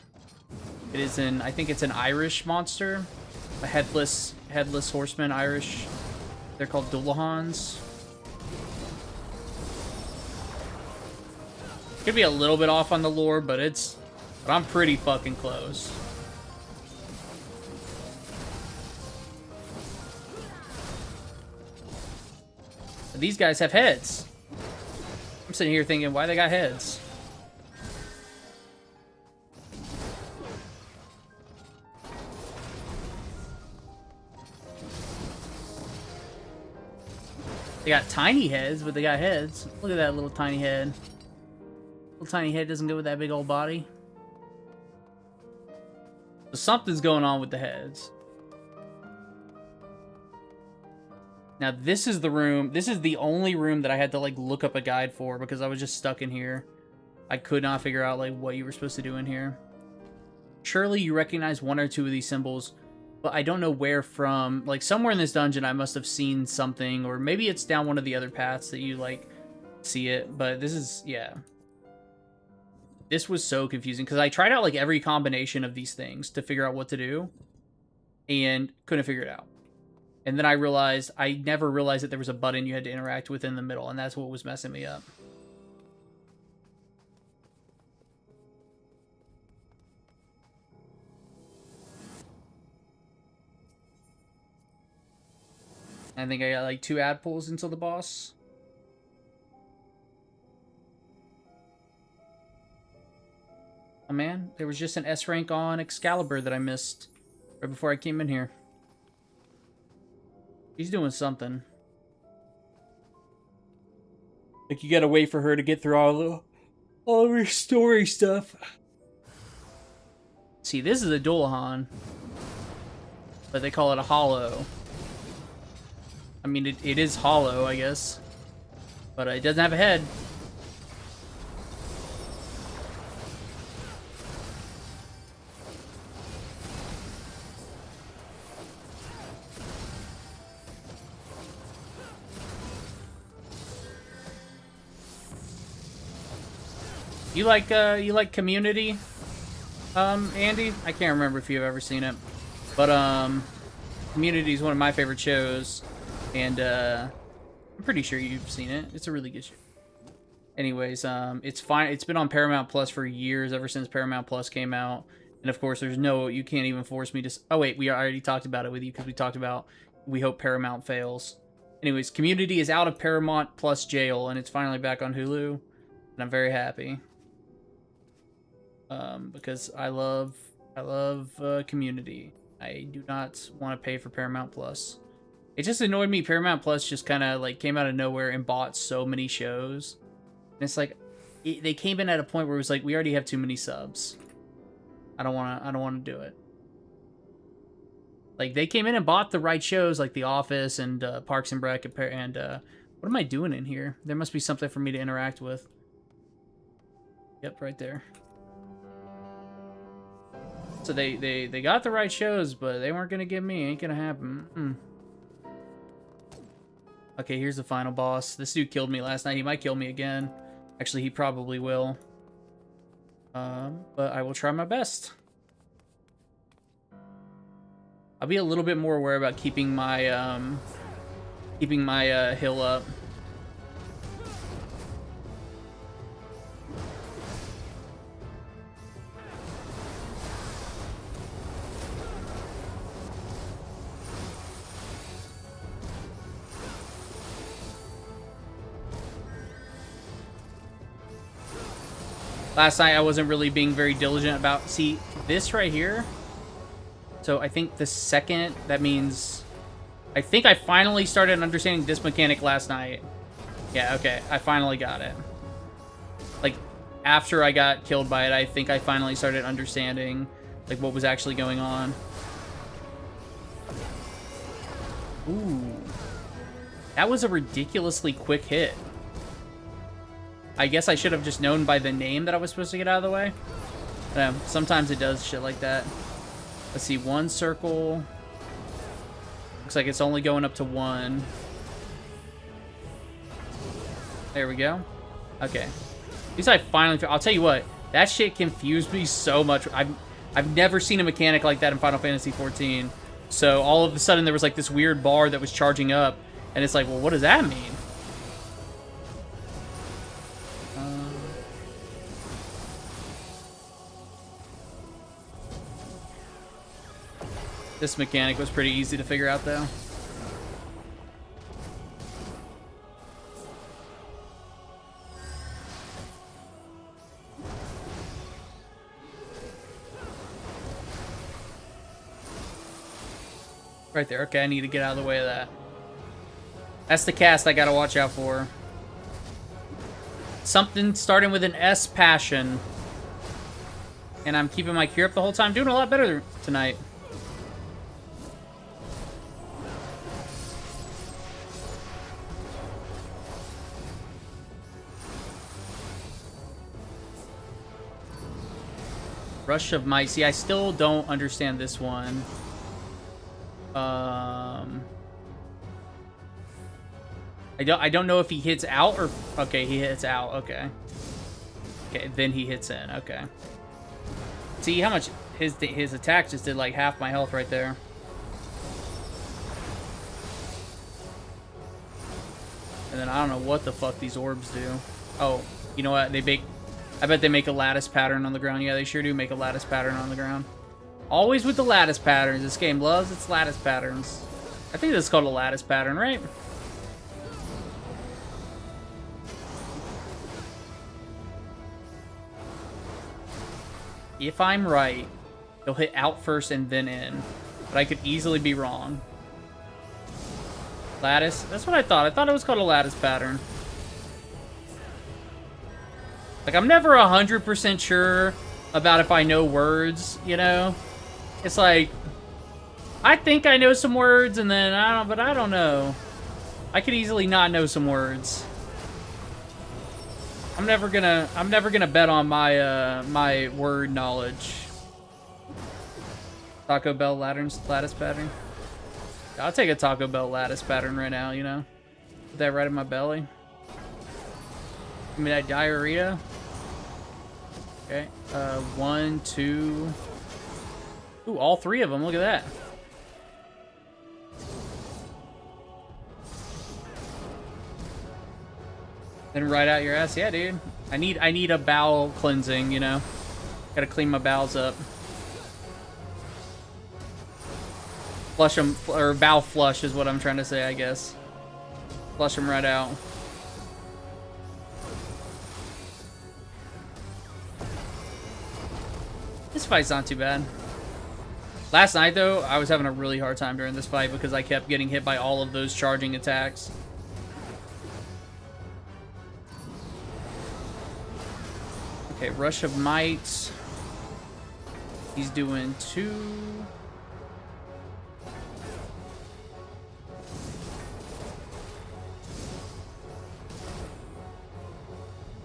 It is I think it's an Irish monster. A Headless Horseman, Irish. They're called Dullahans. Could be a little bit off on the lore, but I'm pretty fucking close. These guys have heads. I'm sitting here thinking, why they got heads? They got tiny heads, but they got heads. Look at that little tiny head. Little tiny head doesn't go with that big old body. So something's going on with the heads. Now this is the room. This is the only room that I had to like look up a guide for because I was just stuck in here. I could not figure out like what you were supposed to do in here. Surely you recognize one or two of these symbols, but I don't know where from. Like somewhere in this dungeon I must have seen something, or maybe it's down one of the other paths that you like see it, but this is, yeah. This was so confusing because I tried out like every combination of these things to figure out what to do. and couldn't figure it out. And then I never realized that there was a button you had to interact with in the middle, and that's what was messing me up. I think I got like 2 ad pulls until the boss. Oh man, there was just an S rank on Excalibur that I missed right before I came in here. He's doing something. Like, you gotta wait for her to get through all of her story stuff. See, this is a Dullahan, but they call it a hollow. I mean, it is hollow, I guess, but it doesn't have a head. You like Community, Andy? I can't remember if you've ever seen it, but Community is one of my favorite shows, and I'm pretty sure you've seen it. It's a really good show. Anyways, it's fine. It's been on Paramount Plus for years, ever since Paramount Plus came out, and of course, you can't even force me to. Oh wait, we already talked about it with you because we talked about we hope Paramount fails. Anyways, Community is out of Paramount Plus jail, and it's finally back on Hulu, and I'm very happy. Because I love Community. I do not want to pay for Paramount Plus. It just annoyed me. Paramount Plus just kind of like came out of nowhere and bought so many shows, and it's like they came in at a point where it was like, we already have too many subs. I don't want to do it. Like, they came in and bought the right shows, like The Office and Parks and Rec, and what am I doing in here? There must be something for me to interact with. Yep, right there. So they got the right shows, but they weren't gonna give me. Ain't gonna happen. Okay, here's the final boss. This dude killed me last night. He might kill me again. Actually, he probably will. But I will try my best. I'll be a little bit more aware about keeping my hill up. Last night I wasn't really being very diligent about... See, this right here... So I think the second, that means... I think I finally started understanding this mechanic last night. Yeah, okay. I finally got it. Like, after I got killed by it, I think I finally started understanding, like, what was actually going on. Ooh. That was a ridiculously quick hit. I guess I should have just known by the name that I was supposed to get out of the way. Sometimes it does shit like that. Let's see, 1 circle. Looks like it's only going up to 1. There we go. Okay. At least I finally... I'll tell you what, that shit confused me so much. I've never seen a mechanic like that in Final Fantasy XIV. So all of a sudden there was like this weird bar that was charging up, and it's like, well, what does that mean? This mechanic was pretty easy to figure out, though. Right there. Okay, I need to get out of the way of that. That's the cast I gotta watch out for. Something starting with an S, Passion. And I'm keeping my cure up the whole time. Doing a lot better tonight. Rush of Might. See, I still don't understand this one. I don't know if he hits out or... Okay, he hits out. Okay. Okay, then he hits in. Okay. See how much his attack just did like half my health right there. And then I don't know what the fuck these orbs do. Oh, you know what? I bet they make a lattice pattern on the ground. Yeah, they sure do make a lattice pattern on the ground. Always with the lattice patterns. This game loves its lattice patterns. I think this is called a lattice pattern, right? If I'm right, they'll hit out first and then in. But I could easily be wrong. Lattice? That's what I thought. I thought it was called a lattice pattern. Like, I'm never 100% sure about if I know words, you know? It's like, I think I know some words, and then but I don't know. I could easily not know some words. I'm never gonna bet on my my word knowledge. Taco Bell lattice pattern. I'll take a Taco Bell lattice pattern right now, you know? Put that right in my belly. Give me that diarrhea. Okay. 1, 2. Ooh, all 3 of them. Look at that. Then right out your ass. Yeah, dude. I need a bowel cleansing, you know? Gotta clean my bowels up. Flush them, or bowel flush is what I'm trying to say, I guess. Flush them right out. This fight's not too bad. Last night, though, I was having a really hard time during this fight because I kept getting hit by all of those charging attacks. Okay, Rush of Might. He's doing 2.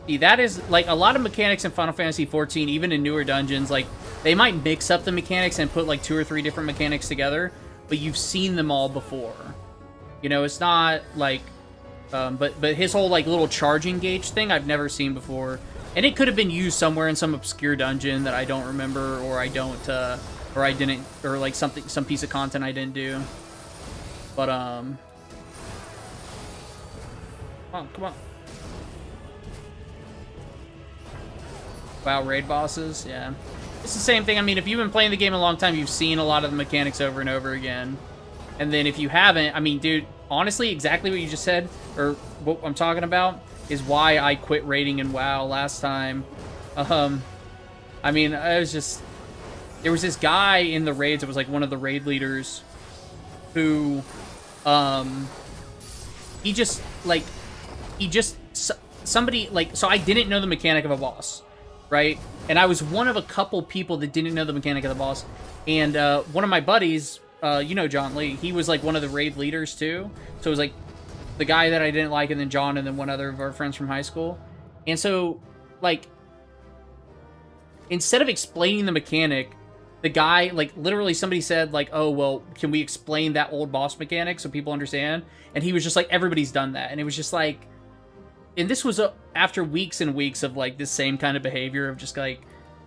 See, that is, like, a lot of mechanics in Final Fantasy XIV, even in newer dungeons, like, they might mix up the mechanics and put, like, 2 or 3 different mechanics together, but you've seen them all before. You know, it's not, like, but his whole, like, little charging gauge thing I've never seen before. And it could have been used somewhere in some obscure dungeon that I don't remember, or I don't, or I didn't, or, like, some piece of content I didn't do. But, come on. WoW raid bosses, yeah. It's the same thing. I mean, if you've been playing the game a long time, you've seen a lot of the mechanics over and over again. And then if you haven't, I mean, dude, honestly, exactly what you just said, or what I'm talking about, is why I quit raiding in WoW last time. I mean, I was just... There was this guy in the raids that was, like, one of the raid leaders who, somebody, like, so I didn't know the mechanic of a boss. Right? And I was one of a couple people that didn't know the mechanic of the boss. And one of my buddies, you know John Lee, he was like one of the raid leaders too. So it was like the guy that I didn't like, and then John, and then one other of our friends from high school. And so, like, instead of explaining the mechanic, the guy, like, literally somebody said, like, oh, well, can we explain that old boss mechanic so people understand? And he was just like, everybody's done that. And it was just like... And this was after weeks and weeks of, like, this same kind of behavior of just, like,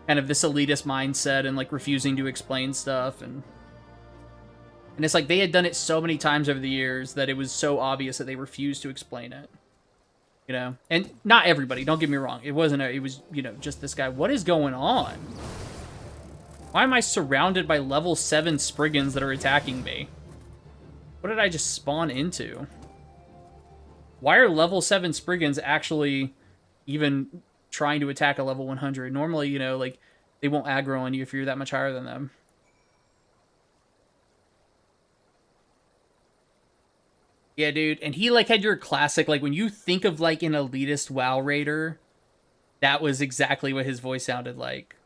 kind of this elitist mindset and, like, refusing to explain stuff. And it's like they had done it so many times over the years that it was so obvious that they refused to explain it. You know? And not everybody, don't get me wrong. It wasn't, it was, you know, just this guy. What is going on? Why am I surrounded by level 7 Spriggans that are attacking me? What did I just spawn into? Why are level 7 Spriggans actually even trying to attack a level 100? Normally, you know, like, they won't aggro on you if you're that much higher than them. Yeah, dude. And he, like, had your classic, like, when you think of, like, an elitist WoW raider, that was exactly what his voice sounded like.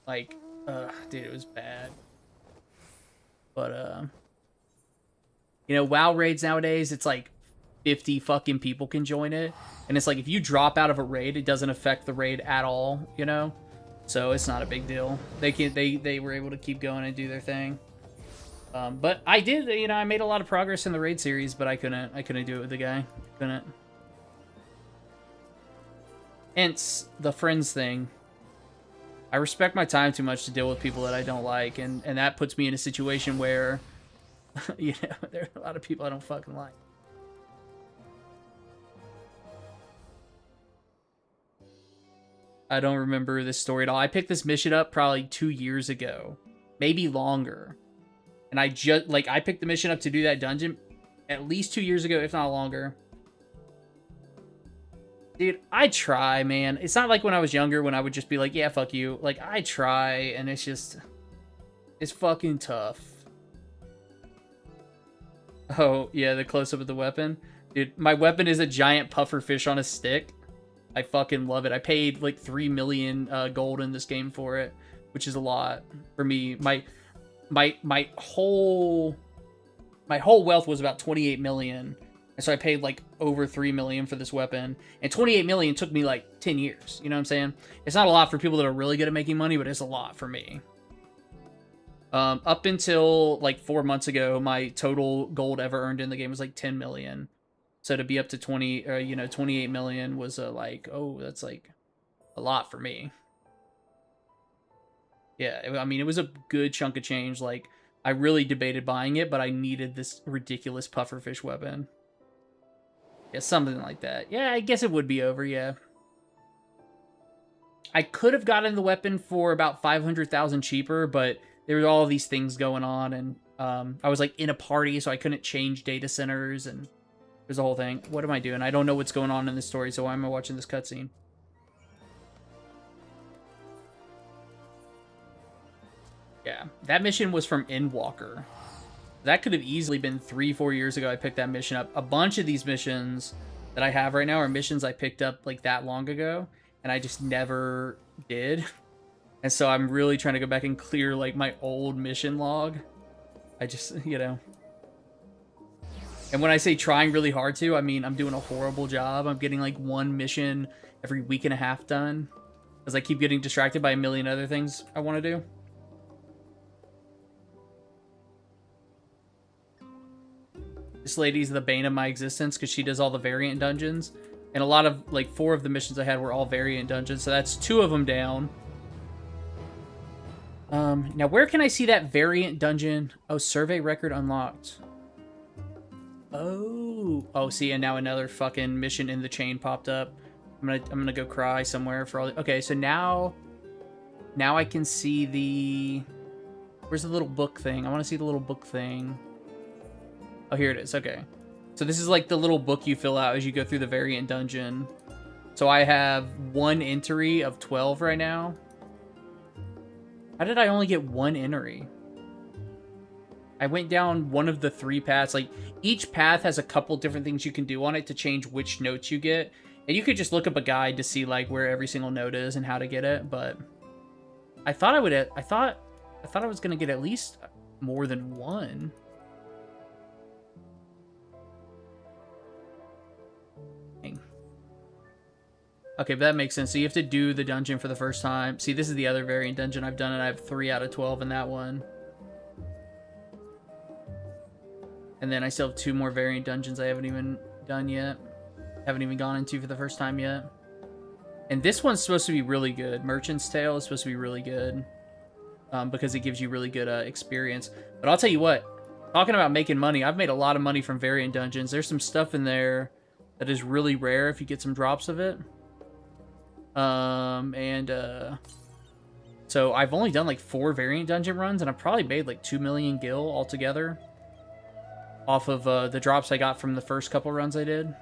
Like, dude, it was bad. But, you know, WoW raids nowadays, it's like 50 fucking people can join it. And it's like, if you drop out of a raid, it doesn't affect the raid at all, you know? So it's not a big deal. They were able to keep going and do their thing. But I did, you know, I made a lot of progress in the raid series, but I couldn't do it with the guy. Couldn't. Hence, the friends thing. I respect my time too much to deal with people that I don't like, and that puts me in a situation where... you know, there are a lot of people I don't fucking like. I don't remember this story at all. I picked this mission up probably 2 years ago, maybe longer. And I just, like, I picked the mission up to do that dungeon at least 2 years ago, if not longer. Dude, I try, man. It's not like when I was younger when I would just be like, yeah, fuck you. Like, I try, and it's just... It's fucking tough. Oh, yeah, the close-up of the weapon. Dude, my weapon is a giant puffer fish on a stick. I fucking love it. I paid, like, 3 million gold in this game for it, which is a lot for me. My whole wealth was about 28 million. And so I paid like over 3 million for this weapon. And 28 million took me like 10 years. You know what I'm saying? It's not a lot for people that are really good at making money, but it's a lot for me. Up until like 4 months ago, my total gold ever earned in the game was like 10 million. So to be up to 28 million was like, oh, that's like a lot for me. Yeah, I mean, it was a good chunk of change. Like, I really debated buying it, but I needed this ridiculous pufferfish weapon. Yeah, something like that. Yeah, I guess it would be over, yeah. I could have gotten the weapon for about 500,000 cheaper, but there were all these things going on, and I was, like, in a party, so I couldn't change data centers, and there's a whole thing. What am I doing? I don't know what's going on in this story, so why am I watching this cutscene? Yeah, that mission was from Endwalker. That could have easily been 3-4 years ago I picked that mission up. A bunch of these missions that I have right now are missions I picked up like that long ago, and I just never did. And so I'm really trying to go back and clear like my old mission log. I just, you know. And when I say trying really hard to, I mean I'm doing a horrible job. I'm getting like one mission every week and a half done, because I keep getting distracted by a million other things I want to do. This lady's the bane of my existence because she does all the variant dungeons. And a lot of, like, 4 of the missions I had were all variant dungeons. So that's 2 of them down. Now, where can I see that variant dungeon? Oh, survey record unlocked. Oh, see, and now another fucking mission in the chain popped up. I'm gonna go cry somewhere for all the... Okay, so now I can see the... Where's the little book thing? I want to see the little book thing. Oh, here it is. Okay. So this is like the little book you fill out as you go through the variant dungeon. So I have 1 entry of 12 right now. How did I only get 1 entry? I went down one of the 3 paths. Like, each path has a couple different things you can do on it to change which notes you get. And you could just look up a guide to see, like, where every single note is and how to get it. But I thought I thought I was going to get at least more than 1. Okay, but that makes sense. So you have to do the dungeon for the first time. See, this is the other variant dungeon I've done, and I have 3 out of 12 in that one. And then I still have 2 more variant dungeons I haven't even done yet. Haven't even gone into for the first time yet. And this one's supposed to be really good. Merchant's Tale is supposed to be really good. Because it gives you really good experience. But I'll tell you what. Talking about making money, I've made a lot of money from variant dungeons. There's some stuff in there that is really rare if you get some drops of it. So I've only done like 4 variant dungeon runs, and I've probably made like 2 million gil altogether off of the drops I got from the first couple runs I did.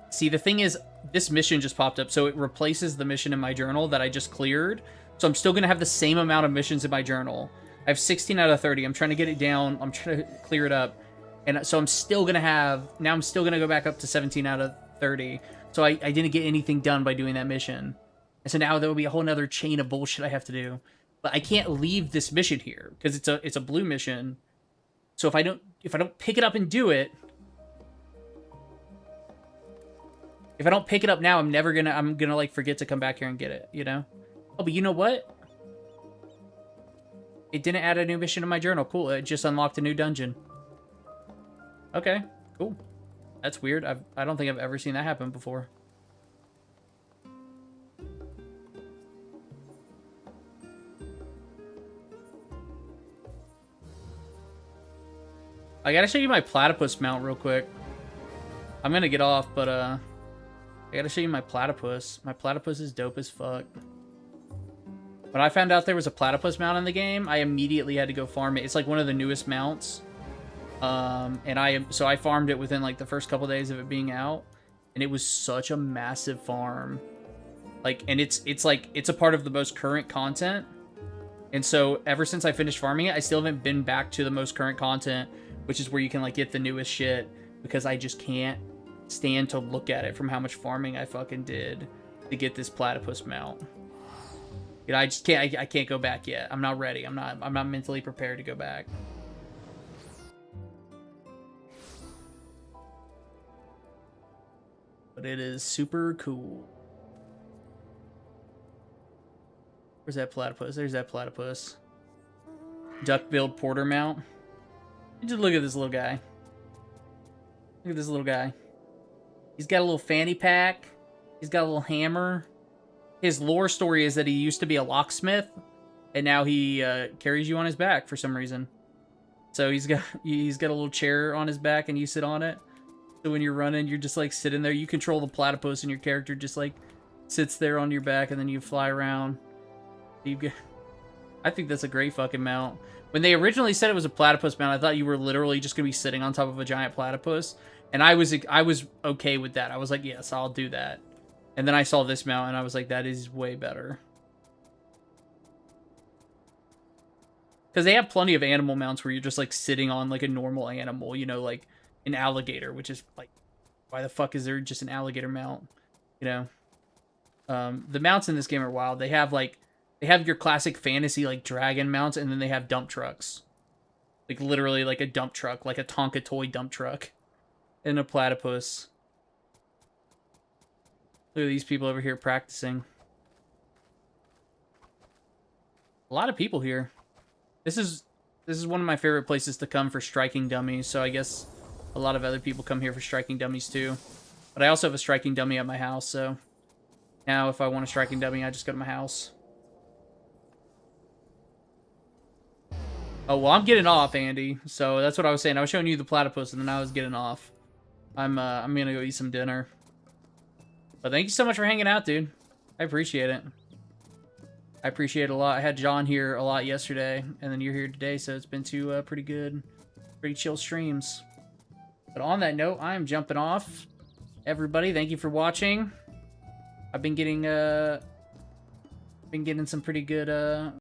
See, the thing is, this mission just popped up, so it replaces the mission in my journal that I just cleared. So I'm still going to have the same amount of missions in my journal. I have 16 out of 30. I'm trying to get it down. I'm trying to clear it up. And so I'm still going to have... Now I'm still going to go back up to 17 out of 30. So I didn't get anything done by doing that mission. And so now there will be a whole nother chain of bullshit I have to do. But I can't leave this mission here because it's a blue mission. So if I don't pick it up and do it, if I don't pick it up now, I'm gonna like forget to come back here and get it, you know? Oh, but you know what? It didn't add a new mission to my journal. Cool. It just unlocked a new dungeon. Okay, cool. That's weird. I don't think I've ever seen that happen before. I gotta show you my platypus mount real quick. I'm gonna get off, but I gotta show you my platypus. My platypus is dope as fuck. When I found out there was a platypus mount in the game, I immediately had to go farm it. It's like one of the newest mounts. And I farmed it within like the first couple days of it being out. And it was such a massive farm. Like, and it's a part of the most current content. And so ever since I finished farming it, I still haven't been back to the most current content, which is where you can like get the newest shit, because I just can't stand to look at it from how much farming I fucking did to get this platypus mount. You know, I just can't. I can't go back yet. I'm not ready. I'm not mentally prepared to go back. But it is super cool. Where's that platypus? There's that platypus. Duck-billed porter mount. Just look at this little guy. Look at this little guy. He's got a little fanny pack. He's got a little hammer. His lore story is that he used to be a locksmith, and now he carries you on his back for some reason. So he's got a little chair on his back, and you sit on it. So when you're running, you're just like sitting there. You control the platypus, and your character just like sits there on your back, and then you fly around. I think that's a great fucking mount. When they originally said it was a platypus mount, I thought you were literally just gonna be sitting on top of a giant platypus, and I was okay with that. I was like, yes, I'll do that. And then I saw this mount, and I was like, that is way better. Because they have plenty of animal mounts where you're just like sitting on like a normal animal, you know, like an alligator, which is like, why the fuck is there just an alligator mount? You know, the mounts in this game are wild. They have your classic fantasy like dragon mounts, and then they have dump trucks, like literally like a dump truck, like a Tonka toy dump truck, and a platypus. Look at these people over here practicing. A lot of people here. This is one of my favorite places to come for striking dummies, so I guess a lot of other people come here for striking dummies too. But I also have a striking dummy at my house, so now if I want a striking dummy, I just go to my house. Oh, well, I'm getting off, Andy. So that's what I was saying. I was showing you the platypus, and then I was getting off. I'm gonna go eat some dinner. But thank you so much for hanging out, dude. I appreciate it. I appreciate it a lot. I had John here a lot yesterday, and then you're here today, so it's been two pretty good, pretty chill streams. But on that note, I am jumping off. Everybody, thank you for watching. I've been getting some pretty good